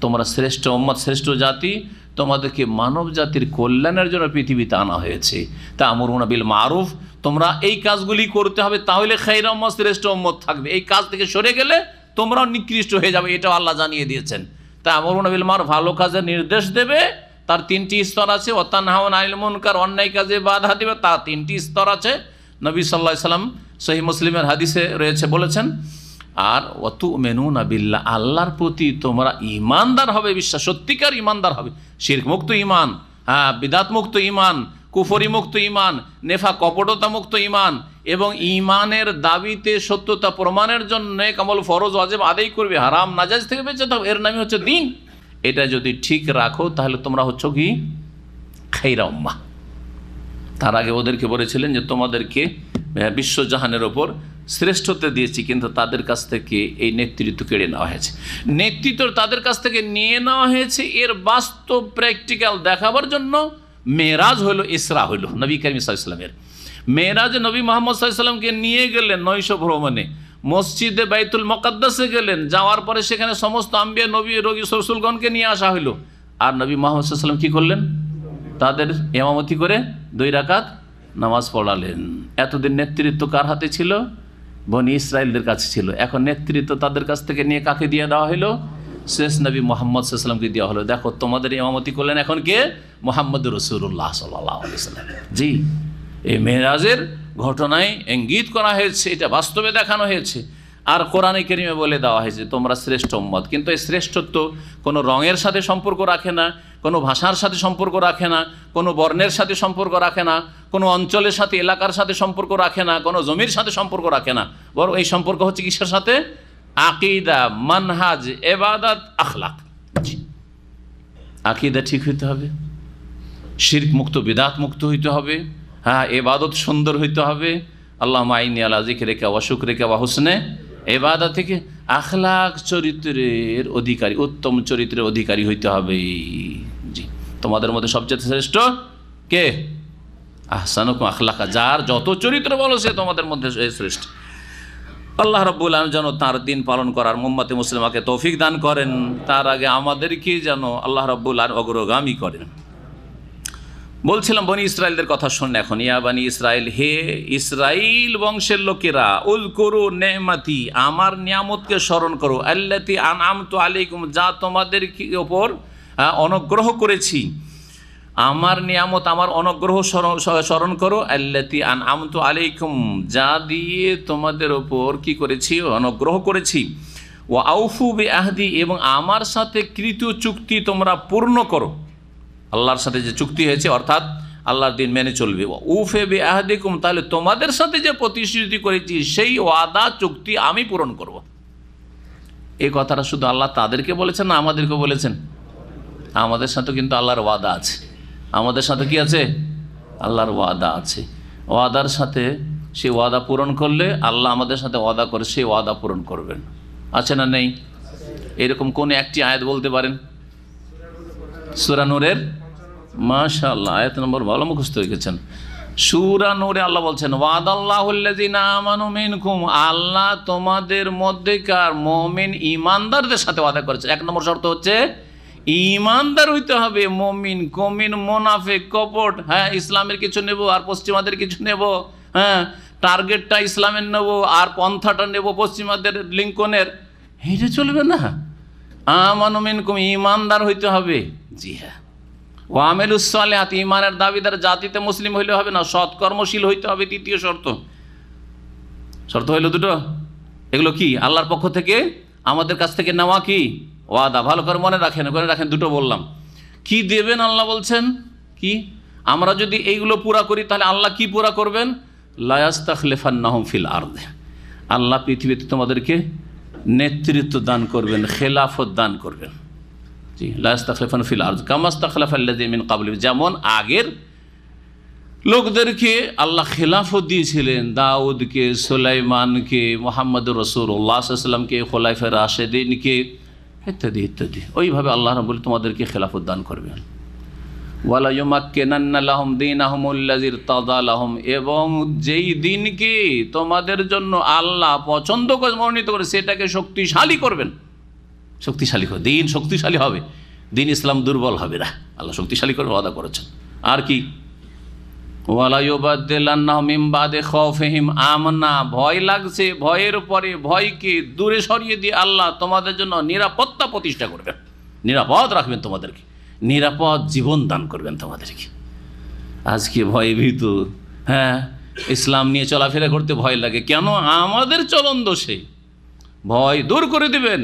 তোমরা শ্রেষ্ঠ উম্মত, শ্রেষ্ঠ জাতি, তোমাদেরকে মানব জাতির কল্যাণের জন্য পৃথিবীতে আনা হয়েছে। তা'মুরুনা বিল মারুফ, তোমরা এই কাজগুলি করতে হবে, তাহলে খায়রা উম্মত, শ্রেষ্ঠ উম্মত থাকবে। এই কাজ থেকে সরে গেলে তোমরাও নিকৃষ্ট হয়ে যাবে, এটাও আল্লাহ জানিয়ে দিয়েছেন। তা'মুরুনা বিল মারুফ, ভালো কাজের নির্দেশ দেবে, তার তিনটি স্তর আছে। ওয়া তানহাউনা আনিল মুনকার, অন্যায় কাজে বাধা দেবে, তার তিনটি স্তর আছে। নবী সাল্লাল্লাহু আলাইহি ওয়াসাল্লাম সহিহ মুসলিমের হাদিসে রয়েছে, বলেছেন। আর ওয়া তু'মিনুনা বিল্লাহ, আল্লাহর প্রতি তোমরা ঈমানদার হবে, বিশ্বাস, সত্যিকার ঈমানদার হবে। শিরক মুক্ত ঈমান, বিদআত মুক্ত ঈমান, কুফরি মুক্ত ঈমান, নেফাক কপটতা মুক্ত ঈমান, এবং ঈমানের দাবিতে সত্যতা প্রমাণের জন্য নেক আমল ফরজ ওয়াজিব আদায় করবে, হারাম নাজায়েজ থেকে বেঁচে থাকো, এর নামই হচ্ছে দ্বীন। এটা যদি ঠিক রাখো তাহলে তোমরা হচ্ছ কি? খায়রা উম্মাহ। তার আগে ওদেরকে বলেছিলেন যে তোমাদেরকে বিশ্বজাহানের ওপর শ্রেষ্ঠত্ব দিয়েছি, কিন্তু তাদের কাছ থেকে এই নেতৃত্ব কেড়ে নেওয়া হয়েছে। নেতৃত্ব তাদের কাছ থেকে নিয়ে নেওয়া হয়েছে, এর বাস্তব প্র্যাকটিক্যাল দেখাবার জন্য মেরাজ হইল, ইসরা হইল নবী করিম সাল্লাল্লাহু আলাইহি ওয়াসাল্লামের। মেরাজে নবী মুহাম্মদ সাল্লাল্লাহু আলাইহি ওয়াসাল্লামকে নিয়ে গেলেন নৈশ ভ্রমণে, মসজিদে বাইতুল মুকাদ্দাসে গেলেন, যাওয়ার পরে সেখানে সমস্ত আম্বিয়া, নবী, রোগী, রাসূলগণকে নিয়ে আসা হইল। আর নবী মুহাম্মদ সাল্লাল্লাহু আলাইহি ওয়াসাল্লাম কি করলেন? তাদের ইমামতি করে 2 রাকাত নামাজ পড়ালেন। এতদিন নেতৃত্ব কার হাতে ছিল? বনি ইসরাইলদের কাছে ছিল। এখন নেতৃত্ব তাদের কাছ থেকে নিয়ে কাকে দিয়ে দেওয়া হলো? শেষ নবী মুহাম্মদ সাল্লাল্লাহু আলাইহি ওয়াসাল্লামকে দেওয়া হলো। দেখো, তোমাদের ইমামতি করলেন এখন কে? মুহাম্মদুর রাসূলুল্লাহ সাল্লাল্লাহু আলাইহি ওয়াসাল্লাম। জি, এই মেরাজের ঘটনায় ইঙ্গিত করা হয়েছে, এটা বাস্তবে দেখানো হয়েছে। আর কোরআনে কারিমে বলে দেওয়া হয়েছে তোমরা শ্রেষ্ঠ উম্মত। কিন্তু এই শ্রেষ্ঠত্ব কোনো রঙের সাথে সম্পর্ক রাখে না, কোনো ভাষার সাথে সম্পর্ক রাখে না, কোনো বর্ণের সাথে সম্পর্ক রাখে না, কোনো অঞ্চলের সাথে, এলাকার সাথে সম্পর্ক রাখে না, কোনো জমির সাথে সম্পর্ক রাখে না। বরং এই সম্পর্ক হচ্ছে কিসের সাথে? আকীদা, মানহাজ, ইবাদত, আখলাক। আকীদা ঠিক হইতে হবে, শিরক মুক্ত, বিদআত মুক্ত হইতে হবে, ইবাদত সুন্দর হইতে হবে। আল্লাহুম্মা আইনি আলা যিকরিকা ওয়া শুকরিকা ওয়া হুসনে ইবাদত থেকে আখলাক, চরিত্রের অধিকারী, উত্তম চরিত্রের অধিকারী হইতে হবে। জি, তোমাদের মধ্যে সবচেয়ে শ্রেষ্ঠ কে? আহসানুকুম আখলাকা, যার যত চরিত্র বলো সে তোমাদের মধ্যে শ্রেষ্ঠ। আল্লাহ রাব্বুল আলামিন যেন তার দিন পালন করার উম্মতে মুসলিমাকে তৌফিক দান করেন। তার আগে আমাদেরকে যেন আল্লাহ রাব্বুল আলামিন অগ্রগামী করেন। বলছিলাম বনি ইসরাইলদের কথা শুনে এখন। ইয়া বানি ইসরাইল, হে ইসরাইল বংশের লোকেরা, উযকুরু নি'মাতি, আমার নিয়ামতকে স্মরণ করো, আল্লাতী আনআমতু আলাইকুম, যা তোমাদের উপর অনুগ্রহ করেছি। আমার নিয়ামত, আমার অনুগ্রহ স্মরণ করো। আল্লাতী আনআমতু আলাইকুম, যা দিয়ে তোমাদের উপর কি করেছি? অনুগ্রহ করেছি। ওয়া আউফু বিআহদি, এবং আমার সাথে কৃত চুক্তি তোমরা পূর্ণ করো। আল্লাহর সাথে যে চুক্তি হয়েছে, অর্থাৎ আল্লাহর দিন মেনে চলবে। উফে বিআহদিকুম, তাহলে তোমাদের সাথে যে প্রতিশ্রুতি করেছি সেই ওয়াদা, চুক্তি আমি পূরণ করব। এই কথাটা শুধু আল্লাহ তাদেরকে বলেছেন না আমাদেরকে বলেছেন? আমাদের সাথে কিন্তু আল্লাহর ওয়াদা আছে। আমাদের সাথে কি আছে? আল্লাহর ওয়াদা আছে। ওয়াদার সাথে, সেই ওয়াদা পূরণ করলে আল্লাহ আমাদের সাথে ওয়াদা করে সেই ওয়াদা পূরণ করবেন। আছে না নেই? এরকম কোন একটি আয়াত বলতে পারেন? সূরা নূরের, মাশাআল্লাহ, আয়াত নম্বর ভালো মুখস্থ রেখেছেন। সূরা নূরে আল্লাহ বলছেন, ওয়াদাল্লাহুল্লাযিনা আমানু মিনকুম, আল্লাহ তোমাদের মধ্যেকার মুমিন ঈমানদারদের সাথে ওয়াদা করেছে। 1 নম্বর শর্ত হচ্ছে ঈমানদার হইতে হবে। মুমিন, কমিন, মুনাফিক, কপট, ইসলামের কিছু নেব আর পশ্চিমাদের কিছু নেব, টার্গেটটা ইসলামের নেব আর পন্থাটা নেব পশ্চিমাদের, লিঙ্কনের, এটা চলবে না। আমানু মিনকুম, ঈমানদার হইতে হবে। জি হ্যাঁ। ওয়া আমিলুস সালিহাত, ঈমানের দাবিদার জাতিতে মুসলিম হইলে হবে না, সৎকর্মশীল হইতে হবে। 3য় শর্ত। শর্ত হইল 2টো। এগুলো কি? আল্লাহর পক্ষ থেকে আমাদের কাছ থেকে নেওয়া কি? ওয়াদা ভালো করে মনে রাখেন, দুটো বললাম। কি দেবেন আল্লাহ বলছেন? কি আমরা যদি এইগুলো পুরা করি তাহলে আল্লাহ কি পুরা করবেন? লা ইস্তাখলিফান্নাহুম ফিল আরদে, আল্লাহ পৃথিবীতে তোমাদেরকে নেতৃত্ব দান করবেন, খেলাফত দান করবেন। জি, লা ইস্তাখলিফান ফিল আরদ কামা ইস্তাখলাফাল্লাযী মিন ক্বাবলিহিম, যেমন আগের লোকদেরকে আল্লাহ খেলাফত দিয়েছিলেন, দাউদকে, সুলাইমানকে, মুহাম্মদুর রাসূলুল্লাহ সাল্লাল্লাহু আলাইহি ওয়াসাল্লামকে, খুলাফায়ে রাশিদিনকে, ইত্যাদি ইত্যাদি। ওইভাবে আল্লাহ রাব্বুল তোমাদেরকে খেলাফত দান করবেন। ওয়ালা ইউমাক্কিনান্না লাহুম দীনাহুমুল্লাযী ইরতাদা লাহুম, এবং যেই দিনকে তোমাদের জন্য আল্লাহ পছন্দ করে মনোনীত করে সেটাকে শক্তিশালী করবেন। শক্তিশালী করে দিন, শক্তিশালী হবে, দিন ইসলাম দুর্বল হবে না, আল্লাহ শক্তিশালী করে ওয়াদা করেছেন। আর কি? ওয়ালা ইউবাদদিলান্নাহুম মিন বাদি খাউফিহিম আমনা, ভয় লাগছে, ভয়ের পরে ভয়কে দূরে সরিয়ে দিয়ে আল্লাহ তোমাদের জন্য নিরাপত্তা প্রতিষ্ঠা করবেন, নিরাপদ রাখবেন তোমাদেরকে, নিরাপদ জীবন দান করবেন তোমাদেরকে। আজকে ভয়ে ভীত, হ্যাঁ, ইসলাম নিয়ে চলাফেরা করতে ভয় লাগে। কেন? আমাদের চলন দোষে। ভয় দূর করে দিবেন।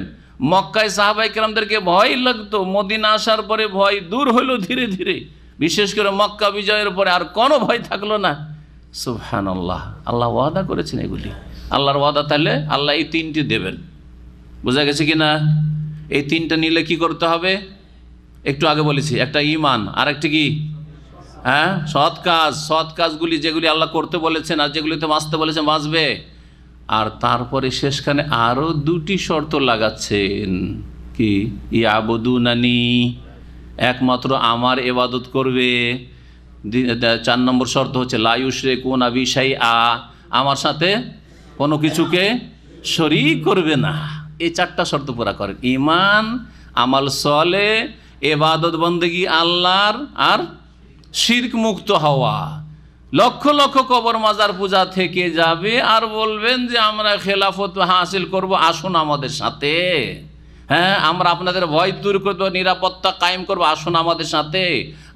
মক্কায় সাহাবায়ে কেরামদেরকে ভয় লাগতো, মদিনা আসার পরে ভয় দূর হলো ধীরে ধীরে, বিশেষ করে মক্কা বিজয়ের পরে আর কোনো ভয় থাকলো না। সুবহানাল্লাহ, আল্লাহ ওয়াদা করেছেন এগুলি। আল্লাহর ওয়াদা, তাহলে আল্লাহ এই তিনটি দেবেন। বোঝা গেছে কি না? এই তিনটা নিলে কি করতে হবে? একটু আগে বলেছি, একটা ঈমান, আর একটা কি? হ্যাঁ, সৎ কাজ। সৎ কাজগুলি যেগুলি আল্লাহ করতে বলেছেন আর যেগুলিতে বাঁচতে বলেছেন বাঁচবে। আর তারপরে শেষখানে আরও দুটি শর্ত লাগাচ্ছেন। কি? ইয়াবুদুনানি, একমাত্র আমার ইবাদত করবে। 4 নম্বর শর্ত হচ্ছে লা ইউশরিকুনা বি শাইআ, আমার সাথে কোনো কিছুকে শরীক করবে না। এই 4টা শর্ত পুরা করেন: ঈমান, আমাল সালেহ, ইবাদত বন্দেগী আল্লাহর, আর শিরক মুক্ত হওয়া। লক্ষ লক্ষ কবর মাজার পূজা থেকে যাবে আর বলবেন যে আমরা খেলাফত হাসিল করব, আসুন আমাদের সাথে। হ্যাঁ, আমরা আপনাদের ভয় দূর করবো, নিরাপত্তা কায়েম করবো, আসুন আমাদের সাথে।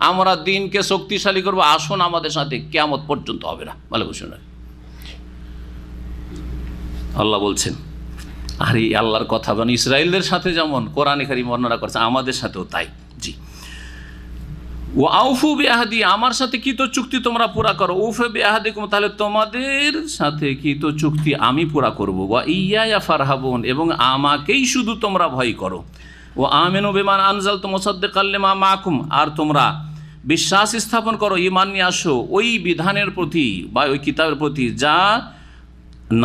আমরা দিনকে শক্তিশালী করবো, আসুন আমাদের সাথে। কিয়ামত পর্যন্ত হবে না। ভালো বুঝুন, আল্লাহ বলছেন। আর এই আল্লাহর কথা বলেন ইসরায়েলদের সাথে যেমন কোরআনে কারীম বর্ণনা করছে, আমাদের সাথেও তাই। জি, ও আউফু বিআহদি, আমার সাথে কৃত চুক্তি তোমরা পুরা করো। উফু বিআহদিকুম, তাহলে তোমাদের সাথে কৃত চুক্তি আমি পুরা করব। ওয়া ইয়া ফারহাবুন, এবং আমাকেই শুধু তোমরা ভয় করো। ও আমিনু বিমান আনজালতু মুসাদ্দিকাল লিমা মাআকুম, আর তোমরা বিশ্বাস স্থাপন করো, ঈমান নিয়ে আসো ওই বিধানের প্রতি বা ওই কিতাবের প্রতি যা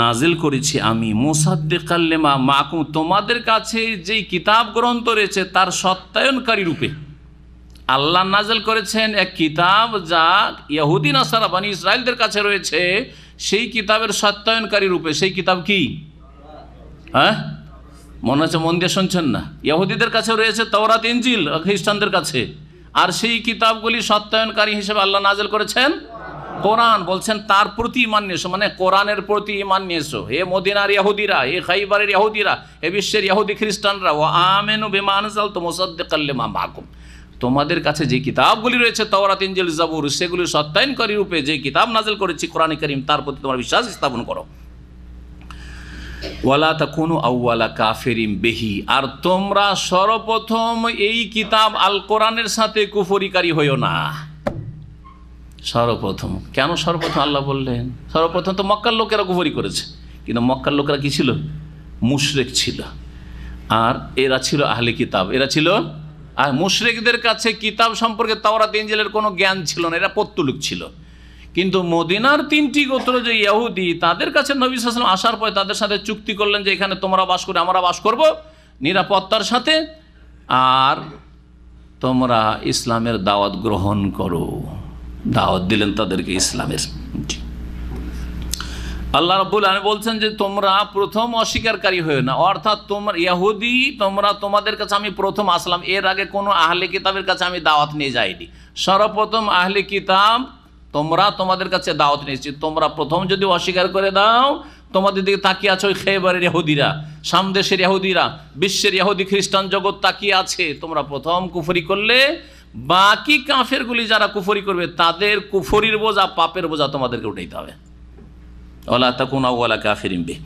নাজিল করেছি আমি। মুসাদ্দিকাল লিমা মাআকুম, তোমাদের কাছে যেই কিতাব গ্রন্থ রয়েছে তার সত্যায়নকারী রূপে। আল্লাহ নাজিল করেছেন এক কিতাব যা ইহুদি নাসারা বনি ইসরায়েলদের কাছে রয়েছে, সেই কিতাবের সত্যায়নকারী রূপে। সেই কিতাব কি? হ্যাঁ, মনে হচ্ছে মন দিয়ে শুনছেন না। ইহুদিদের কাছে রয়েছে তাওরাত, ইনজিল খ্রিস্টানদের কাছে, আর সেই কিতাবগুলি সত্যায়নকারী হিসেবে আল্লাহ নাজিল করেছেন কোরআন। বলছেন তার প্রতি ঈমান নিয়ে এসো, মানে কোরআনের প্রতি ঈমান নিয়ে এসো। হে মদিনার ইহুদিরা, হে খাইবারের ইহুদিরা, হে বিশ্বের ইহুদি খ্রিস্টানরা, ওয়া আমিনু বিমা আনজালতু মুসাদ্দিকাল লিমা মাআকুম, তোমাদের কাছে যে কিতাবগুলি রয়েছে তাওরাত, ইনজিল, জাবুর, সেগুলি সত্যায়নকারী রূপে যে কিতাব নাজিল করেছি কোরআন কারীম, তার প্রতি তোমার বিশ্বাস স্থাপন করো। ওয়ালা তাকুনু আউওয়ালা কাফিরিন বিহি, আর তোমরা সর্বপ্রথম এই কিতাব আল কোরআনের সাথে কুফরিকারী হইও না। সর্বপ্রথম কেন সর্বপ্রথম আল্লাহ বললেন? সর্বপ্রথম তো মক্কার লোকেরা কুফরি করেছে, কিন্তু মক্কার লোকেরা কি ছিল? মুশরিক ছিল। আর এরা ছিল আহলে কিতাব, এরা ছিল। আর মুশরিকদের কাছে কিতাব সম্পর্কে তাওরাত, ইনজিলের কোনো জ্ঞান ছিল না, এরা পত্তলিক ছিল। কিন্তু মদিনার 3টি গোত্র যে ইহুদি, তাদের কাছে নবী সাল্লাল্লাহু আলাইহি ওয়াসাল্লাম আসার পরে তাদের সাথে চুক্তি করলেন যে এখানে তোমরা বাস করে আমরা বাস করব নিরাপত্তার সাথে, আর তোমরা ইসলামের দাওয়াত গ্রহণ করো। দাওয়াত দিলেন তাদেরকে ইসলামের। আল্লাহ রাব্বুল আলামিন বলছেন যে তোমরা প্রথম অস্বীকারী হয়ে না, অর্থাৎ তোমরা ইহুদি, তোমাদের কাছে আমি প্রথম আসলাম, এর আগে কোনো আহলে কিতাবের কাছে আমি দাওয়াত নিয়ে যাইনি। সর্বপ্রথম আহলে কিতাব তোমাদের কাছে দাওয়াত নিয়েছি। তোমরা প্রথম যদি অস্বীকার করে দাও, তোমাদের দিকে তাকিয়ে আছে ওই খেয়বারের ইহুদিরা, সামদেশের ইহুদিরা, বিশ্বের ইহুদি খ্রিস্টান জগৎ তাকিয়ে আছে। তোমরা প্রথম কুফরি করলে বাকি কাফেরগুলি যারা কুফরি করবে তাদের কুফরির বোঝা, পাপের বোঝা তোমাদেরকে উঠাইতে হবে। ওয়ালা তাকুনু আউওয়ালা কাফিরিন বিহি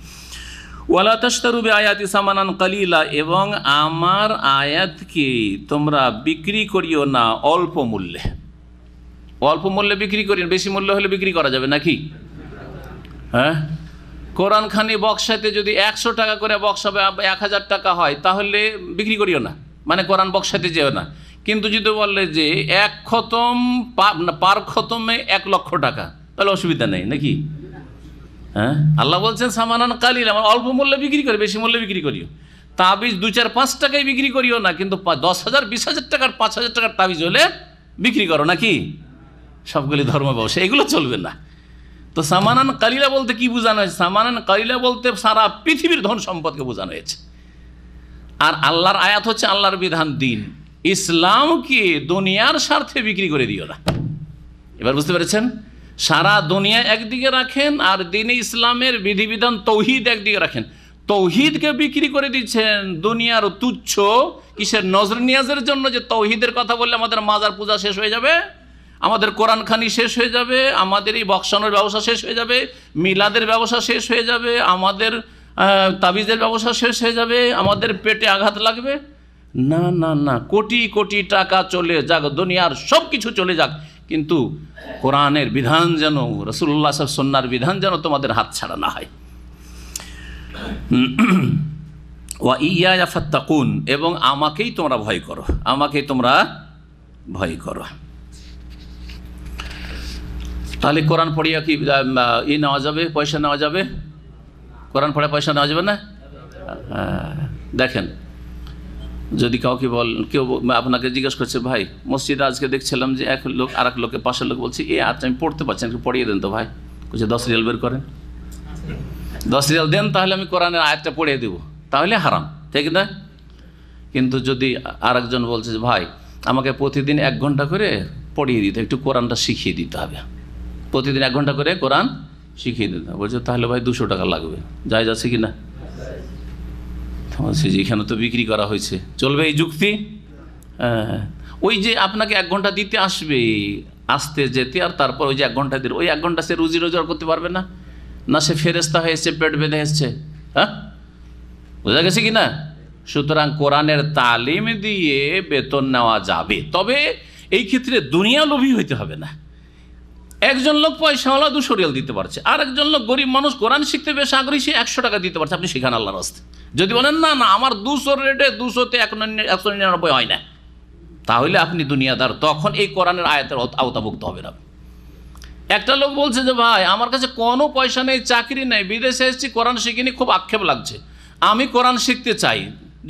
ওয়ালা তাশতারু বিআয়াতি সামানান কালিলা, এবং আমার আয়াতকে তোমরা বিক্রি করিও না অল্প মূল্যে। অল্প মূল্যে বিক্রি করিও, বেশি মূল্য হলে বিক্রি করা যাবে নাকি? হ্যাঁ, কোরআনখানি বক্সাতে যদি 100 টাকা করে বক্স হবে, 1000 টাকা হয়, তাহলে বিক্রি করিও না, মানে কোরআন বক্সাতে যেও না। কিন্তু যদি বললে যে এক খতম পার খতমে 1 লক্ষ টাকা, তাহলে অসুবিধা নেই নাকি? হ্যাঁ, আল্লাহ বলছেন সামানান কালিল, আমার অল্প মূল্যে বিক্রি করি, বেশি মূল্যে বিক্রি করিও। তাবিজ 2, 4, 5 টাকায় বিক্রি করিও না, কিন্তু 10,000, 20,000 টাকার, 5,000 টাকার তাবিজ হলে বিক্রি করো নাকি? সবগুলি ধর্ম ব্যবসা, এগুলো চলবে না। তো সামানান কালিলা বলতে কি বোঝানো হয়েছে? সামানান কালিলা বলতে সারা পৃথিবীর ধন সম্পদকে বোঝানো হয়েছে। আর আল্লাহর আয়াত হচ্ছে আল্লাহর বিধান, দিন ইসলামকে দুনিয়ার স্বার্থে বিক্রি করে দিও না। এবার বুঝতে পেরেছেন? সারা দুনিয়া একদিকে রাখেন, আর দ্বীন ইসলামের বিধিবিধান তৌহিদ একদিকে রাখেন। তৌহিদকে বিক্রি করে দিচ্ছেন দুনিয়ার তুচ্ছ কিসের নজর নিয়াজের জন্য, যে তৌহিদের কথা বললে আমাদের মাজার পূজা শেষ হয়ে যাবে, আমাদের কোরআন খানি শেষ হয়ে যাবে, আমাদের এই বক্সানোর ব্যবসা শেষ হয়ে যাবে, মিলাদের ব্যবসা শেষ হয়ে যাবে, আমাদের তাবিজের ব্যবসা শেষ হয়ে যাবে, আমাদের পেটে আঘাত লাগবে। না না না, কোটি কোটি টাকা চলে যাক, দুনিয়ার সব কিছু চলে যাক, কিন্তু কোরআনের বিধান যেন, রাসূলুল্লাহ সাল্লাল্লাহু আলাইহি সুন্নাহর বিধান যেন তোমাদের হাত ছাড়া না হয়। ওয়া ইয়া ফাত্তাকুন, এবং আমাকেই তোমরা ভয় করো, আমাকেই তোমরা ভয় করো। তাহলে কোরআন পড়িয়া কি নেওয়া যাবে, পয়সা নেওয়া যাবে? কোরআন পড়ে পয়সা নেওয়া যাবে না? দেখেন, যদি কাউকে কেউ আপনাকে জিজ্ঞেস করছে, ভাই মসজিদে আজকে দেখছিলাম যে এক লোক আর এক লোকে, পাশের লোক বলছে, আচ্ছা আমি পড়তে পারছি না, একটু পড়িয়ে দেন তো ভাই। বলছে 10 রিয়াল বের করেন, 10 রিয়াল দেন, তাহলে আমি কোরআনের আয়াতটা পড়িয়ে দেবো, তাহলে হারাম, ঠিক না? কিন্তু যদি আরেকজন বলছে যে ভাই আমাকে প্রতিদিন 1 ঘন্টা করে পড়িয়ে দিতে, একটু কোরআনটা শিখিয়ে দিতে হবে, প্রতিদিন 1 ঘন্টা করে কোরআন শিখিয়ে দিতে হবে, বলছে তাহলে ভাই 200 টাকা লাগবে, জায়েজ আছে কি না? যেখানে তো বিক্রি করা হয়েছে, চলবে এই যুক্তি? ওই যে আপনাকে 1 ঘন্টা দিতে আসবে, আসতে যেতে, আর তারপর ওই যে 1 ঘন্টা দিল, ওই 1 ঘন্টা সে রুজি রোজগার করতে পারবে না? না সে ফেরেস্তা হয়েছে, পেট বেঁধে এসছে? হ্যাঁ, বোঝা গেছে কি না? সুতরাং কোরআনের তালিম দিয়ে বেতন নেওয়া যাবে, তবে এই ক্ষেত্রে দুনিয়া লোভী হইতে হবে না। একজন লোক পয়সাওয়ালা 200 রিয়াল দিতে পারছে, আর একজন লোক গরিব মানুষ কোরআন শিখতে বেশ আগ্রহী, সে 100 টাকা দিতে পারছে, আপনি শিখান আল্লাহর রাস্তায়। যদি বলেন না না আমার 200 রেটে 200তে 199 হয় না, তাহলে আপনি দুনিয়াদার, তখন এই কোরআনের আয়াতের আওতাভুক্ত হবে না। একটা লোক বলছে যে ভাই আমার কাছে কোনো পয়সা নেই, চাকরি নেই, বিদেশে এসেছি, কোরআন শিখিনি, খুব আক্ষেপ লাগছে, আমি কোরআন শিখতে চাই,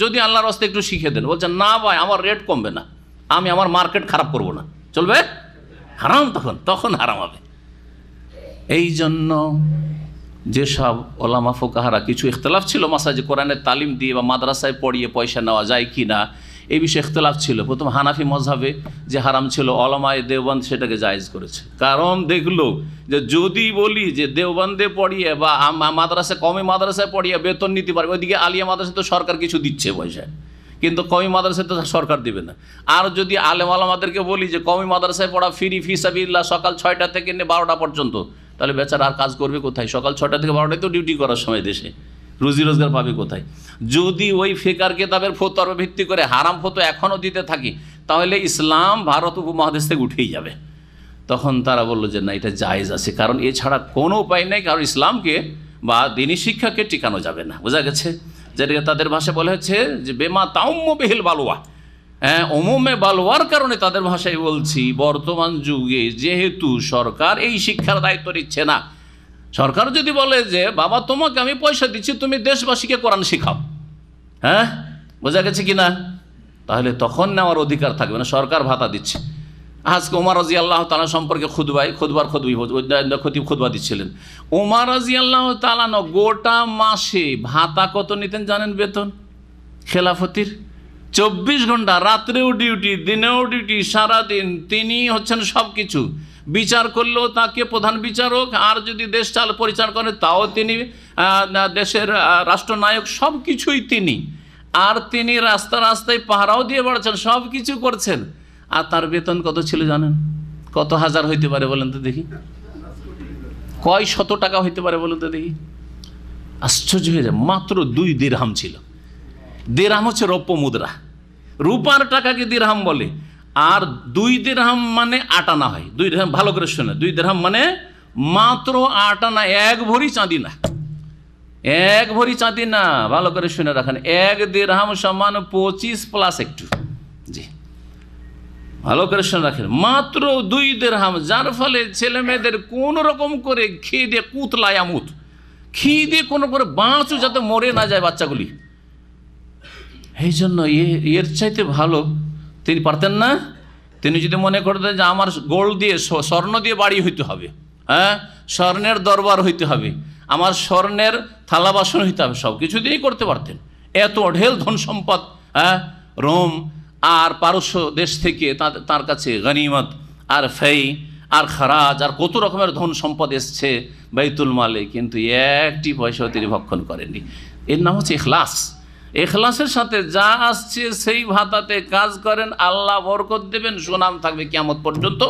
যদি আল্লাহর রাস্তায় একটু শিখে দেন। বলছে না ভাই আমার রেট কমবে না, আমি আমার মার্কেট খারাপ করব না, চলবে? হারাম, তখন হারাম হবে। এই জন্য যেসব ওলামা ফুকাহারা, কিছু ইখতলাফ ছিল মাসাজে কোরআনের তালিম দিয়ে বা মাদ্রাসায় পড়িয়ে পয়সা নেওয়া যায় কি না, এই বিষয়ে ইখতলাফ ছিল। প্রথম হানাফি মযহাবে যে হারাম ছিল, ওলামায়ে দেওবন্দ সেটাকে জায়েজ করেছে, কারণ দেখলো যে যদি বলি যে দেওবন্দে পড়িয়ে বা মাদ্রাসা, কওমি মাদ্রাসায় পড়িয়ে বেতন নিতে পারবে, ওইদিকে আলিয়া মাদ্রাসায় তো সরকার কিছু দিচ্ছে পয়সা, কিন্তু কওমি মাদ্রাসায় তো সরকার দিবে না। আর যদি আলেম ওলামাদেরকে বলি যে কওমি মাদ্রাসায় পড়া ফ্রি, ফি সাবিলিল্লাহ, সকাল 6টা থেকে 12টা পর্যন্ত, তাহলে বেচারা আর কাজ করবে কোথায়? সকাল 6টা থেকে 12টায় তো ডিউটি করার সময়, দেশে রুজি রোজগার পাবে কোথায়? যদি ওই ফিকার কিতাবের ফতোয়ার ভিত্তি করে হারাম ফতোয়া এখনও দিতে থাকি, তাহলে ইসলাম ভারত উপমহাদেশ থেকে উঠেই যাবে। তখন তারা বললো যে না, এটা জায়েজ আছে, কারণ এছাড়া কোনো উপায় নেই, কারণ ইসলামকে বা দ্বীনি শিক্ষাকে টিকানো যাবে না। বোঝা গেছে? যেটাকে তাদের ভাষায় বলা হচ্ছে যে বেমা তাউম্ম বিহিল বালওয়া, হ্যাঁ, ওমুমে বালওয়ার কারণে তাদের ভাষায় বলছি, বর্তমান যুগে যেহেতু সরকার এই শিক্ষার দায়িত্ব নিচ্ছে না, সরকার যদি বলে যে বাবা তোমাকে আমি পয়সা দিচ্ছি, তুমি দেশবাসীকে কোরআন শিখাও, হ্যাঁ, বোঝা গেছে কি না, তাহলে তখন নেওয়ার অধিকার থাকবে না, সরকার ভাতা দিচ্ছে। আজকে ওমর রাদিয়াল্লাহু তাআলা সম্পর্কে খুতবা দিচ্ছিলেন। ওমর রাদিয়াল্লাহু তাআলা গোটা মাসে ভাতা কত নিতেন জানেন? বেতন খেলাফতির 24 ঘন্টা, রাত্রেও ডিউটি, দিনেও ডিউটি, সারাদিন তিনি হচ্ছেন সব কিছু। বিচার করলেও তাকে প্রধান বিচারক, আর যদি দেশ পরিচালনা করেন তাও তিনি দেশের রাষ্ট্রনায়ক, সব কিছুই তিনি। আর তিনি রাস্তায় পাহারাও দিয়ে বেড়াচ্ছেন, সব কিছু করছেন। আর তার বেতন কত ছিল জানেন? কত হাজার হইতে পারে বলেন তো দেখি? কয় শত টাকা হইতে পারে বলুন তো দেখি? আশ্চর্য হয়ে যায়, মাত্র 2 দিরহাম ছিল। দিরহাম হচ্ছে রৌপ্য মুদ্রা, রূপার টাকাকে দিরহাম বলে। আর 2 দিরহাম মানে 8 আনা হয়। 2 দিরহাম, ভালো করে শোনে, 2 দিরহাম মানে মাত্র 8 আনা, 1 ভরি চাঁদি না, 1 ভরি চাঁদি না, ভালো করে শুনে রাখেন। 1 দিরহাম সমান 25 প্লাস একটু, জি ভালো করে শুনে রাখেন, মাত্র 2 দিরহাম। যার ফলে ছেলে মেয়েদের কোন রকম করে খেয়ে দিয়ে কুতলায়ামুত, খেয়ে দিয়ে কোনো করে বাঁচু যাতে মরে না যায় বাচ্চাগুলি। এই জন্য এর চাইতে ভালো তিনি পারতেন না। তিনি যদি মনে করতেন যে আমার গোল্ড দিয়ে, স্বর্ণ দিয়ে বাড়ি হইতে হবে, হ্যাঁ স্বর্ণের দরবার হইতে হবে, আমার স্বর্ণের থালা বাসন হইতে হবে, সব কিছু দিয়েই করতে পারতেন। এত অঢেল ধন সম্পদ, হ্যাঁ রোম আর পারস্য দেশ থেকে তার কাছে গনিমত আর ফেই আর খারাজ আর কত রকমের ধন সম্পদ এসছে বাইতুল মালে, কিন্তু একটি পয়সাও তিনি ভক্ষণ করেননি। এর নাম হচ্ছে ইখলাস। ইখলাসের সাথে যা আসছে সেই ভাতাতে কাজ করেন, আল্লাহ বরকত দেবেন, সুনাম থাকবে কিয়ামত পর্যন্ত।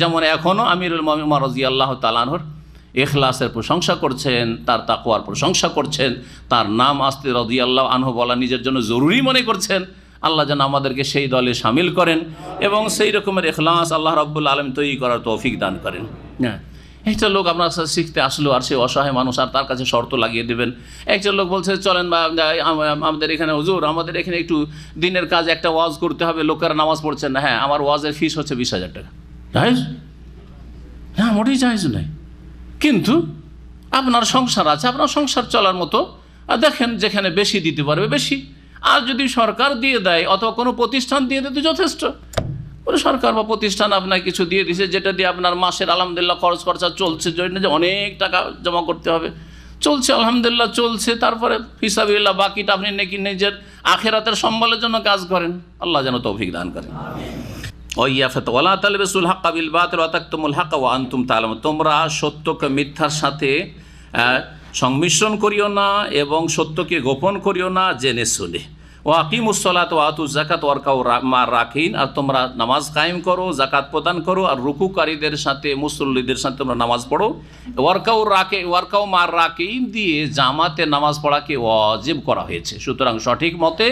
যেমন এখনও আমিরুল মুমিনিন ওমর রাদিয়াল্লাহু তাআলা আনহুর ইখলাসের প্রশংসা করছেন, তার তাকওয়ার প্রশংসা করছেন, তার নাম আসতে রাদিয়াল্লাহু আনহু বলা নিজের জন্য জরুরি মনে করছেন। আল্লাহ যেন আমাদেরকে সেই দলে শামিল করেন এবং সেই রকমের ইখলাস আল্লাহ রাব্বুল আলামিন তৈরি করার তৌফিক দান করেন। হ্যাঁ, একটা লোক আপনার কাছে শিখতে আসলো, আর সে অসহায় মানুষ, আর তার কাছে শর্ত লাগিয়ে দেবেন। একজন লোক বলছে চলেন আমাদের এখানে হুজুর, আমাদের এখানে একটু দিনের কাজ একটা ওয়াজ করতে হবে, লোকেরা নামাজ পড়ছেন না। হ্যাঁ, আমার ওয়াজের ফিস হচ্ছে 20,000 টাকা। জায়েজ? হ্যাঁ, মোটেই জায়েজ নয়। কিন্তু আপনার সংসার আছে, আপনার সংসার চলার মতো দেখেন যেখানে বেশি দিতে পারবে বেশি, আর যদি সরকার দিয়ে দেয় অথবা কোনো প্রতিষ্ঠান দিয়ে দেয় তো যথেষ্ট। কোনো সরকার বা প্রতিষ্ঠান আপনার কিছু দিয়ে দিছে, যেটা দিয়ে আপনার মাসের আলহামদুলিল্লাহ খরচ খরচা চলছে, জন্য যে অনেক টাকা জমা করতে হবে, চলছে আলহামদুলিল্লাহ চলছে, তারপরে ফিসাবিল্লাহ বাকিটা আপনি নাকি নিজের আখেরাতের সম্বলের জন্য কাজ করেন। আল্লাহ যেন তৌফিক দান করেন। ওয়ালা তালবিসুল হাক্কা বিল বাতিল ওয়া তাকতুমুল হাক্কা ওয়া আনতুম তা'লামুন, তোমরা সত্যকে মিথ্যার সাথে সংমিশ্রণ করিও না এবং সত্যকে গোপন করিও না জেনে শুনে। ও আকিমুস সালাত ওয়া আতুজ যাকাত ওয়ারকাউ মা'র রাকিন, আর তোমরা নামাজ কায়েম করো, যাকাত প্রদান করো, আর রুকুকারীদের সাথে মুসল্লিদের সাথে তোমরা নামাজ পড়ো। ওয়ারকাউ মা'র রাকিন দিয়ে জামাতে নামাজ পড়াকে ওয়াজিব করা হয়েছে। সুতরাং সঠিক মতে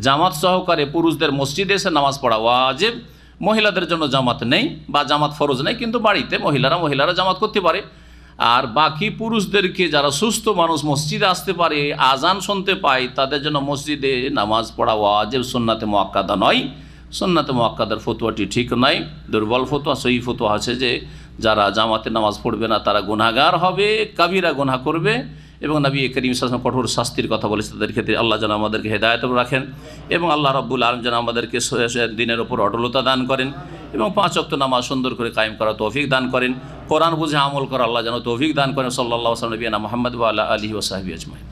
জামাত সহকারে পুরুষদের মসজিদে এসে নামাজ পড়া ওয়াজিব। মহিলাদের জন্য জামাত নেই বা জামাত ফরজ নেই, কিন্তু বাড়িতে মহিলারা জামাত করতে পারে। আর বাকি পুরুষদেরকে, যারা সুস্থ মানুষ মসজিদে আসতে পারে, আজান শুনতে পায়, তাদের জন্য মসজিদে নামাজ পড়া ওয়াজিব, সুন্নাতে মুআক্কাদা নয়। সুন্নাতে মুআক্কাদার ফতোয়াটি ঠিক নয়, দুর্বল ফতোয়া। সহি ফতোয়া আছে যে যারা জামাতে নামাজ পড়বে না তারা গুনাহগার হবে, কাবিরা গুনাহ করবে, এবং নবী করিম সাল্লাল্লাহু আলাইহি ওয়াসাল্লাম কঠোর শাস্তির কথা বলেছে তাদের ক্ষেত্রে। আল্লাহ যেন আমাদেরকে হেদায়েত রাখেন এবং আল্লাহ রাব্বুল আলামিন যেন আমাদেরকে দিনের উপর অটলতা দান করেন এবং 5 ওয়াক্ত নামাজ সুন্দর করে কায়েম করার তৌফিক দান করেন। কোরআন বুঝে আমল করা আল্লাহ যেন তৌফিক দান করেন। সাল্লাল্লাহু আলাইহি ওয়া সাল্লাম নবিয়ানা মুহাম্মদ ওয়া আলা আলিহি ওয়া সাহবিহি আজমাইন।